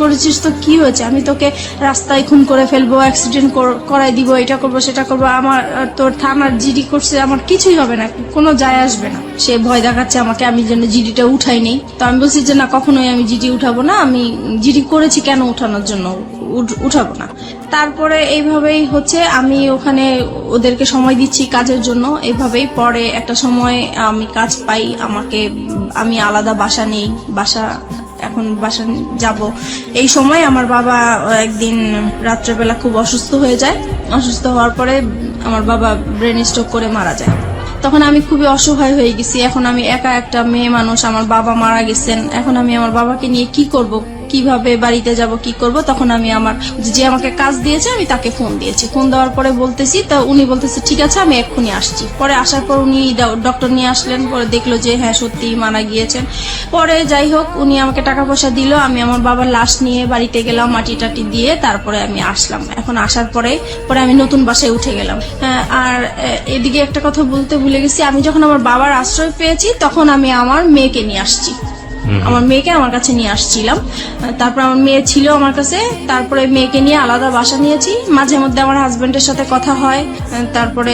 করেছিস তো কি হয়েছে, আমি তোকে রাস্তায় খুন করে ফেলবো, অ্যাক্সিডেন্ট করাই দিব, এটা করবো সেটা করবো, আমার তোর থানার জিডি করছে, আমার কিছুই হবে না, কোনো যায় আসবে না। সে ভয় দেখাচ্ছে আমাকে, আমি যেন জিডিটা উঠাই নেই। তো আমি বলছি যে না, কখনোই আমি জিডি উঠাবো না, আমি জিডি করেছি কেন উঠানোর জন্য উঠাবো না। তারপরে এইভাবেই হচ্ছে আমি ওখানে ওদেরকে সময় দিচ্ছি কাজের জন্য। এইভাবেই পরে একটা সময় আমি কাজ পাই, আমি আলাদা বাসা নেই, এখন বাসা যাব। এই সময় আমার বাবা একদিন রাত্রেবেলা খুব অসুস্থ হয়ে যায়। অসুস্থ হওয়ার পরে আমার বাবা ব্রেন স্ট্রোক করে মারা যায়। তখন আমি খুবই অসহায় হয়ে গেছি। এখন আমি একা একটা মেয়ে মানুষ, আমার বাবা মারা গেছেন, এখন আমি আমার বাবাকে নিয়ে কি করব, কিভাবে বাড়িতে যাব, কি করব। তখন আমি যে আমাকে কাজ দিয়েছে আমি তাকে ফোন দিয়েছি। ফোন দেওয়ার পরে বলতেছি, তো উনি বলতেছে ঠিক আছে আমি এক্ষুনি আসছি। পরে আসার পর উনি ডক্টর নিয়ে আসলেন, পরে দেখলো যে হ্যাঁ সত্যি মারা গিয়েছেন। পরে যাই হোক উনি আমাকে টাকা পয়সা দিল, আমি আমার বাবার লাশ নিয়ে বাড়িতে গেলাম, মাটি টাটি দিয়ে তারপরে আমি আসলাম। এখন আসার পরে আমি নতুন বাসায় উঠে গেলাম। আর এদিকে একটা কথা বলতে ভুলে গেছি, আমি যখন আমার বাবার আশ্রয় পেয়েছি তখন আমি আমার মেয়েকে নিয়ে আসছি, আমার মেয়েকে আমার কাছে নিয়ে আসছিলাম। তারপর আমার মেয়ে ছিল আমার কাছে, তারপরে মেয়েকে নিয়ে আলাদা বাসা নিয়েছি। মাঝে মধ্যে আমার হাজবেন্ডের সাথে কথা হয়, তারপরে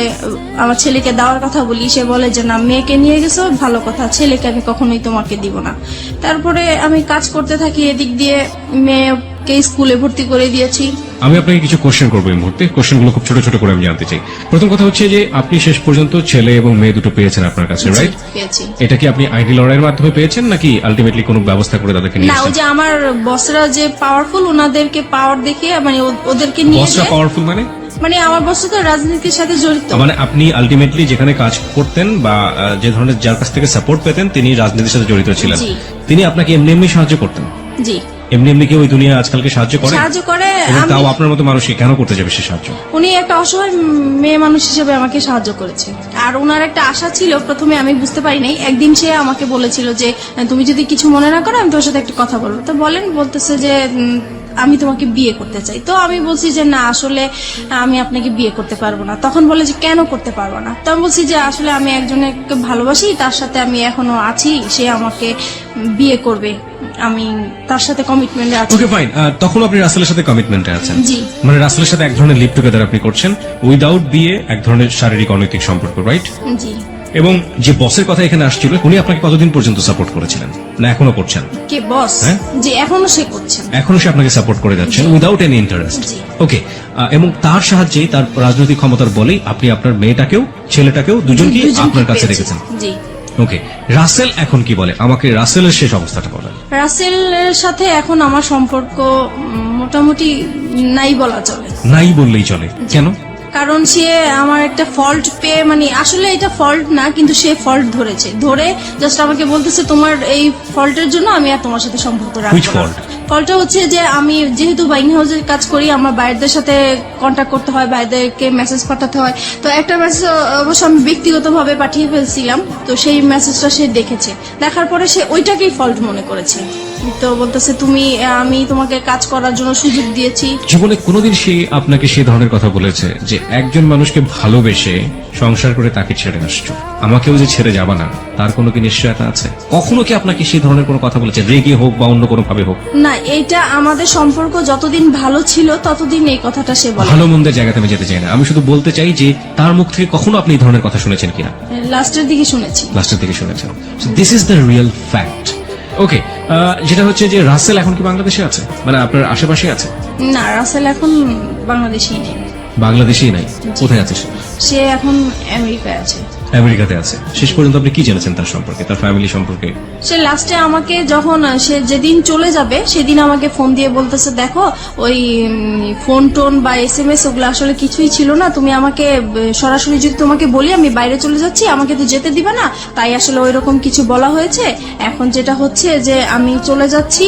আমার ছেলেকে দেওয়ার কথা বলি, সে বলে যে না মেয়েকে নিয়ে গেছো ভালো কথা, ছেলেকে আমি কখনোই তোমাকে দিব না। তারপরে আমি কাজ করতে থাকি, এদিক দিয়ে মেয়েকে স্কুলে ভর্তি করে দিয়েছি। আমি আপনাকে কিছু কোশ্চেন করবো এই মুহূর্তে, কোশ্চেনগুলো খুব ছোট ছোট করে আমি জানতে চাই। প্রথম কথা হচ্ছে যে আপনি শেষ পর্যন্ত ছেলে এবং মেয়ে দুটো পেয়েছেন আপনার কাছে, রাইট? পেয়েছি। এটা কি আপনি আইনি লড়াইয়ের মাধ্যমে পেয়েছেন নাকি আলটিমেটলি কোনো ব্যবস্থা করে তাদেরকে নিয়ে না, ওই যে আমার বসরা যে পাওয়ারফুল, ওনাদেরকে পাওয়ার দেখিয়ে মানে ওদেরকে নিয়ে বসরা পাওয়ারফুল মানে আমার বস তো রাজনীতির সাথে জড়িত। মানে আপনি আলটিমেটলি যেখানে কাজ করতেন বা যে ধরনের যার কাছ থেকে সাপোর্ট পেতেন তিনি রাজনীতির সাথে জড়িত ছিলেন, জি। তিনি আপনাকে এমনি এমনি সাহায্য করতেন? জি, এমনি কি ওই দুনিয়া আজকালকে সাহায্য করে? সাহায্য করে। এবং তাও আপনার মতো মানুষকে কেন করতে যাবে সে সাহায্য? উনি একটা অসহায় মেয়ে মানুষ হিসেবে আমাকে সাহায্য করেছে। আর ওনার একটা আশা ছিল, প্রথমে আমি বুঝতে পারি নাই। একদিন সে আমাকে বলেছিল যে তুমি যদি কিছু মনে না করো আমি তোর সাথে একটা কথা বলবো। তো বলতেছে যে আমি তোমাকে বিয়ে করতে চাই। তো আমি বলছি যে না আসলে আমি আপনাকে বিয়ে করতে পারবো না। তখন বলে যে কেন করতে পারবো না? তো আমি বলছি যে আসলে আমি একজনকে ভালোবাসি, তার সাথে আমি এখনো আছি, সে আমাকে বিয়ে করবে, আমি তার সাথে কমিটমেন্টে আছি। ওকে ফাইন, তখন আপনি রাসেলের সাথে কমিটমেন্টে আছেন? জি। মানে রাসেলের সাথে এক ধরনের লিভ টুগেদার আপনি করছেন উইদাউট বিয়ে, এক ধরনের শারীরিক অনৈতিক সম্পর্ক, রাইট? জি। এবং যে বসের কথা এখানে আসছিল উনি আপনাকে কতদিন পর্যন্ত সাপোর্ট করেছিলেন, না এখনো করছেন? কে বস? হ্যাঁ? জি, এখনো সে করছেন। এখনো সে আপনাকে সাপোর্ট করে যাচ্ছেন উইদাউট এনি ইন্টারেস্ট? জি। ওকে, এবং তার সাহায্যে তার রাজনৈতিক ক্ষমতার বলেই আপনি আপনার মেয়েটাকেও ছেলেটাকেও দুজনকেই আপনার কাছে পেয়েছি। রেখেছেন? জি। ওকে, রাসেল এখন কি বলে? আমাকে রাসেলের শেষ অবস্থাটা বলেন। রাসেলের সাথে এখন আমার সম্পর্ক মোটামুটি নাই বলা চলে। নাই বললেই চলে, কেন? কারণ সে আমার একটা ফল্ট পেয়ে, মানে আসলে এটা ফল্ট না, কিন্তু সে ফল্ট ধরে জাস্ট আমাকে বলতেছে তোমার এই ফল্টের জন্য আমি আর তোমার সাথে সম্পর্ক Which রাখবো fault? না। ফল্টটা হচ্ছে যে আমি যেহেতু বাইং হাউসের কাজ করি, আমার বাইরেদের সাথে কন্ট্যাক্ট করতে হয়, বাইরেদেরকে মেসেজ পাঠাতে হয়। তো একটা মেসেজ অবশ্য আমি ব্যক্তিগতভাবে পাঠিয়ে ফেলছিলাম, তো সেই মেসেজটা সে দেখেছে, দেখার পরে সে ওইটাকেই ফল্ট মনে করেছে। তো বলতেছে আমি তোমাকে কাজ করার জন্য সুযোগ দিয়েছি। জীবনে কোনোদিন সে আপনাকে সে ধরনের কথা বলেছে যে একজন মানুষকে ভালোবেসে সংসার করে তাকে ছেড়ে আসছো, আমাকেও যে ছেড়ে যাবা না, তার কোনো কি নিশ্চয়তা আছে? কখনো কি আপনাকে সেই ধরনের কোনো কথা বলেছে, রেগে হোক বা অন্য কোনো ভাবে হোক? না, এইটা আমাদের সম্পর্ক যতদিন ভালো ছিল ততদিন এই কথাটা সে বলে। ভালো মন্দের জায়গাতে আমি যেতে চাই না, আমি শুধু বলতে চাই যে তার মুখ থেকে কখনো আপনি এই ধরনের কথা শুনেছেন কিনা? লাস্টের দিকে শুনেছি। লাস্টের দিকে শুনেছেন। This is the real fact. Okay, যেটা হচ্ছে যে রাসেল এখন কি বাংলাদেশে আছে, মানে আপনার আশেপাশে আছে? না, রাসেল এখন বাংলাদেশেই নেই। বাংলাদেশেই নাই? কোথায় আছে সে? সে এখন আমেরিকায় আছে। আমেরিকাতে আছে। শেষ পর্যন্ত আপনি কি জেনেছেন তার সম্পর্কে, তার ফ্যামিলি সম্পর্কে? সে লাস্টে আমাকে যখন সে যেদিন চলে যাবে সেদিন আমাকে ফোন দিয়ে বলতেছে, দেখো ওই ফোন টোন বা SMS ওগুলো আসলে কিছুই ছিল না, তুমি আমাকে সরাসরি যদি তোমাকে বলি আমি বাইরে চলে যাচ্ছি, আমাকে তো যেতে দিবে না, তাই আসলে ওইরকম কিছু বলা হয়েছে। এখন যেটা হচ্ছে যে আমি চলে যাচ্ছি,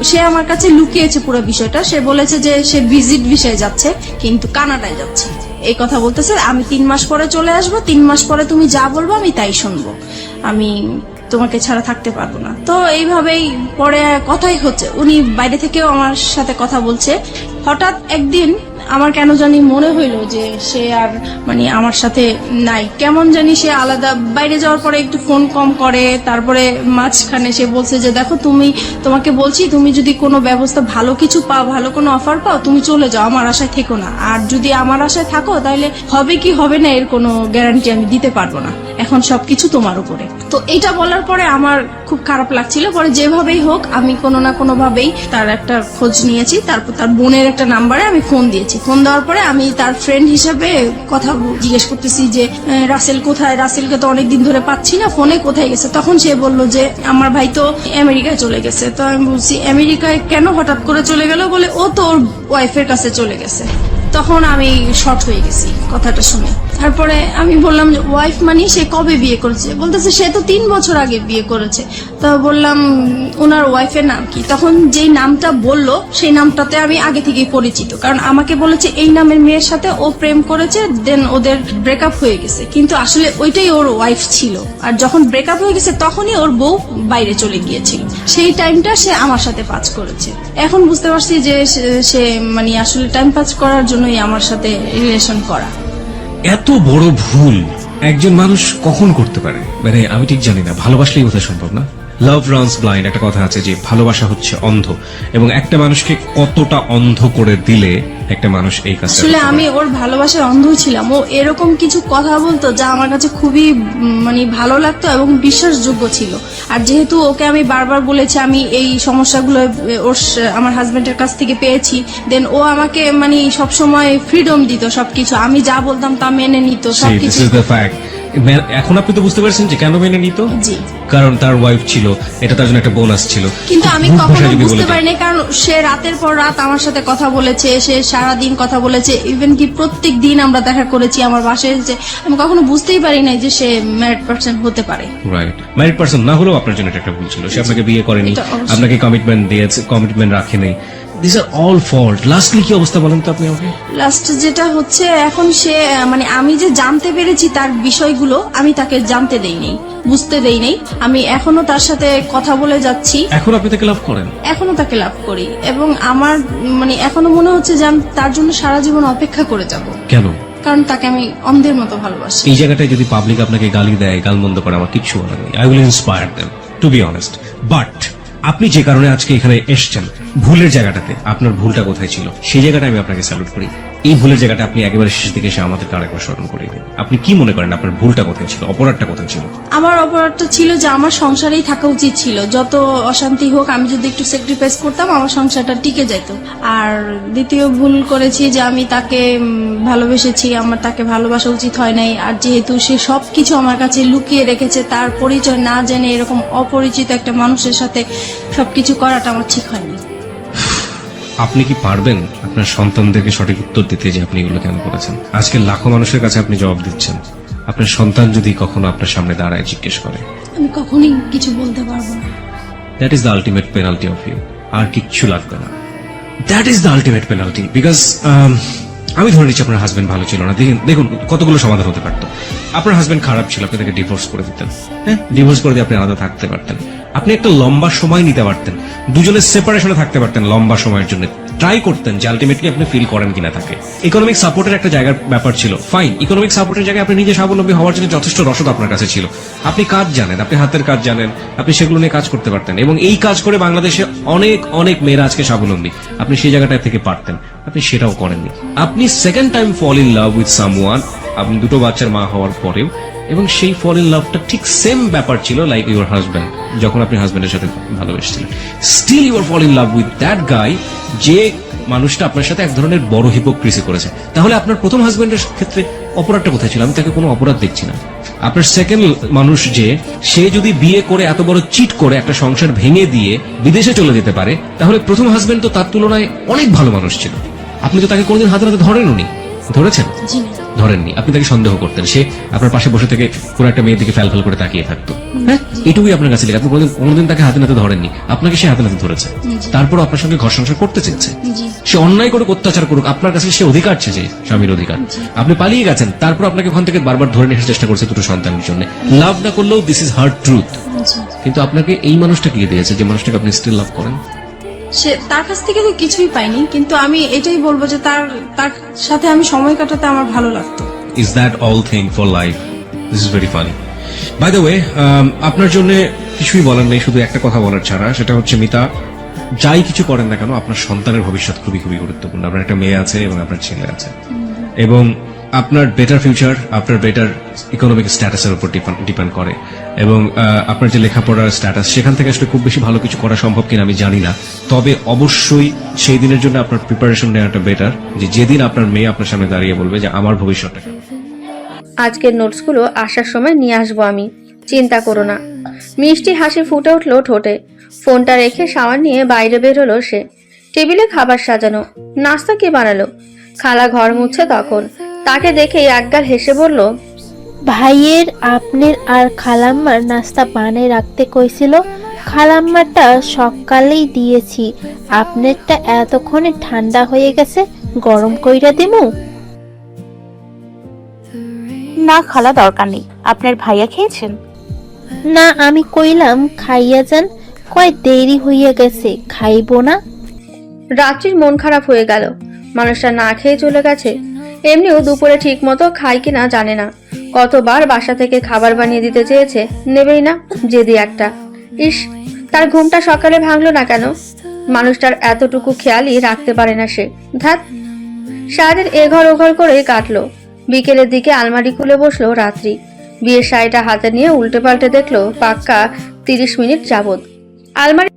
সে আমার কাছে লুকিয়েছে পুরো বিষয়টা। সে বলেছে যে সে ভিজিট ভিসায় যাচ্ছে কিন্তু কানাডায় যাচ্ছে, এই কথা বলতেছে। আমি 3 মাস পরে চলে আসবো, 3 মাস পরে তুমি যা বলবো আমি তাই শুনবো, আমি তোমাকে ছাড়া থাকতে পারবো না। তো এইভাবেই পরে কথাই হচ্ছে, উনি বাইরে থেকেও আমার সাথে কথা বলছে। হঠাৎ একদিন আমার কেন জানি মনে হইলো যে সে আর মানে আমার সাথে নাই, কেমন জানি সে আলাদা। বাইরে যাওয়ার পরে একটু ফোন কম করে, তারপরে মাঝখানে সে বলছে যে দেখো তোমাকে বলছি, তুমি যদি কোনো ব্যবস্থা ভালো কিছু পাও, ভালো কোনো অফার পাও, তুমি চলে যাও, আমার আশায় থেকো না। আর যদি আমার আশায় থাকো তাহলে হবে কি হবে না এর কোনো গ্যারান্টি আমি দিতে পারবো না, এখন সবকিছু তোমার উপরে। তো এটা বলার পরে আমার খুব খারাপ লাগছিল। পরে যেভাবেই হোক আমি কোনো না কোনো ভাবেই তার একটা খোঁজ নিয়েছি, তারপর তার বোনের একটা নাম্বারে আমি ফোন দিয়েছি। ফোন দেওয়ার পরে আমি তার ফ্রেন্ড হিসেবে কথা জিজ্ঞেস করতেছি যে রাসেল কোথায়, রাসেলকে তো অনেকদিন ধরে পাচ্ছি না, ফোনে কোথায় গেছে। তখন সে বললো যে আমার ভাই তো আমেরিকায় চলে গেছে। তো আমি বলছি আমেরিকায় কেন হঠাৎ করে চলে গেল? বলে ও তো ওর ওয়াইফের কাছে চলে গেছে। তখন আমি শর্ট হয়ে গেছি কথাটা শুনে। তারপরে আমি বললাম যে ওয়াইফ মানে সে কবে বিয়ে করেছে? বলতেছে সে তো 3 বছর আগে বিয়ে করেছে। তো বললাম ওনার ওয়াইফের নাম কি? তখন যেই নামটা বললো সেই নামটাতে আমি আগে থেকেই পরিচিত, কারণ আমাকে বলেছে এই নামের মেয়ের সাথে ও প্রেম করেছে, দেন ওদের ব্রেকআপ হয়ে গেছে, কিন্তু আসলে ওইটাই ওর ওয়াইফ ছিল। আর যখন ব্রেকআপ হয়ে গেছে তখনই ওর বউ বাইরে চলে গিয়েছিল, সেই টাইমটা সে আমার সাথে পাস করেছে। এখন বুঝতে পারছি যে সে মানে আসলে টাইম পাস করার জন্যই আমার সাথে রিলেশন করা। এত বড় ভুল একজন মানুষ কখন করতে পারে? মানে আমি ঠিক জানি না, ভালোবাসলেই বোধহয় সম্ভব না। লাভ রানস ব্লাইন্ড একটা কথা আছে যে ভালোবাসা হচ্ছে অন্ধ, এবং একটা মানুষকে কতটা অন্ধ করে দিলে একটা মানুষ এই কাজটা আসলে আমি ওর ভালোবাসার অন্ধ ছিলাম। ও এরকম কিছু কথা বলতো যা আমার কাছে খুবই মানে ভালো লাগতো এবং বিশ্বাসযোগ্য ছিল। আর যেহেতু ওকে আমি বারবার বলেছি আমি এই সমস্যাগুলো আমার হাজবেন্ডের কাছ থেকে পেয়েছি, দেন ও আমাকে মানে সবসময় ফ্রিডম দিত, সবকিছু আমি যা বলতাম তা মেনে নিত সবকিছু। এখন আপনি তো বুঝতে পারছেন যে কেন মেনে নিত। জি, কারণ তার ওয়াইফ ছিল, এটা তার জন্য একটা বোনাস ছিল। কিন্তু আমি ভুল কখনো ভাষায় যদি বুঝতে বলে দিই। পারিনি, কারণ সে রাতের পর রাত আমার সাথে কথা বলেছে, সে সারাদিন কথা বলেছে, ইভেন কি প্রত্যেক দিন আমরা দেখা করেছি আমার বাসায় এসেছে। আমি কখনো বুঝতেই পারি নাই যে সে ম্যারিড পার্সন হতে পারে। রাইট, ম্যারিড পার্সন না হলেও আপনার জন্য এটা একটা ভুল ছিল। সে আপনাকে বিয়ে করেনি, এটা অবশ্যই। আপনাকে কমিটমেন্ট দিয়েছে, কমিটমেন্ট রাখেনি। This are all fault. Lastly কি অবস্থা বলেন তো আপনি আমাকে? লাস্ট যেটা হচ্ছে এখন সে মানে আমি যে জানতে পেরেছি তার বিষয়গুলো আমি তাকে জানতে দেই নাই, বুঝতে দেই নাই। আমি এখনো তার সাথে কথা বলে যাচ্ছি, এখন আপনি তাকে লাভ করেন? এখনো তাকে লাভ করি, এবং আমার মানে এখনো মনে হচ্ছে যে আমি তার জন্য সারা জীবন অপেক্ষা করে যাব, কেন? কারণ তাকে আমি অন্ধের মতো ভালোবাসি। এই জায়গাটায় যদি পাবলিক আপনাকে গালি দেয়, গালমন্দ করে, আমার কিচ্ছু বলার নেই। I will inspire them to be honest. But আপনি যে কারণে আজকে এখানে এসেছেন, ভুলের জায়গাটাতে আপনার ভুলটা কোথায় ছিল সেই জায়গাটা আমি আপনাকে স্যালুট করি। এই ভুলের জায়গাটা আপনি একেবারে শেষের দিকে এসে আমাদেরকে আরেকবার স্মরণ করে দিন। আপনি কি মনে করেন আপনার ভুলটা কোথায় ছিল, অপরাধটা কোথায় ছিল? আমার অপরাধটা ছিল যে আমার সংসারেই থাকা উচিত ছিল, যত অশান্তি হোক আমি যদি একটু স্যাক্রিফাইস করতাম আমার সংসারটা টিকে যেত। আর দ্বিতীয় ভুল করেছি যে আমি তাকে ভালোবেসেছি, আমার তাকে ভালোবাসা উচিত হয় নাই। আর যেহেতু সে সবকিছু আমার কাছে লুকিয়ে রেখেছে, তার পরিচয় না জেনে এরকম অপরিচিত একটা মানুষের সাথে সবকিছু করাটা আমার ঠিক হয়নি। আপনি কি পারবেন আপনার সন্তানদেরকে সঠিক উত্তর দিতে যে আপনি এগুলো কেন করেছেন? আজকে লাখো মানুষের কাছে আপনি জবাব দিচ্ছেন। আপনার সন্তান যদি কখনো আপনার সামনে দাঁড়ায় জিজ্ঞেস করে, আমি কখনোই কিছু বলতে পারবো না। That is the ultimate penalty of you. আর কিচ্ছু লাগবে না। That is the ultimate penalty. Because আমি ধরে নিচ্ছি আপনার হাজবেন্ড ভালো ছিল না। দেখুন কতগুলো সমাধান হতে পারতো। আপনার হাজবেন্ড খারাপ ছিল, আপনি তাকে ডিভোর্স করে দিতেন। হ্যাঁ, ডিভোর্স করে দিয়ে আপনি আলাদা থাকতে পারতেন। আপনি একটা লম্বা সময় নিতে পারতেন, দুজনের সেপারেশনে থাকতে পারতেন লম্বা সময়ের জন্য, ট্রাই করতেন যে আলটিমেটলি আপনি ফিল করেন কিনা থাকে। ইকোনমিক সাপোর্টের একটা জায়গার ব্যাপার ছিল, ফাইন, ইকোনমিক সাপোর্টের জায়গায় আপনি নিজে স্বাবলম্বী হওয়ার জন্য যথেষ্ট রসদ আপনার কাছে ছিল, আপনি কাজ জানেন, আপনি হাতের কাজ জানেন, আপনি সেগুলো নিয়ে কাজ করতে পারতেন, এবং এই কাজ করে বাংলাদেশে অনেক অনেক মেয়েরা আজকে স্বাবলম্বী, আপনি সেই জায়গাটা থেকে পারতেন, আপনি সেটাও করেননি। আপনি second time fall in love with someone, আপনি দুটো বাচ্চার মা হওয়ার পরেও, এবং সেই ফল ইন লাভটা ঠিক সেম ব্যাপার ছিল লাইক ইউর হাজব্যান্ড, যখন আপনি হাজব্যান্ডের সাথে ভালোবেসেছিলেন, still your fall in love with that guy, যে মানুষটা আপনার সাথে এক ধরনের বড় হিপোক্রিসি করেছে। তাহলে আপনার প্রথম হাজব্যান্ডের ক্ষেত্রে অপরাধটা কোথায় ছিল? আমি তাকে কোনো অপরাধ দেখছি না। আপনার সেকেন্ড মানুষ যে, সে যদি বিয়ে করে এত বড় চিট করে একটা সংসার ভেঙে দিয়ে বিদেশে চলে যেতে পারে, তাহলে প্রথম হাজব্যান্ড তো তার তুলনায় অনেক ভালো মানুষ ছিল। আপনি তো তাকে কোনোদিন হাতে হাতে ধরেননি, ধরেছেন? জি না। ধরেননি, আপনি তাকে সন্দেহ করতেন, সে আপনার পাশে বসে থেকে কোনো একটা মেয়ের দিকে ফ্যাল করে তাকিয়ে থাকতো, হ্যাঁ, এটুকুই আপনার কাছে লেগে। আপনি কোনোদিন তাকে হাতে নাতে ধরেননি, আপনাকে সে হাতে নাতে ধরেছে, তারপর আপনার সঙ্গে ঘর সংসার করতে চেয়েছে। জি। সে অন্যায় করে অত্যাচার করুক, আপনার কাছে সে অধিকার চেয়েছে, স্বামীর অধিকার, আপনি পালিয়ে গেছেন, তারপর আপনাকে ওখান থেকে বারবার ধরে নিয়ে আসার চেষ্টা করছে দুটো সন্তানের জন্য। লাভ না করলেও দিস ইজ হার্ড ট্রুথ। জি। কিন্তু আপনাকে এই মানুষটা কি দিয়েছে যে মানুষটাকে আপনি স্টিল লাভ করেন? সে তার কাছ থেকে তো কিছুই পাইনি, কিন্তু আমি এটাই বলবো যে তার তার সাথে আমি সময় কাটাতে আমার ভালো লাগতো। Is that all thing for life? This is very funny. By the way, আপনার জন্য কিছুই বলার নেই, শুধু একটা কথা বলার ছাড়া, সেটা হচ্ছে মিতা, যাই কিছু করেন না কেন, আপনার সন্তানের ভবিষ্যৎ খুবই খুবই গুরুত্বপূর্ণ। আপনার একটা মেয়ে আছে এবং আপনার ছেলে আছে, এবং আপনার বেটার ফিউচার আপনার বেটার ইকোনমিক স্ট্যাটাসের উপর ডিপেন্ড করে, এবং আপনার যে লেখাপড়ার স্ট্যাটাস, সেখান থেকে আসলে খুব বেশি ভালো কিছু করা সম্ভব কিনা আমি জানি না, তবে অবশ্যই সেই দিনের জন্য আপনার প্রিপারেশন নেওয়াটা বেটার, যে যেদিন আপনার মেয়ে আপনার সামনে দাঁড়িয়ে বলবে যে আমার ভবিষ্যৎটা কেমন। আজকের নোটসগুলো আসার সময় নিয়ে আসবো আমি, চিন্তা করো না। মিষ্টি হাসি ফুটে উঠলো ঠোঁটে। ফোনটা রেখে শাওয়ার নিয়ে বাইরে বেরোলো সে। টেবিলে খাবার সাজানো, নাস্তা কে বানালো? খালা ঘর মুছছে তখন, তাকে দেখেই একগাল হেসে বলল, ভাইয়ের আপনার আর খালাম্মার নাস্তা বানিয়ে রাখতে কইছিল, খালাম্মারটা সকালেই দিয়েছি, আপনারটা এতক্ষণে ঠান্ডা হয়ে গেছে, গরম কইরা দিমু? না খালা, দরকার নেই। আপনার ভাইয়া খেয়েছেন? না, আমি কইলাম খাইয়া যান, কয় দেরি হইয়া গেছে, খাইবো না। রাত্রির মন খারাপ হয়ে গেল, মানুষটা না খেয়ে চলে গেছে। এমনিও দুপুরে ঠিক মতো খায় কিনা জানে না, কতবার বাসা থেকে খাবার বানিয়ে দিতে চেয়েছে, নেবেই না, জেদি একটা। ইস, তার ঘুমটা সকালে ভাঙলো না কেন? মানুষটার এতটুকু খেয়ালই রাখতে পারে না সে। ধ্যাত, সারাদিন এঘর ওঘর করেই কাটলো। বিকেলের দিকে আলমারি খুলে বসলো রাত্রি। বিয়ের শাড়িটা হাতে নিয়ে উল্টে পাল্টে দেখলো পাক্কা 30 মিনিট যাবত। আলমারি